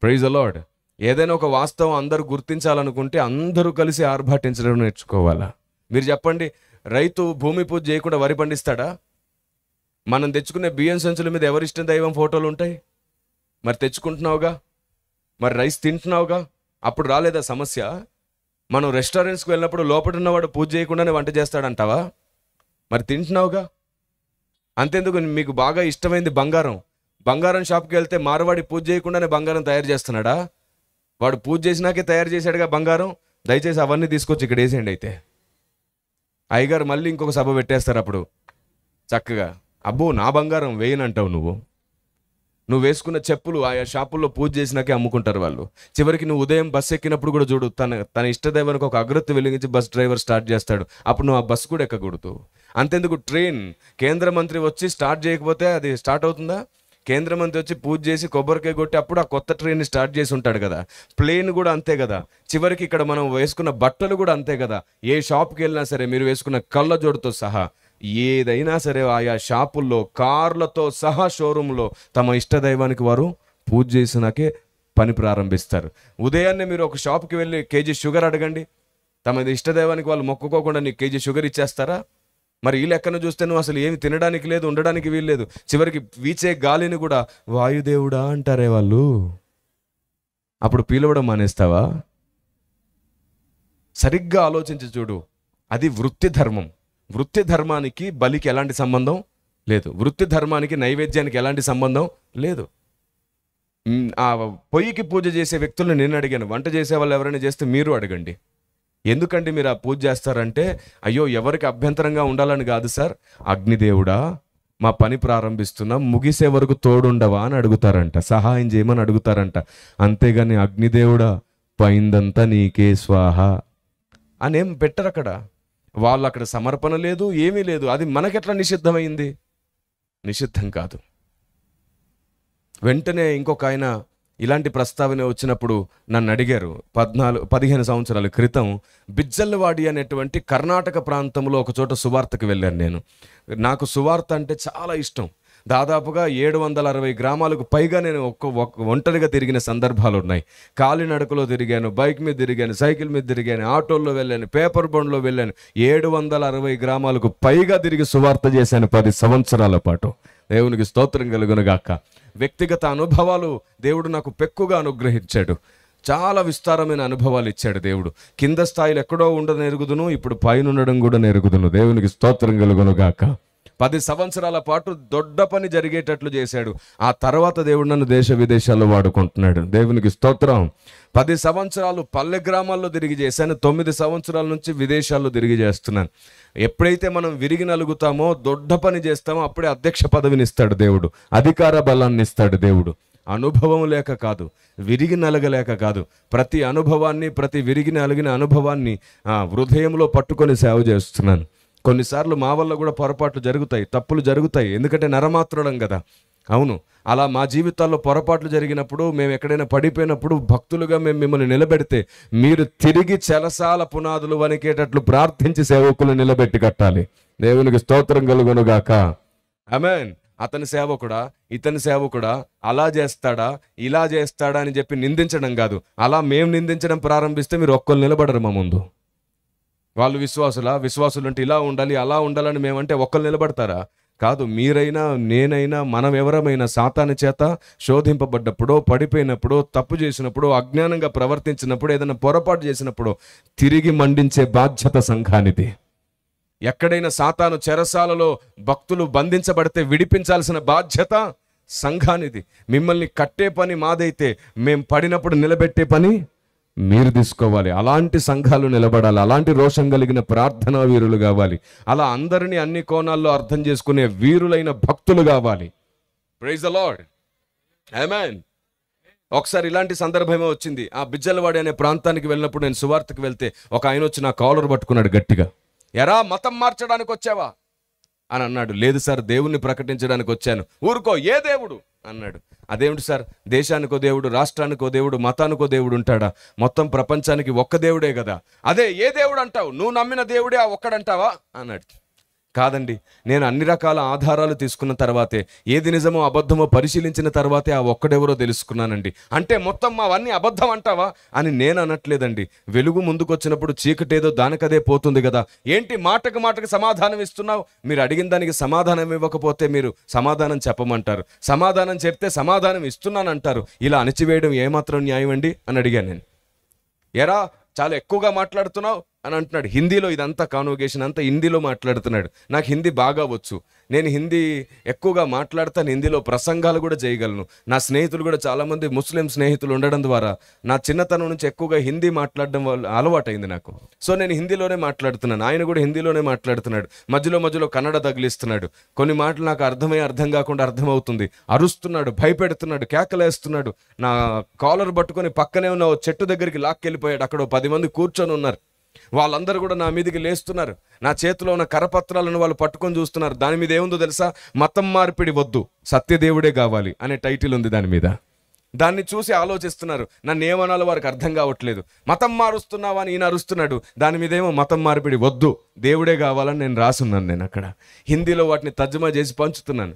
Praise the Lord. ఏదైనా ఒక వాస్తవం అందరూ గుర్తించాలనుకుంటే అందరూ కలిసి ఆర్భాటించడం నేర్చుకోవాలా? మీరు చెప్పండి, రైతు భూమి పూజ చేయకుండా వరి పండిస్తాడా? మనం తెచ్చుకునే బియ్యం సంచుల మీద ఎవరిష్టం దైవం ఫోటోలు ఉంటాయి. మరి తెచ్చుకుంటున్నావుగా, మరి రైస్ తింటున్నావుగా, అప్పుడు రాలేదా సమస్య? మనం రెస్టారెంట్స్కి వెళ్ళినప్పుడు లోపల ఉన్నవాడు పూజ చేయకుండానే వంట చేస్తాడంటావా? మరి తింటున్నావుగా. అంతెందుకు, మీకు బాగా ఇష్టమైంది బంగారం షాప్కి వెళ్తే మార్వాడి పూజ చేయకుండానే బంగారం తయారు చేస్తున్నాడా? వాడు పూజ చేసినాకే తయారు చేశాడుగా బంగారం. దయచేసి అవన్నీ తీసుకొచ్చి ఇక్కడ వేసేయండి. అయితే అయ్యగారు మళ్ళీ ఇంకొక సభ పెట్టేస్తారు అప్పుడు చక్కగా. అబ్బో, నా బంగారం వేయనంటావు నువ్వు వేసుకున్న చెప్పులు ఆయా షాపుల్లో పూజ చేసినాకే అమ్ముకుంటారు వాళ్ళు. చివరికి నువ్వు ఉదయం బస్సు ఎక్కినప్పుడు కూడా చూడు, తన ఇష్టదైవానికి ఒక అగరొత్తి వెలిగించి బస్ డ్రైవర్ స్టార్ట్ చేస్తాడు. అప్పుడు నువ్వు ఆ బస్సు కూడా ఎక్కకూడదు. అంతెందుకు, ట్రైన్ కేంద్ర మంత్రి వచ్చి స్టార్ట్ చేయకపోతే అది స్టార్ట్ అవుతుందా? కేంద్ర మంత్రి వచ్చి పూజ చేసి కొబ్బరికాయ కొట్టి అప్పుడు ఆ కొత్త ట్రైన్ని స్టార్ట్ చేసి ఉంటాడు కదా. ప్లేన్ కూడా అంతే కదా. చివరికి ఇక్కడ మనం వేసుకున్న బట్టలు కూడా అంతే కదా. ఏ షాప్కి వెళ్ళినా సరే మీరు వేసుకున్న కళ్ళజోడుతో సహా ఏదైనా సరే ఆయా షాపుల్లో కార్లతో సహా షోరూంలో తమ ఇష్టదైవానికి వారు పూజ చేసినాకే పని ప్రారంభిస్తారు. ఉదయాన్నే మీరు ఒక షాప్కి వెళ్ళి కేజీ షుగర్ అడగండి, తమ ఇష్టదైవానికి వాళ్ళు మొక్కుకోకుండా నీకు కేజీ షుగర్ ఇచ్చేస్తారా? మరి ఈ లెక్కను చూస్తే నువ్వు అసలు ఏమి తినడానికి లేదు, ఉండడానికి వీల్లేదు. చివరికి వీచే గాలిని కూడా వాయుదేవుడా అంటారే వాళ్ళు. అప్పుడు పీలవడం మానేస్తావా? సరిగ్గా ఆలోచించి చూడు. అది వృత్తి ధర్మం. వృత్తి ధర్మానికి బలికి ఎలాంటి సంబంధం లేదు. వృత్తి ధర్మానికి నైవేద్యానికి ఎలాంటి సంబంధం లేదు. ఆ పొయ్యికి పూజ చేసే వ్యక్తులను నేను అడిగాను, వంట చేసే వాళ్ళు ఎవరైనా చేస్తే మీరు అడగండి. ఎందుకంటే మీరు ఆ పూజ చేస్తారంటే, అయ్యో ఎవరికి అభ్యంతరంగా ఉండాలని కాదు సార్, అగ్నిదేవుడా మా పని ప్రారంభిస్తున్నాం, ముగిసే వరకు తోడుండవా అని అడుగుతారంట, సహాయం చేయమని అడుగుతారంట. అంతేగాని అగ్నిదేవుడా పైందంతా నీకే స్వాహ అనేం పెట్టరు అక్కడ. వాళ్ళు అక్కడ సమర్పణ లేదు, ఏమీ లేదు. అది మనకెట్లా నిషిద్ధమైంది? నిషిద్ధం కాదు. వెంటనే ఇంకొక ఆయన ఇలాంటి ప్రస్తావన వచ్చినప్పుడు నన్ను అడిగారు. 15 సంవత్సరాల క్రితం బిజ్జల్లవాడి అనేటువంటి కర్ణాటక ప్రాంతంలో ఒక చోట సువార్తకు వెళ్ళాను నేను. నాకు సువార్త అంటే చాలా ఇష్టం. దాదాపుగా 760 గ్రామాలకు పైగా నేను ఒంటరిగా తిరిగిన సందర్భాలు ఉన్నాయి. కాలినడకలో తిరిగాను, బైక్ మీద తిరిగాను, సైకిల్ మీద తిరిగాను, ఆటోల్లో వెళ్ళాను, పేపర్ బండ్లో వెళ్ళాను. 760 గ్రామాలకు పైగా తిరిగి సువార్త చేశాను 10 సంవత్సరాల పాటు. దేవునికి స్తోత్రం కలుగునుగాక. వ్యక్తిగత అనుభవాలు దేవుడు నాకు పెక్కుగా అనుగ్రహించాడు. చాలా విస్తారమైన అనుభవాలు ఇచ్చాడు దేవుడు. కింద స్థాయిలో ఎక్కడో ఉండడం ఎరుగుదును, ఇప్పుడు పైన ఉండడం కూడా ఎరుగుదును. దేవునికి స్తోత్రం కలుగునుగాక. 10 సంవత్సరాల పాటు దొడ్డ పని జరిగేటట్లు చేశాడు. ఆ తర్వాత దేవుడు నన్ను దేశ విదేశాల్లో వాడుకుంటున్నాడు. దేవునికి స్తోత్రం. 10 సంవత్సరాలు పల్లె గ్రామాల్లో తిరిగి చేశాను, 9 సంవత్సరాల నుంచి విదేశాల్లో తిరిగి చేస్తున్నాను. ఎప్పుడైతే మనం విరిగి నలుగుతామో, దొడ్డ పని చేస్తామో, అప్పుడే అధ్యక్ష పదవిని ఇస్తాడు దేవుడు, అధికార బలాన్ని ఇస్తాడు దేవుడు. అనుభవం లేక కాదు, విరిగి నలగలేక కాదు, ప్రతి అనుభవాన్ని, ప్రతి విరిగి నలిగిన అనుభవాన్ని హృదయంలో పట్టుకొని సేవ చేస్తున్నాను. కొన్నిసార్లు మా వల్ల కూడా పొరపాట్లు జరుగుతాయి, తప్పులు జరుగుతాయి, ఎందుకంటే నరమాత్రులం కదా. అవును, అలా మా జీవితాల్లో పొరపాట్లు జరిగినప్పుడు, మేము ఎక్కడైనా పడిపోయినప్పుడు భక్తులుగా మేము మిమ్మల్ని నిలబెడితే మీరు తిరిగి చెలసాల పునాదులు వణికేటట్లు ప్రార్థించి సేవకులు నిలబెట్టి కట్టాలి. దేవునికి స్తోత్రం కలుగునుగాక. ఆమేన్. అతని సేవకుడా, ఇతని సేవకుడా, అలా చేస్తాడా, ఇలా చేస్తాడా అని చెప్పి నిందించడం కాదు. అలా మేము నిందించడం ప్రారంభిస్తే మీరు ఒక్కరు నిలబడరు మా ముందు. వాళ్ళు విశ్వాసులు అంటే ఇలా ఉండాలి, అలా ఉండాలని మేమంటే ఒక్కరు నిలబడతారా? కాదు. మీరైనా, నేనైనా, మనం ఎవరమైనా సాతాను చేత శోధింపబడ్డప్పుడు, పడిపోయినప్పుడు, తప్పు చేసినప్పుడు, అజ్ఞానంగా ప్రవర్తించినప్పుడు, ఏదైనా పొరపాటు చేసినప్పుడు తిరిగి మండించే బాధ్యత సంఘానిది. ఎక్కడైనా సాతాను చెరసాలలో భక్తులు బంధించబడితే విడిపించాల్సిన బాధ్యత సంఘానిది. మిమ్మల్ని కట్టే పని మాదైతే, మేం పడినప్పుడు నిలబెట్టే పని మీరు తీసుకోవాలి. అలాంటి సంఘాలు నిలబడాలి. అలాంటి రోషం కలిగిన ప్రార్థనా వీరులు కావాలి. అలా అందరినీ అన్ని కోణాల్లో అర్థం చేసుకునే వీరులైన భక్తులు కావాలి. Praise the Lord. ఆమేన్. ఒకసారి ఇలాంటి సందర్భమే వచ్చింది. ఆ బిజ్జలవాడి అనే ప్రాంతానికి వెళ్ళినప్పుడు నేను సువార్తకు వెళ్తే ఒక ఆయన వచ్చి నా కాలర్ పట్టుకున్నాడు గట్టిగా. ఎరా, మతం మార్చడానికి వచ్చావా అని అన్నాడు. లేదు సార్, దేవుణ్ణి ప్రకటించడానికి వచ్చాను. ఊరుకో, ఏ దేవుడు అన్నాడు. అదేమిటి సార్, దేశానికో దేవుడు, రాష్ట్రానికో దేవుడు, మతానికో దేవుడు ఉంటాడా? మొత్తం ప్రపంచానికి ఒక్క దేవుడే కదా. అదే ఏ దేవుడు అంటావు? నువ్వు నమ్మిన దేవుడే ఆ ఒక్కడంటావా అన్నాడు. కాదండి, నేను అన్ని రకాల ఆధారాలు తీసుకున్న తర్వాతే, ఏది నిజమో అబద్ధమో పరిశీలించిన తర్వాతే ఆ ఒక్కడెవరో తెలుసుకున్నానండి. అంటే మొత్తం అవన్నీ అబద్ధం అంటావా అని నేను అనట్లేదండి. వెలుగు ముందుకొచ్చినప్పుడు చీకటేదో దానికదే పోతుంది కదా. ఏంటి మాటకు సమాధానం ఇస్తున్నావు? మీరు అడిగిన దానికి సమాధానం ఇవ్వకపోతే మీరు సమాధానం చెప్పమంటారు, సమాధానం చెప్తే సమాధానం ఇస్తున్నానంటారు. ఇలా అణచివేయడం ఏమాత్రం న్యాయం అండి అని అడిగాను నేను. ఎరా, చాలా ఎక్కువగా మాట్లాడుతున్నావు అని అంటున్నాడు. హిందీలో ఇదంతా కాన్వర్గేషన్ అంతా హిందీలో మాట్లాడుతున్నాడు. నాకు హిందీ బాగా వచ్చు, నేను హిందీ ఎక్కువగా మాట్లాడతాను, హిందీలో ప్రసంగాలు కూడా చేయగలను. నా స్నేహితులు కూడా చాలామంది ముస్లిం స్నేహితులు ఉండడం ద్వారా నా చిన్నతనం నుంచి ఎక్కువగా హిందీ మాట్లాడడం వల్ల అలవాటైంది నాకు. సో నేను హిందీలోనే మాట్లాడుతున్నాను, ఆయన కూడా హిందీలోనే మాట్లాడుతున్నాడు. మధ్యలో కన్నడ తగిలిస్తున్నాడు. కొన్ని మాటలు నాకు అర్థం కాకుండా అర్థమవుతుంది. అరుస్తున్నాడు, భయపెడుతున్నాడు, కేకలేస్తున్నాడు. నా కాలర్ పట్టుకొని పక్కనే ఉన్న చెట్టు దగ్గరికి లాక్కెళ్ళిపోయాడు. అక్కడ 10 మంది కూర్చొని ఉన్నారు. వాళ్ళందరూ కూడా నా మీదకి లేస్తున్నారు. నా చేతిలో ఉన్న కరపత్రాలను వాళ్ళు పట్టుకొని చూస్తున్నారు. దాని మీద ఏముందో తెలుసా? మతం మార్పిడి వద్దు, సత్యదేవుడే కావాలి అనే టైటిల్ ఉంది దాని మీద. దాన్ని చూసి ఆలోచిస్తున్నారు. నన్ను ఏమనాలో వారికి అర్థం కావట్లేదు. మతం మారుస్తున్నావా అని ఈయన అరుస్తున్నాడు. దాని మీద ఏమో మతం మార్పిడి వద్దు, దేవుడే కావాలని నేను రాసున్నాను. నేను అక్కడ హిందీలో వాటిని తర్జుమా చేసి పంచుతున్నాను.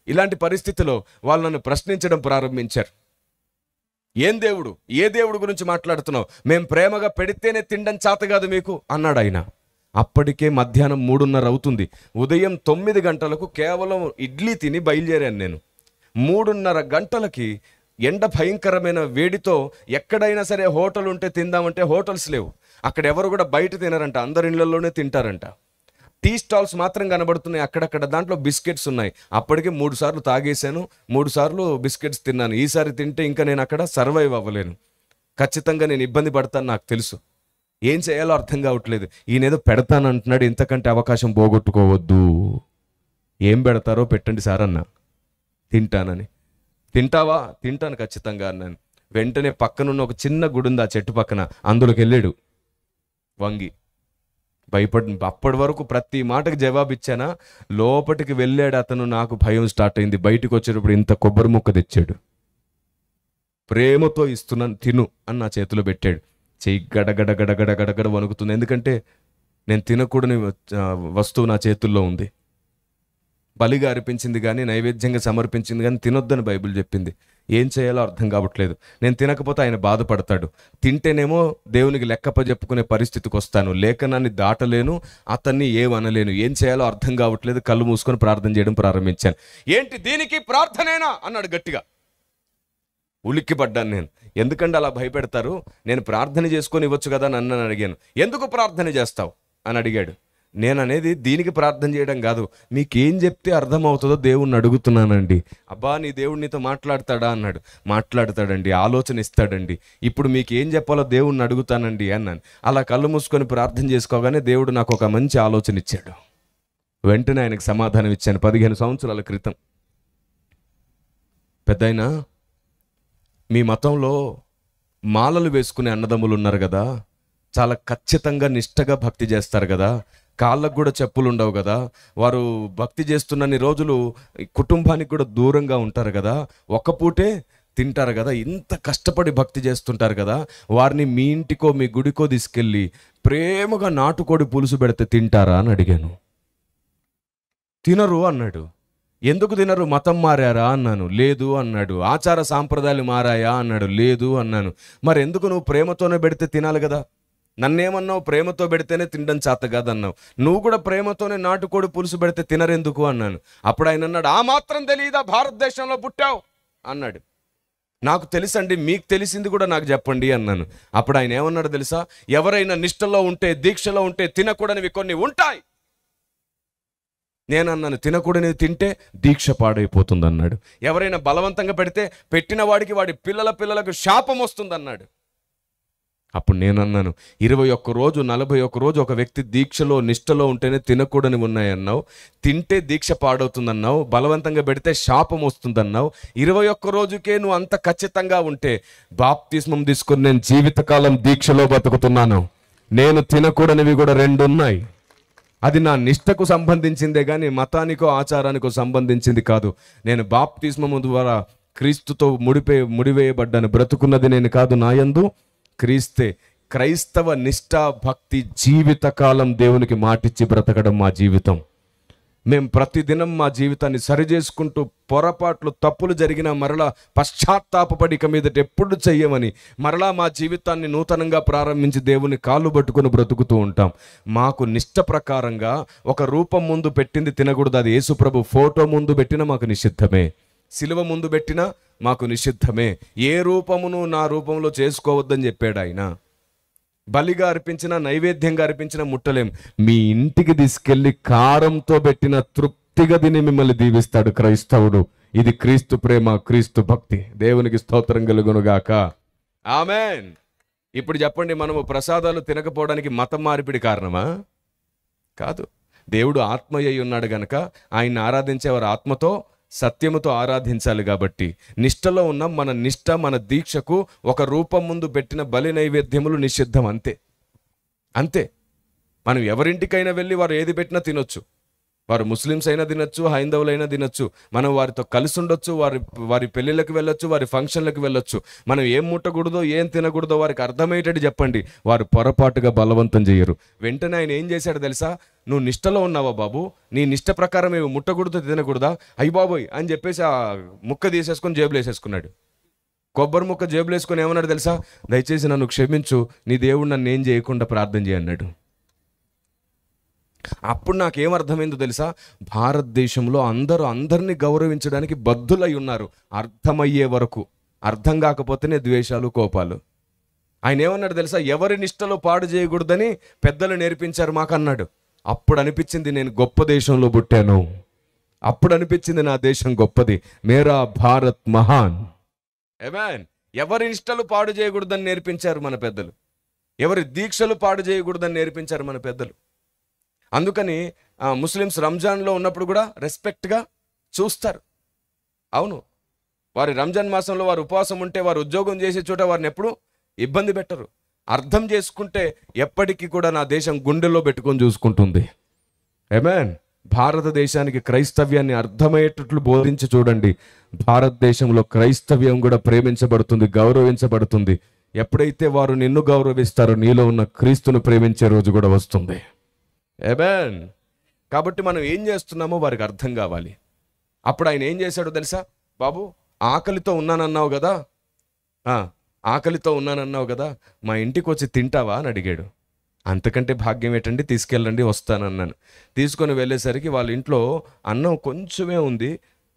ఇలాంటి పరిస్థితిలో వాళ్ళు నన్ను ప్రశ్నించడం ప్రారంభించారు. ఏం దేవుడు, ఏ దేవుడు గురించి మాట్లాడుతున్నావు? మేం ప్రేమగా పెడితేనే తినడం చేత కాదు మీకు అన్నాడు ఆయన. అప్పటికే మధ్యాహ్నం 3:30 అవుతుంది. ఉదయం 9 గంటలకు కేవలం ఇడ్లీ తిని బయలుదేరాను నేను. 3:30 గంటలకి ఎండ భయంకరమైన వేడితో ఎక్కడైనా సరే హోటల్ ఉంటే తిందామంటే హోటల్స్ లేవు. అక్కడ ఎవరు కూడా బయట తినరంట, అందరి ఇళ్లలోనే తింటారంట. టీ స్టాల్స్ మాత్రం కనబడుతున్నాయి అక్కడక్కడ. దాంట్లో బిస్కెట్స్ ఉన్నాయి. అప్పటికే 3 సార్లు తాగేశాను, 3 సార్లు బిస్కెట్స్ తిన్నాను. ఈసారి తింటే ఇంకా నేను అక్కడ సర్వైవ్ అవ్వలేను. ఖచ్చితంగా నేను ఇబ్బంది పడతాను, నాకు తెలుసు. ఏం చేయాలో అర్థం కావట్లేదు. ఈయనేదో పెడతాను అంటున్నాడు, ఇంతకంటే అవకాశం పోగొట్టుకోవద్దు. ఏం పెడతారో పెట్టండి సార్ అన్నా. తింటానని. తింటావా? తింటాను ఖచ్చితంగా అన్నాను. వెంటనే పక్కనున్న ఒక చిన్న గుడి ఉంది ఆ చెట్టు పక్కన, అందులోకి వెళ్ళాడు వంగి. అప్పటి వరకు ప్రతి మాటకు జవాబిచ్చానా, లోపలికి వెళ్ళాడు అతను. నాకు భయం స్టార్ట్ అయింది. బయటకు వచ్చేటప్పుడు ఇంత కొబ్బరి ముక్క తెచ్చాడు. ప్రేమతో ఇస్తున్నాను, తిను అని నా చేతిలో పెట్టాడు. చెయ్యి గడగడ వణుకుతుంది. ఎందుకంటే నేను తినకూడని వస్తువు నా చేతుల్లో ఉంది. బలిగా అర్పించింది కానీ, నైవేద్యంగా సమర్పించింది కానీ తినొద్దని బైబిల్ చెప్పింది. ఏం చేయాలో అర్థం కావట్లేదు. నేను తినకపోతే ఆయన బాధపడతాడు. తింటేనేమో దేవునికి లెక్కప చెప్పుకునే పరిస్థితికి వస్తాను. లేఖనాన్ని దాటలేను, అతన్ని ఏమనలేను. ఏం చేయాలో అర్థం కావట్లేదు. కళ్ళు మూసుకొని ప్రార్థన చేయడం ప్రారంభించాను. ఏంటి దీనికి ప్రార్థనేనా అన్నాడు గట్టిగా. ఉలిక్కి పడ్డాను నేను. ఎందుకంటే అలా భయపెడతారు? నేను ప్రార్థన చేసుకొని ఇవ్వచ్చు కదా అని అడిగాను. ఎందుకు ప్రార్థన చేస్తావు అని అడిగాడు. నేను అనేది దీనికి ప్రార్థన చేయడం కాదు, మీకేం చెప్తే అర్థమవుతుందో దేవుణ్ణి అడుగుతున్నానండి. అబ్బా నీ దేవుడు నీతో మాట్లాడతాడా అన్నాడు. మాట్లాడతాడండి, ఆలోచన ఇస్తాడండి. ఇప్పుడు మీకు ఏం చెప్పాలో దేవుణ్ణి అడుగుతానండి అన్నాను. అలా కళ్ళు మూసుకొని ప్రార్థన చేసుకోగానే దేవుడు నాకు ఒక మంచి ఆలోచన ఇచ్చాడు. వెంటనే ఆయనకు సమాధానం ఇచ్చాను. 15 సంవత్సరాల క్రితం, పెద్దయినా మీ మతంలో మాలలు వేసుకునే అన్నదమ్ములు ఉన్నారు కదా, చాలా ఖచ్చితంగా నిష్టగా భక్తి చేస్తారు కదా, కాళ్ళకు కూడా చెప్పులు ఉండవు కదా, వారు భక్తి చేస్తున్నన్ని రోజులు కుటుంబానికి కూడా దూరంగా ఉంటారు కదా, ఒక్క పూటే తింటారు కదా, ఇంత కష్టపడి భక్తి చేస్తుంటారు కదా, వారిని మీ ఇంటికో మీ గుడికో తీసుకెళ్ళి ప్రేమగా నాటుకోడి పులుసు పెడితే తింటారా అని అడిగాను. తినరు అన్నాడు. ఎందుకు తినరు? మతం మారారా అన్నాను. లేదు అన్నాడు. ఆచార సాంప్రదాయాలు మారాయా అన్నాడు. లేదు అన్నాను. మరి ఎందుకు నువ్వు ప్రేమతోనే పెడితే తినాలి కదా? నన్నేమన్నావు? ప్రేమతో పెడితేనే తినడం చేత కాదన్నావు. నువ్వు కూడా ప్రేమతోనే నాటుకోడి పులుసు పెడితే తినరెందుకు అన్నాను. అప్పుడు ఆయన అన్నాడు, ఆ మాత్రం తెలియదా భారతదేశంలో పుట్టావు అన్నాడు. నాకు తెలుసండి, మీకు తెలిసింది కూడా నాకు చెప్పండి అన్నాను. అప్పుడు ఆయన ఏమన్నాడు తెలుసా? ఎవరైనా నిష్టలో ఉంటే, దీక్షలో ఉంటే తినకూడనివి కొన్ని ఉంటాయి. నేను అన్నాను, తినకూడనివి తింటే దీక్ష పాడైపోతుంది అన్నాడు. ఎవరైనా బలవంతంగా పెడితే పెట్టిన వాడికి వాడి పిల్లలకు శాపం వస్తుంది అన్నాడు. అప్పుడు నేను అన్నాను, 21 రోజు 41 రోజు ఒక వ్యక్తి దీక్షలో నిష్టలో ఉంటేనే తినకూడని ఉన్నాయన్నావు, తింటే దీక్ష పాడవుతుందన్నావు, బలవంతంగా పెడితే శాపం వస్తుందన్నావు. 21 రోజుకే నువ్వు అంత ఖచ్చితంగా ఉంటే బాప్తిస్మం తీసుకుని నేను జీవితకాలం దీక్షలో బతుకుతున్నాను. నేను తినకూడనివి కూడా 2 ఉన్నాయి. అది నా నిష్టకు సంబంధించిందే కానీ మతానికో ఆచారానికో సంబంధించింది కాదు. నేను బాప్తిస్మము ద్వారా క్రీస్తుతో ముడివేయబడ్డాను. బ్రతుకున్నది నేను కాదు, నా యందు క్రీస్తే. క్రైస్తవ నిష్ఠా భక్తి జీవితకాలం దేవునికి మాటిచ్చి బ్రతకడం మా జీవితం. మేము ప్రతిదినం మా జీవితాన్ని సరిచేసుకుంటూ పొరపాట్లు తప్పులు జరిగినా మరలా పశ్చాత్తాపపడి ఇక మీదట ఎప్పుడు చెయ్యమని మరలా మా జీవితాన్ని నూతనంగా ప్రారంభించి దేవుని కాళ్ళు పట్టుకుని బ్రతుకుతూ ఉంటాం. మాకు నిష్ట ప్రకారంగా ఒక రూపం ముందు పెట్టింది తినకూడదు. అది యేసుప్రభు ఫోటో ముందు పెట్టినా మాకు నిషిద్ధమే, సిలువ ముందు పెట్టినా మాకు నిషిద్ధమే. ఏ రూపమును నా రూపంలో చేసుకోవద్దని చెప్పాడు ఆయన. బలిగా అర్పించిన, నైవేద్యంగా అర్పించిన ముట్టలేం. మీ ఇంటికి తీసుకెళ్లి కారంతో పెట్టిన తృప్తిగా తిని మిమ్మల్ని దీవిస్తాడు క్రైస్తవుడు. ఇది క్రీస్తు ప్రేమ, క్రీస్తు భక్తి. దేవునికి స్తోత్రం కలుగునుగాక. ఆమేన్. ఇప్పుడు చెప్పండి, మనము ప్రసాదాలు తినకపోవడానికి మతం మార్పిడి కారణమా? కాదు. దేవుడు ఆత్మయ్య ఉన్నాడు గనక ఆయన్ని ఆరాధించేవారు ఆత్మతో సత్యముతో ఆరాధించాలి. కాబట్టి నిష్టలో ఉన్న మన నిష్ట, మన దీక్షకు ఒక రూపం ముందు పెట్టిన బలి నైవేద్యములు నిషిద్ధం. అంతే. మనం ఎవరింటికైనా వెళ్ళి వారు ఏది పెట్టినా తినొచ్చు. వారు ముస్లిమ్స్ అయినా తినొచ్చు, హైందవులైనా తినొచ్చు. మనం వారితో కలిసి ఉండొచ్చు, వారి పెళ్ళిళ్ళకి వెళ్ళొచ్చు, వారి ఫంక్షన్లకు వెళ్ళొచ్చు. మనం ఏం ముట్టకూడదో ఏం తినకూడదో వారికి అర్థమయ్యేటట్టు చెప్పండి. వారు పొరపాటుగా బలవంతం చేయరు. వెంటనే ఆయన ఏం చేశాడు తెలుసా? నువ్వు నిష్టలో ఉన్నావా బాబు, నీ నిష్ట ప్రకారం ఏమి ముట్టకూడదు తినకూడదా? అయ్యి బాబోయ్ అని చెప్పేసి ఆ ముక్క తీసేసుకొని జేబులు వేసేసుకున్నాడు. కొబ్బరి ముక్క జేబులు వేసుకొని ఏమన్నాడు తెలుసా? దయచేసి నన్ను క్షమించు, నీ దేవుడు నన్ను ఏం చేయకుండా ప్రార్థన చేయన్నాడు. అప్పుడు నాకేమర్థమైందో తెలుసా? భారతదేశంలో అందరినీ గౌరవించడానికి బద్ధులై ఉన్నారు అర్థమయ్యే వరకు. అర్థం కాకపోతేనే ద్వేషాలు, కోపాలు. ఆయన ఏమన్నాడు తెలుసా? ఎవరి నిష్టలో పాడు చేయకూడదని పెద్దలు నేర్పించారు మాకన్నాడు. అప్పుడు అనిపించింది నేను గొప్ప దేశంలో పుట్టాను. అప్పుడు అనిపించింది నా దేశం గొప్పది. మేరా భారత్ మహాన్. ఆమేన్. ఎవరి నిష్టలు పాడు చేయకూడదని నేర్పించారు మన పెద్దలు. ఎవరి దీక్షలు పాడు చేయకూడదని నేర్పించారు మన పెద్దలు. అందుకని ముస్లిమ్స్ రంజాన్లో ఉన్నప్పుడు కూడా రెస్పెక్ట్గా చూస్తారు. అవును, వారి రంజాన్ మాసంలో వారు ఉపవాసం ఉంటే, వారు ఉద్యోగం చేసే చోట వారిని ఎప్పుడు ఇబ్బంది పెట్టరు. అర్థం చేసుకుంటే ఎప్పటికీ కూడా నా దేశం గుండెల్లో పెట్టుకొని చూసుకుంటుంది. ఆమేన్. భారతదేశానికి క్రైస్తవ్యాన్ని అర్థమయ్యేటట్లు బోధించి చూడండి. భారతదేశంలో క్రైస్తవ్యం కూడా ప్రేమించబడుతుంది, గౌరవించబడుతుంది. ఎప్పుడైతే వారు నిన్ను గౌరవిస్తారో నీలో ఉన్న క్రీస్తును ప్రేమించే రోజు కూడా వస్తుంది. ఆమేన్. కాబట్టి మనం ఏం చేస్తున్నామో వారికి అర్థం కావాలి. అప్పుడు ఆయన ఏం చేశాడో తెలుసా? బాబు ఆకలితో ఉన్నానన్నావు కదా, ఆకలితో ఉన్నానన్నావు కదా, మా ఇంటికి వచ్చి తింటావా అని అడిగాడు. అంతకంటే భాగ్యం ఏంటండి, తీసుకెళ్ళండి వస్తానన్నాను. తీసుకొని వెళ్ళేసరికి వాళ్ళ ఇంట్లో అన్నం కొంచెమే ఉంది,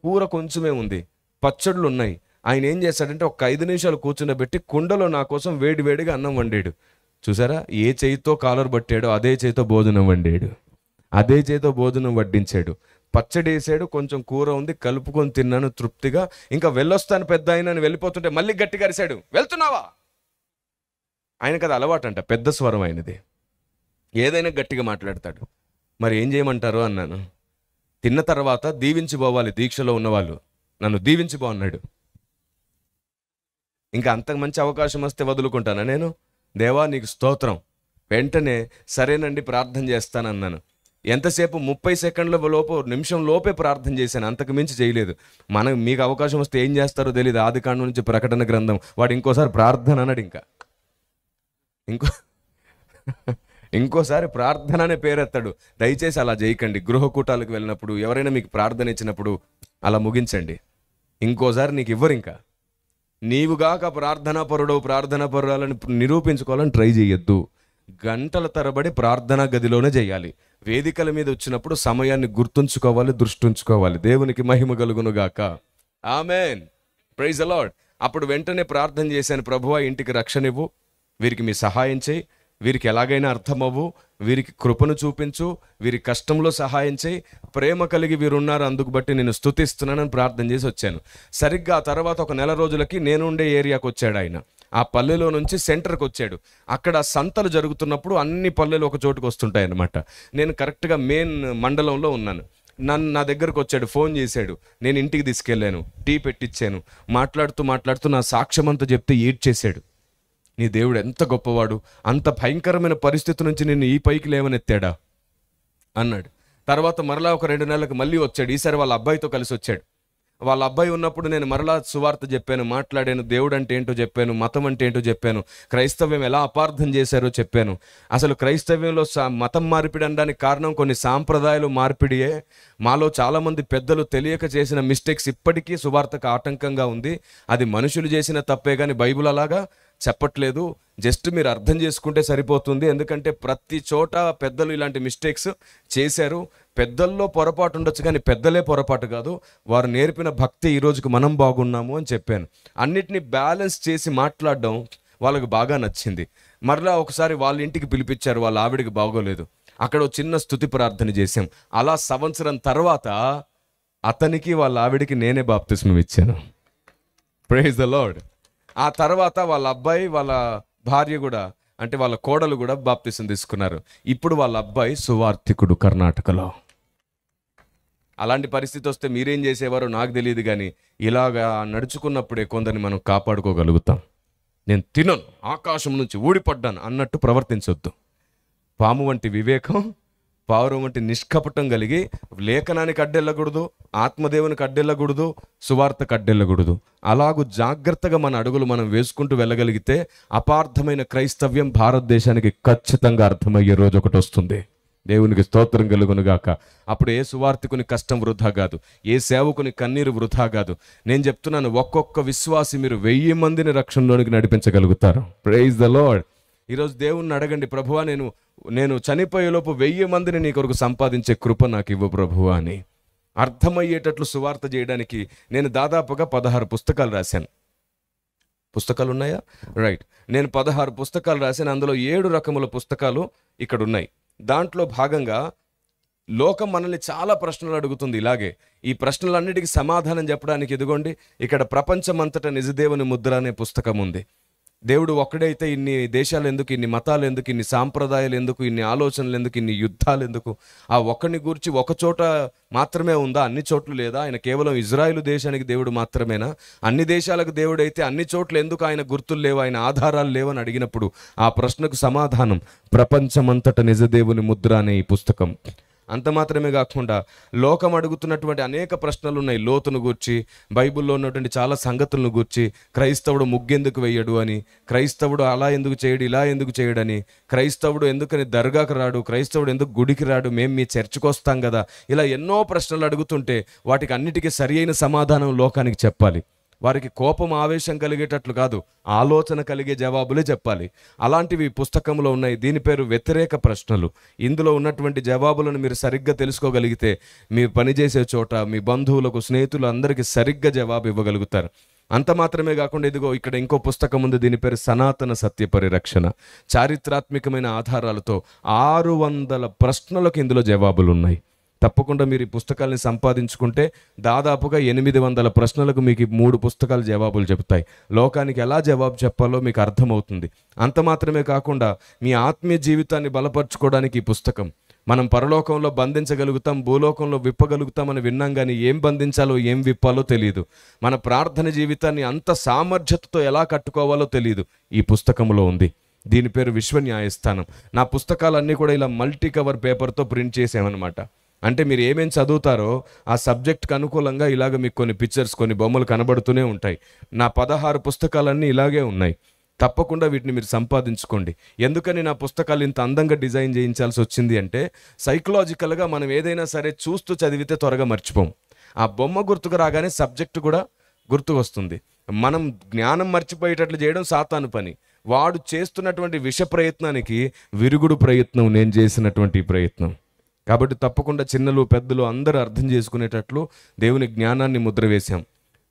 కూర కొంచెమే ఉంది, పచ్చళ్ళు ఉన్నాయి. ఆయన ఏం చేశాడంటే ఒక 5 నిమిషాలు కూర్చుండబెట్టి కుండలో నా కోసం వేడివేడిగా అన్నం వండాడు. చూసారా? ఏ చేయితో కాలర్ పట్టాడో అదే చేయితో భోజనం వండాడు. అదే చేతో భోజనం వడ్డించాడు, పచ్చడి వేసాడు, కొంచెం కూర ఉంది, కలుపుకొని తిన్నాను తృప్తిగా. ఇంకా వెళ్ళొస్తాను పెద్ద ఆయన అని వెళ్ళిపోతుంటే మళ్ళీ గట్టిగా అరిశాడు, వెళ్తున్నావా? ఆయనకు అది అలవాటంట, పెద్ద స్వరం ఆయనది, ఏదైనా గట్టిగా మాట్లాడతాడు. మరి ఏం చేయమంటారు అన్నాను. తిన్న తర్వాత దీవించిపోవాలి, దీక్షలో ఉన్నవాళ్ళు నన్ను దీవించిపో అన్నాడు. ఇంకా అంతకు మంచి అవకాశం వస్తే వదులుకుంటానా నేను? దేవా నీకు స్తోత్రం. వెంటనే సరేనండి ప్రార్థన చేస్తానన్నాను. ఎంతసేపు 30 సెకండ్ల లోపు, నిమిషం లోపే ప్రార్థన చేశాను, అంతకు మించి చేయలేదు. మీకు అవకాశం వస్తే ఏం చేస్తారో తెలియదు. ఆదికాండం నుంచి ప్రకటన గ్రంథం, వాడు ఇంకోసారి ప్రార్థన అన్నాడు. ఇంకోసారి ప్రార్థన అనే పేరెత్తాడు. దయచేసి అలా చేయకండి. గృహకూటాలకు వెళ్ళినప్పుడు ఎవరైనా మీకు ప్రార్థన ఇచ్చినప్పుడు అలా ముగించండి. ఇంకోసారి నీకు ఇవ్వరు. ఇంకా నీవుగాక ప్రార్థనా పరురాలని నిరూపించుకోవాలని ట్రై చేయొద్దు. గంటల తరబడి ప్రార్థనా గదిలోనే చేయాలి. వేదికల మీద వచ్చినప్పుడు సమయాన్ని గుర్తుంచుకోవాలి, దృష్టించుకోవాలి. దేవునికి మహిమ కలుగునుగాక. ఆమెన్. Praise the Lord. అప్పుడు వెంటనే ప్రార్థన చేశాను, ప్రభువా ఇంటికి రక్షణ ఇవ్వు, వీరికి మీ సహాయం చేయి, వీరికి ఎలాగైనా అర్థమవ్వు, వీరికి కృపను చూపించు, వీరి కష్టంలో సహాయం చేయి, ప్రేమ కలిగి వీరున్నారు, అందుకు బట్టి నేను స్తుతిస్తున్నానని ప్రార్థన చేసి వచ్చాను. సరిగ్గా ఆ తర్వాత ఒక నెల రోజులకి నేను ఉండే ఏరియాకి వచ్చాడు ఆయన. ఆ పల్లెలో నుంచి సెంటర్కి వచ్చాడు. అక్కడ సంతలు జరుగుతున్నప్పుడు అన్ని పల్లెలు ఒక చోటుకు వస్తుంటాయి అన్నమాట. నేను కరెక్ట్గా మెయిన్ మండలంలో ఉన్నాను. నా దగ్గరకు వచ్చాడు, ఫోన్ చేశాడు. నేను ఇంటికి తీసుకెళ్ళాను, టీ పెట్టించాను. మాట్లాడుతూ నా సాక్ష్యమంతా చెప్తే ఏడ్చేశాడు. నీ దేవుడు ఎంత గొప్పవాడు, అంత భయంకరమైన పరిస్థితి నుంచి నిన్ను ఈ పైకి లేవనెత్తాడా అన్నాడు. తర్వాత మరలా ఒక 2 నెలలకు మళ్ళీ వచ్చాడు. ఈసారి వాళ్ళ అబ్బాయితో కలిసి వచ్చాడు. వాళ్ళ అబ్బాయి ఉన్నప్పుడు నేను మరలా సువార్త చెప్పాను, మాట్లాడాను, దేవుడు అంటే ఏంటో చెప్పాను, మతం అంటే ఏంటో చెప్పాను, క్రైస్తవ్యం ఎలా అపార్థం చేశారో చెప్పాను. అసలు క్రైస్తవ్యంలో మతం మార్పిడి అనడానికి కారణం కొన్ని సాంప్రదాయాలు మార్పిడియే. మాలో చాలామంది పెద్దలు తెలియక చేసిన మిస్టేక్స్ ఇప్పటికీ సువార్తకు ఆటంకంగా ఉంది. అది మనుషులు చేసిన తప్పే కానీ బైబిల్ అలాగా చెప్పట్లేదు. జస్ట్ మీరు అర్థం చేసుకుంటే సరిపోతుంది. ఎందుకంటే ప్రతి చోట పెద్దలు ఇలాంటి మిస్టేక్స్ చేశారు. పెద్దల్లో పొరపాటు ఉండొచ్చు కానీ పెద్దలే పొరపాటు కాదు. వారు నేర్పిన భక్తి ఈ రోజుకి మనం బాగున్నాము అని చెప్పాను. అన్నిటినీ బ్యాలెన్స్ చేసి మాట్లాడడం వాళ్ళకు బాగా నచ్చింది. మరలా ఒకసారి వాళ్ళ ఇంటికి పిలిపించారు, వాళ్ళ ఆవిడికి బాగోలేదు. అక్కడ చిన్న స్తుతి ప్రార్థన చేశాం. అలా సంవత్సరం తర్వాత అతనికి వాళ్ళ ఆవిడికి నేనే బాప్తిస్మం ఇచ్చాను. Praise the Lord. ఆ తర్వాత వాళ్ళ అబ్బాయి, వాళ్ళ భార్య కూడా, అంటే వాళ్ళ కోడలు కూడా బాప్తిసం తీసుకున్నారు. ఇప్పుడు వాళ్ళ అబ్బాయి సువార్థికుడు కర్ణాటకలో. అలాంటి పరిస్థితి వస్తే మీరేం చేసేవారో నాకు తెలియదు కానీ ఇలాగా నడుచుకున్నప్పుడే కొందరిని మనం కాపాడుకోగలుగుతాం. నేను తినను, ఆకాశం నుంచి ఊడిపడ్డాను అన్నట్టు ప్రవర్తించొద్దు. పాము వంటి వివేకం, పావురం వంటి నిష్కపటం కలిగి లేఖనానికి అడ్డెళ్ళకూడదు, ఆత్మదేవునికి అడ్డెళ్ళకూడదు, సువార్తకు అడ్డెళ్ళకూడదు. అలాగూ జాగ్రత్తగా మన అడుగులు మనం వేసుకుంటూ వెళ్ళగలిగితే అపార్థమైన క్రైస్తవ్యం భారతదేశానికి ఖచ్చితంగా అర్థమయ్యే రోజు ఒకటి వస్తుంది. దేవునికి స్తోత్రం కలుగునుగాక. అప్పుడు ఏ సువార్తికుని కష్టం వృధా కాదు, ఏ సేవకుని కన్నీరు వృధా కాదు. నేను చెప్తున్నాను, ఒక్కొక్క విశ్వాసి మీరు 1000 మందిని రక్షణలోనికి నడిపించగలుగుతారు. Praise the Lord. ఈరోజు దేవుణ్ణి అడగండి, ప్రభువా నేను చనిపోయేలోపు 1000 మందిని నీ కొరకు సంపాదించే కృప నాకు ఇవ్వు ప్రభువా అని. అర్థమయ్యేటట్లు సువార్త చేయడానికి నేను దాదాపుగా 16 పుస్తకాలు రాశాను. పుస్తకాలు ఉన్నాయా? రైట్. నేను 16 పుస్తకాలు రాశాను. అందులో 7 రకముల పుస్తకాలు ఇక్కడ ఉన్నాయి. దాంట్లో భాగంగా లోకం మనల్ని చాలా ప్రశ్నలు అడుగుతుంది. ఇలాగే ఈ ప్రశ్నలన్నిటికీ సమాధానం చెప్పడానికి ఇదిగోండి ఇక్కడ ప్రపంచమంతటా నిజదేవుని ముద్ర అనే పుస్తకం ఉంది. దేవుడు ఒక్కడైతే ఇన్ని దేశాలు ఎందుకు, ఇన్ని మతాలు ఎందుకు, ఇన్ని సాంప్రదాయాలు ఎందుకు, ఇన్ని ఆలోచనలు ఎందుకు, ఇన్ని యుద్ధాలు ఎందుకు? ఆ ఒక్కడిని గురించి ఒక చోట మాత్రమే ఉందా? అన్ని చోట్ల లేదా? ఆయన కేవలం ఇజ్రాయిల్ దేశానికి దేవుడు మాత్రమేనా? అన్ని దేశాలకు దేవుడైతే అన్ని చోట్ల ఎందుకు ఆయన గుర్తులు లేవు, ఆయన ఆధారాలు లేవని అడిగినప్పుడు ఆ ప్రశ్నకు సమాధానం ప్రపంచమంతట నిజదేవుని ముద్ర అనే ఈ పుస్తకం. అంత మాత్రమే కాకుండా లోకం అడుగుతున్నటువంటి అనేక ప్రశ్నలు ఉన్నాయి. లోతును గూర్చి, బైబిల్లో ఉన్నటువంటి చాలా సంగతులను గూర్చి, క్రైస్తవుడు ముగ్గెందుకు వేయడు అని, క్రైస్తవుడు అలా ఎందుకు చేయడు, ఇలా ఎందుకు చేయడని, క్రైస్తవుడు ఎందుకని దర్గాకు రాడు, క్రైస్తవుడు ఎందుకు గుడికి రాడు, మేము మీ చర్చికి వస్తాం కదా, ఇలా ఎన్నో ప్రశ్నలు అడుగుతుంటే వాటికి అన్నిటికీ సరి అయిన సమాధానం లోకానికి చెప్పాలి. వారికి కోపం, ఆవేశం కలిగేటట్లు కాదు, ఆలోచన కలిగే జవాబులే చెప్పాలి. అలాంటివి పుస్తకంలో ఉన్నాయి. దీని పేరు వ్యతిరేక ప్రశ్నలు. ఇందులో ఉన్నటువంటి జవాబులను మీరు సరిగ్గా తెలుసుకోగలిగితే మీరు పనిచేసే చోట మీ బంధువులకు, స్నేహితులు అందరికీ సరిగ్గా జవాబు ఇవ్వగలుగుతారు. అంత మాత్రమే కాకుండా ఇదిగో ఇక్కడ ఇంకో పుస్తకం ఉంది, దీని పేరు సనాతన సత్య పరిరక్షణ. చారిత్రాత్మకమైన ఆధారాలతో 600 ప్రశ్నలకు ఇందులో జవాబులు ఉన్నాయి. తప్పకుండా మీరు ఈ పుస్తకాలని సంపాదించుకుంటే దాదాపుగా 800 ప్రశ్నలకు మీకు 3 పుస్తకాలు జవాబులు చెబుతాయి. లోకానికి ఎలా జవాబు చెప్పాలో మీకు అర్థమవుతుంది. అంత మాత్రమే కాకుండా మీ ఆత్మీయ జీవితాన్ని బలపరచుకోవడానికి ఈ పుస్తకం. మనం పరలోకంలో బంధించగలుగుతాం, భూలోకంలో విప్పగలుగుతామని విన్నాం, కానీ ఏం బంధించాలో ఏం విప్పాలో తెలియదు. మన ప్రార్థన జీవితాన్ని అంత సామర్థ్యతతో ఎలా కట్టుకోవాలో తెలియదు. ఈ పుస్తకంలో ఉంది. దీని పేరు విశ్వ న్యాయస్థానం. నా పుస్తకాలన్నీ కూడా ఇలా మల్టీ కవర్ పేపర్తో ప్రింట్ చేసామన్నమాట. అంటే మీరు ఏమేమి చదువుతారో ఆ సబ్జెక్ట్కి అనుకూలంగా ఇలాగ మీకు కొన్ని పిక్చర్స్, కొన్ని బొమ్మలు కనబడుతూనే ఉంటాయి. నా 16 పుస్తకాలన్నీ ఇలాగే ఉన్నాయి. తప్పకుండా వీటిని మీరు సంపాదించుకోండి. ఎందుకని నా పుస్తకాలు ఇంత అందంగా డిజైన్ చేయించాల్సి వచ్చింది అంటే, సైకలాజికల్గా మనం ఏదైనా సరే చూస్తూ చదివితే త్వరగా మర్చిపోం. ఆ బొమ్మ గుర్తుకు రాగానే సబ్జెక్టు కూడా గుర్తుకు వస్తుంది. మనం జ్ఞానం మర్చిపోయేటట్లు చేయడం సాతాను పని. వాడు చేస్తున్నటువంటి విష ప్రయత్నానికి విరుగుడు ప్రయత్నం నేను చేసినటువంటి ప్రయత్నం. కాబట్టి తప్పకుండా చిన్నలు పెద్దలు అందరూ అర్థం చేసుకునేటట్లు దేవుని జ్ఞానాన్ని ముద్ర వేశాం.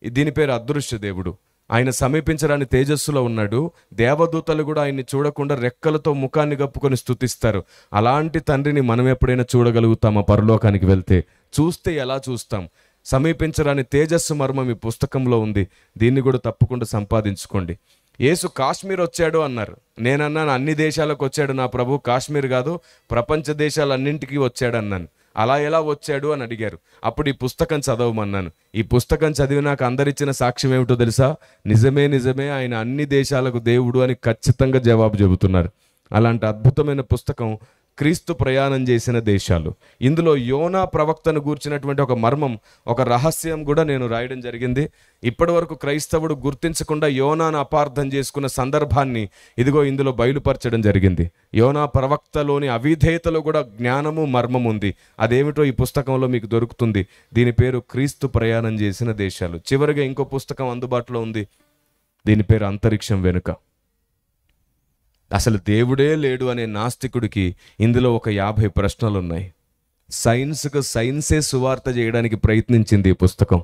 దీని పేరు అదృశ్య దేవుడు. ఆయన సమీపించడానికి తేజస్సులో ఉన్నాడు. దేవదూతలు కూడా ఆయన్ని చూడకుండా రెక్కలతో ముఖాన్ని కప్పుకొని స్తుతిస్తారు. అలాంటి తండ్రిని మనం ఎప్పుడైనా చూడగలుగుతామా? పరలోకానికి వెళ్తే చూస్తే ఎలా చూస్తాం? సమీపించరాని తేజస్సు మర్మం ఈ పుస్తకంలో ఉంది. దీన్ని కూడా తప్పకుండా సంపాదించుకోండి. యేసు కాశ్మీర్ వచ్చాడు అన్నారు. నేనన్నాను అన్ని దేశాలకు వచ్చాడు నా ప్రభు, కాశ్మీర్ కాదు ప్రపంచ దేశాలన్నింటికీ వచ్చాడు అన్నాను. అలా ఎలా వచ్చాడు అని అడిగారు. అప్పుడు ఈ పుస్తకం చదవమన్నాను. ఈ పుస్తకం చదివినాక అందరిచ్చిన సాక్ష్యం ఏమిటో తెలుసా? నిజమే ఆయన అన్ని దేశాలకు దేవుడు అని ఖచ్చితంగా జవాబు చెబుతున్నారు. అలాంటి అద్భుతమైన పుస్తకం క్రీస్తు ప్రయాణం చేసిన దేశాలు. ఇందులో యోనా ప్రవక్తను గూర్చినటువంటి ఒక మర్మం, ఒక రహస్యం కూడా నేను రాయడం జరిగింది. ఇప్పటి వరకు క్రైస్తవుడు గుర్తించకుండా యోనాను అపార్థం చేసుకున్న సందర్భాన్ని ఇదిగో ఇందులో బయలుపరచడం జరిగింది. యోనా ప్రవక్తలోని అవిధేయతలో కూడా జ్ఞానము మర్మం ఉంది. అదేమిటో ఈ పుస్తకంలో మీకు దొరుకుతుంది. దీని పేరు క్రీస్తు ప్రయాణం చేసిన దేశాలు. చివరిగా ఇంకో పుస్తకం అందుబాటులో ఉంది. దీని పేరు అంతరిక్షం వెనుక. అసలు దేవుడే లేడు అనే నాస్తికుడికి ఇందులో ఒక 50 ప్రశ్నలు ఉన్నాయి. సైన్స్కు సైన్సే సువార్త చేయడానికి ప్రయత్నించింది ఈ పుస్తకం.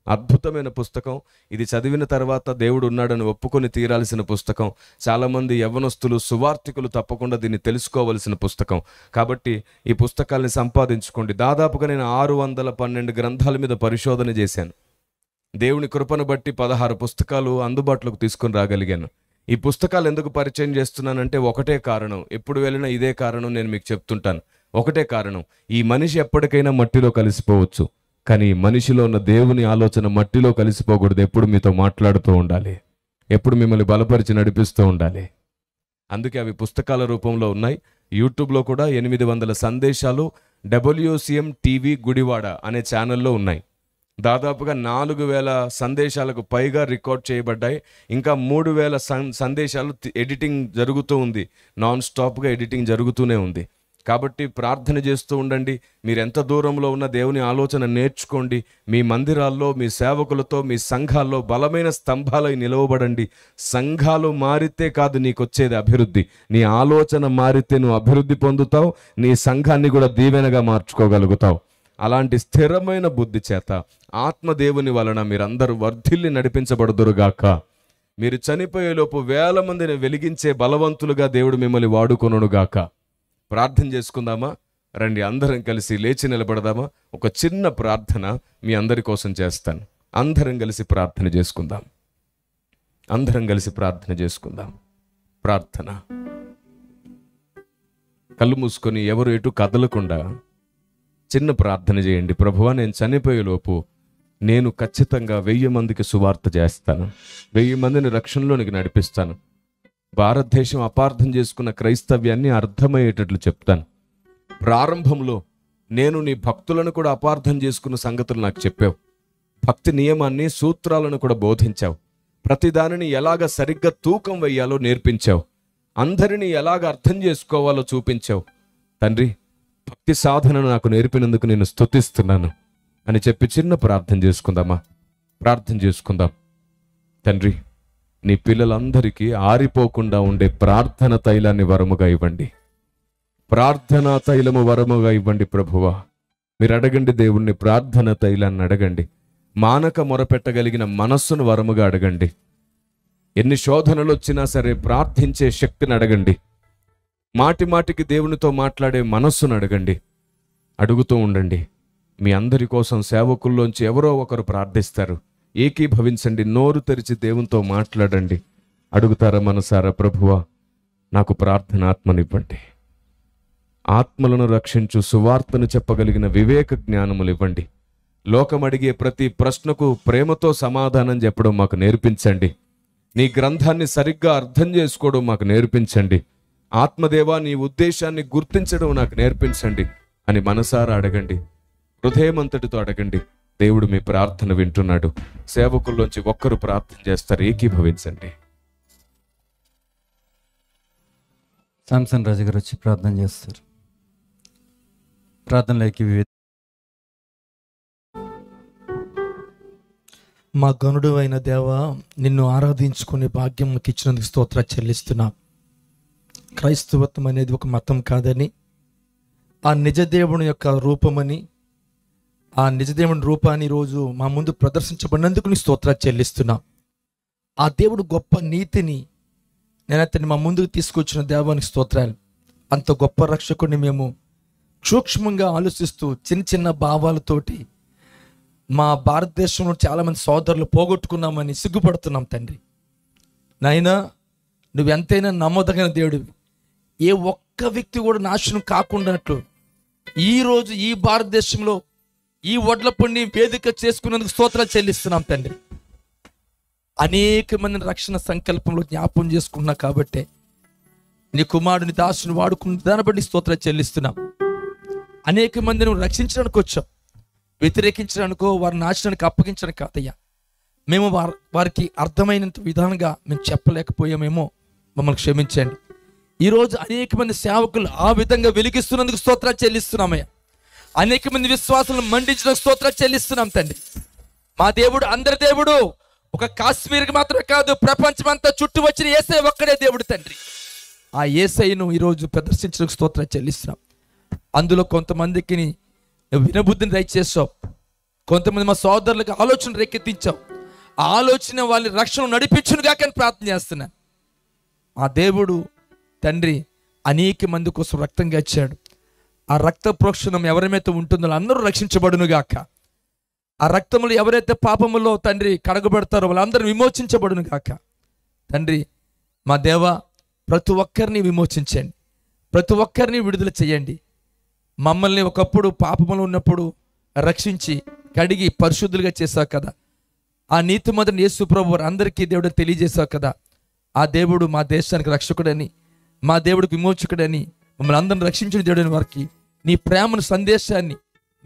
అద్భుతమైన పుస్తకం. ఇది చదివిన తర్వాత దేవుడు ఉన్నాడని ఒప్పుకొని తీరాల్సిన పుస్తకం. చాలామంది యవ్వనస్తులు, సువార్తికులు తప్పకుండా దీన్ని తెలుసుకోవలసిన పుస్తకం. కాబట్టి ఈ పుస్తకాల్ని సంపాదించుకోండి. దాదాపుగా నేను 612 గ్రంథాల మీద పరిశోధన చేశాను. దేవుని కృపను బట్టి 16 పుస్తకాలు అందుబాటులోకి తీసుకొని రాగలిగాను. ఈ పుస్తకాలు ఎందుకు పరిచయం చేస్తున్నానంటే ఒకటే కారణం. ఎప్పుడు వెళ్ళినా ఇదే కారణం నేను మీకు చెప్తుంటాను. ఒకటే కారణం, ఈ మనిషి ఎప్పటికైనా మట్టిలో కలిసిపోవచ్చు, కానీ మనిషిలో ఉన్న దేవుని ఆలోచన మట్టిలో కలిసిపోకూడదు. ఎప్పుడు మీతో మాట్లాడుతూ ఉండాలి, ఎప్పుడు మిమ్మల్ని బలపరిచి నడిపిస్తూ ఉండాలి. అందుకే అవి పుస్తకాల రూపంలో ఉన్నాయి. యూట్యూబ్లో కూడా 800 సందేశాలు WCM TV గుడివాడ అనే ఛానల్లో ఉన్నాయి. దాదాపుగా 4000 సందేశాలకు పైగా రికార్డ్ చేయబడ్డాయి. ఇంకా 3000 సందేశాలు ఎడిటింగ్ జరుగుతూ ఉంది. నాన్ స్టాప్గా ఎడిటింగ్ జరుగుతూనే ఉంది. కాబట్టి ప్రార్థన చేస్తూ ఉండండి. మీరు ఎంత దూరంలో ఉన్న దేవుని ఆలోచన నేర్చుకోండి. మీ మందిరాల్లో, మీ సేవకులతో, మీ సంఘాల్లో బలమైన స్తంభాలై నిలవబడండి. సంఘాలు మారితే కాదు నీకు వచ్చేది అభివృద్ధి. నీ ఆలోచన మారితే నువ్వు అభివృద్ధి పొందుతావు. నీ సంఘాన్ని కూడా దీవెనగా మార్చుకోగలుగుతావు. అలాంటి స్థిరమైన బుద్ధి చేత ఆత్మదేవుని వలన మీరందరూ వర్ధిల్లి నడిపించబడుదురుగాక. మీరు చనిపోయేలోపు 1000 మందిని వెలిగించే బలవంతులుగా దేవుడు మిమ్మల్ని వాడుకొనుగాక. ప్రార్థన చేసుకుందామా? రండి, అందరం కలిసి లేచి నిలబడదామా? ఒక చిన్న ప్రార్థన మీ అందరి కోసం చేస్తాను. అందరం కలిసి ప్రార్థన చేసుకుందాం. అందరం కలిసి ప్రార్థన చేసుకుందాం. ప్రార్థన. కళ్ళు మూసుకొని ఎవరు ఎటు కదలకుండా చిన్న ప్రార్థన చేయండి. ప్రభువా, నేను చనిపోయేలోపు నేను ఖచ్చితంగా 1000 మందికి సువార్త చేస్తాను. 1000 మందిని రక్షణలోనికి నడిపిస్తాను. భారతదేశం అపార్థం చేసుకున్న క్రైస్తవ్యాన్ని అర్థమయ్యేటట్లు చెప్తాను. ప్రారంభంలో నేను నీ భక్తులను కూడా అపార్థం చేసుకున్న సంగతులు నాకు చెప్పావు. భక్తి నియమాన్ని, సూత్రాలను కూడా బోధించావు. ప్రతిదానిని ఎలాగ సరిగ్గా తూకం వేయాలో నేర్పించావు. అందరినీ ఎలాగ అర్థం చేసుకోవాలో చూపించావు. తండ్రి, భక్తి సాధనను నాకు నేర్పినందుకు నేను స్తుతిస్తున్నాను అని చెప్పి చిన్న ప్రార్థన చేసుకుందామా? ప్రార్థన చేసుకుందాం. తండ్రి, నీ పిల్లలందరికీ ఆరిపోకుండా ఉండే ప్రార్థన తైలాన్ని వరముగా ఇవ్వండి. ప్రార్థనా తైలము వరముగా ఇవ్వండి ప్రభువా. మీరు అడగండి దేవుణ్ణి, ప్రార్థన తైలాన్ని అడగండి. మానక మొరపెట్టగలిగిన మనస్సును వరముగా అడగండి. ఎన్ని శోధనలు వచ్చినా సరే ప్రార్థించే శక్తిని అడగండి. మాటి మాటికి దేవునితో మాట్లాడే మనస్సును అడగండి. అడుగుతూ ఉండండి. మీ అందరి కోసం సేవకుల్లోంచి ఎవరో ఒకరు ప్రార్థిస్తారు. ఏకీభవించండి. నోరు తెరిచి దేవునితో మాట్లాడండి. అడుగుతారా మనసారా, ప్రభువా నాకు ప్రార్థన ఆత్మనివ్వండి, ఆత్మలను రక్షించు సువార్తను చెప్పగలిగిన వివేక జ్ఞానములు ఇవ్వండి, లోకం అడిగే ప్రతి ప్రశ్నకు ప్రేమతో సమాధానం చెప్పడం మాకు నేర్పించండి, నీ గ్రంథాన్ని సరిగ్గా అర్థం చేసుకోవడం మాకు నేర్పించండి, ఆత్మదేవా నీ ఉద్దేశాన్ని గుర్తించడం నాకు నేర్పించండి అని మనసారా అడగండి. హృదయమంతటితో అడగండి. దేవుడు మీ ప్రార్థన వింటున్నాడు. సేవకుల్లోంచి ఒక్కరు ప్రార్థన చేస్తారు. ఏకీభవించండి. శాంసన్ రాజు గారు వచ్చి ప్రార్థన చేస్తారు. ప్రార్థనలోకి మా గనుడు అయిన దేవా, నిన్ను ఆరాధించుకునే భాగ్యం మాకు ఇచ్చినందుకు స్తోత్రాలు చెల్లిస్తున్నాం. క్రైస్తవత్వం అనేది ఒక మతం కాదని, ఆ నిజదేవుని యొక్క రూపమని, ఆ నిజదేవుని రూపాన్ని రోజు మా ముందు ప్రదర్శించబడినందుకు నీ స్తోత్రాలు చెల్లిస్తున్నాం. ఆ దేవుడు గొప్ప నీతిని నేను అతన్ని మా ముందుకు తీసుకొచ్చిన దేవానికి స్తోత్రాలు. అంత గొప్ప రక్షకుడిని మేము సూక్ష్మంగా ఆలోచిస్తూ చిన్న చిన్న భావాలతోటి మా భారతదేశంలో చాలామంది సోదరులు పోగొట్టుకున్నామని సిగ్గుపడుతున్నాం తండ్రి. నాయనా, నువ్వు ఎంతైనా నమ్మదగిన దేవుడివి. ఏ ఒక్క వ్యక్తి కూడా నాశనం కాకుండానట్లు ఈరోజు ఈ భారతదేశంలో ఈ వడ్ల పొండి వేదిక చేసుకున్నందుకు స్తోత్రాలు చెల్లిస్తున్నాం తండ్రి. అనేక మందిని రక్షణ సంకల్పంలో జ్ఞాపం చేసుకున్నా కాబట్టే నీ కుమారుని దాసుని వాడుకున్న దాన్ని బట్టి స్తోత్రాలు చెల్లిస్తున్నాం. అనేక మందిని రక్షించడానికి వచ్చాం, వ్యతిరేకించడానికో వారి నాశనానికి అప్పగించడానికి కాదయ్యా. మేము వారికి అర్థమైనంత విధానంగా మేము చెప్పలేకపోయామేమో, మమ్మల్ని క్షమించండి. ఈరోజు అనేక మంది సేవకులు ఆ విధంగా వెలిగిస్తున్నందుకు స్తోత్రాలు చెల్లిస్తున్నామయ్యా. అనేక మంది విశ్వాసాలను మండించడానికి స్తోత్రాలు చెల్లిస్తున్నాం తండ్రి. మా దేవుడు అందరి దేవుడు, ఒక కాశ్మీర్కి మాత్రమే కాదు, ప్రపంచమంతా చుట్టూ వచ్చిన యేసయ్య ఒక్కడే దేవుడు తండ్రి. ఆ యేసయ్యను ఈరోజు ప్రదర్శించడానికి స్తోత్రాలు చెల్లిస్తున్నాం. అందులో కొంతమందికి వినబుద్ధిని దయచేసావు, కొంతమంది మా సోదరులకు ఆలోచన రేకెత్తించావు. ఆ ఆలోచన వాళ్ళని రక్షణ నడిపించునుగా కానీ ప్రార్థన చేస్తున్నాను. ఆ దేవుడు తండ్రి అనేక మంది కోసం రక్తం గచ్చాడు. ఆ రక్త ప్రోక్షణం ఎవరైతే ఉంటుందో అందరూ రక్షించబడునుగాక. ఆ రక్తములు ఎవరైతే పాపములో తండ్రి కడగబడతారో వాళ్ళందరూ విమోచించబడునుగాక. తండ్రి మా దేవ, ప్రతి ఒక్కరిని విమోచించండి, ప్రతి ఒక్కరిని విడుదల చేయండి. మమ్మల్ని ఒకప్పుడు పాపములో ఉన్నప్పుడు రక్షించి కడిగి పరిశుద్ధులుగా చేశావు కదా. ఆ నీతిమంతుని యేసు ప్రభువు అందరికీ దేవుడు తెలియజేశావు కదా. ఆ దేవుడు మా దేశానికి రక్షకుడని, మా దేవుడికి విమోచకుడని, మమ్మల్ని అందరిని రక్షించిన దేవుడని వారికి నీ ప్రేమను సందేశాన్ని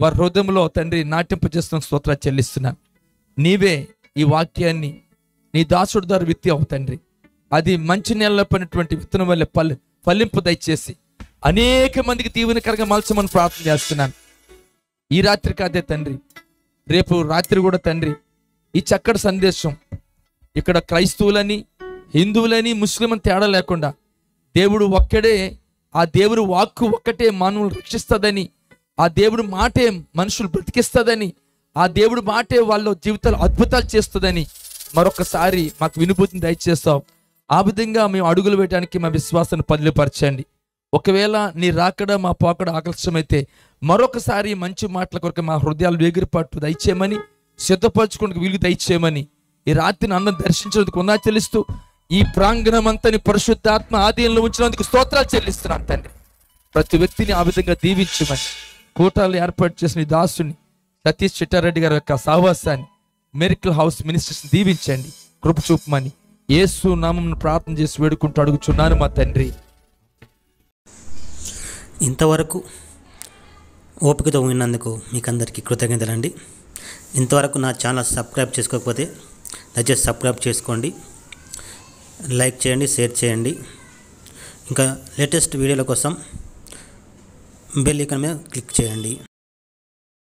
వారి హృదయంలో తండ్రి నాటింపజేస్తున్న స్తోత్రాలు చెల్లిస్తున్నాను. నీవే ఈ వాక్యాన్ని నీ దాసుడు ద్వారా విత్తావు తండ్రి. అది మంచి నేలలో పడినటువంటి విత్తనం వల్ల ఫలింపు దయచేసి అనేక మందికి దీవెనకరంగా మలచమని ప్రార్థన చేస్తున్నాను. ఈ రాత్రి కాదే తండ్రి, రేపు రాత్రి కూడా తండ్రి ఈ చక్కటి సందేశం ఇక్కడ క్రైస్తవులని, హిందువులని, ముస్లింలని తేడా లేకుండా దేవుడు ఒక్కడే, ఆ దేవుడు వాక్కు ఒక్కటే మానవులు రక్షిస్తుందని, ఆ దేవుడు మాటే మనుషులు బ్రతికిస్తుందని, ఆ దేవుడు మాటే వాళ్ళ జీవితాలు అద్భుతాలు చేస్తుందని మరొకసారి మాకు వినుభూతిని దయచేస్తావు. ఆ విధంగా మేము అడుగులు వేయడానికి మా విశ్వాసాన్ని పదిలిపరచండి. ఒకవేళ నీ రాకడ మా పోకడ ఆకర్షమైతే మరొకసారి మంచి మాటల కొరకు మా హృదయాలు వేగిరిపాటు దయచేయమని, సిద్ధపరచుకోవడానికి వీలు దయచేయమని ఈ రాత్రిని అందరం దర్శించినందుకు ఉన్నా చెల్లిస్తూ, ఈ ప్రాంగణం అంతని పరిశుద్ధాత్మ ఆధీనంలో ఉంచినందుకు స్తోత్రాలు చెల్లిస్తున్నాను తండ్రి. ప్రతి వ్యక్తిని ఆ విధంగా దీవించమని, కూటాలు ఏర్పాటు చేసిన దాసుని సతీష్ చిట్టారెడ్డి గారి యొక్క సహవాసాన్ని, మిరకిల్ హౌస్ మినిస్టర్స్ దీవించండి, కృప చూపమని యేసు నామమున ప్రార్థన చేసి వేడుకుంటూ అడుగుచున్నాను మా తండ్రి. ఇంతవరకు ఓపికతో విన్నందుకు మీకు అందరికీ కృతజ్ఞతలండి. ఇంతవరకు నా ఛానల్ సబ్స్క్రైబ్ చేసుకోకపోతే దయచేసి సబ్స్క్రైబ్ చేసుకోండి, లైక్ చేయండి, షేర్ చేయండి. ఇంకా లేటెస్ట్ వీడియోల కోసం బెల్ ఐకాన్ మీద క్లిక్ చేయండి.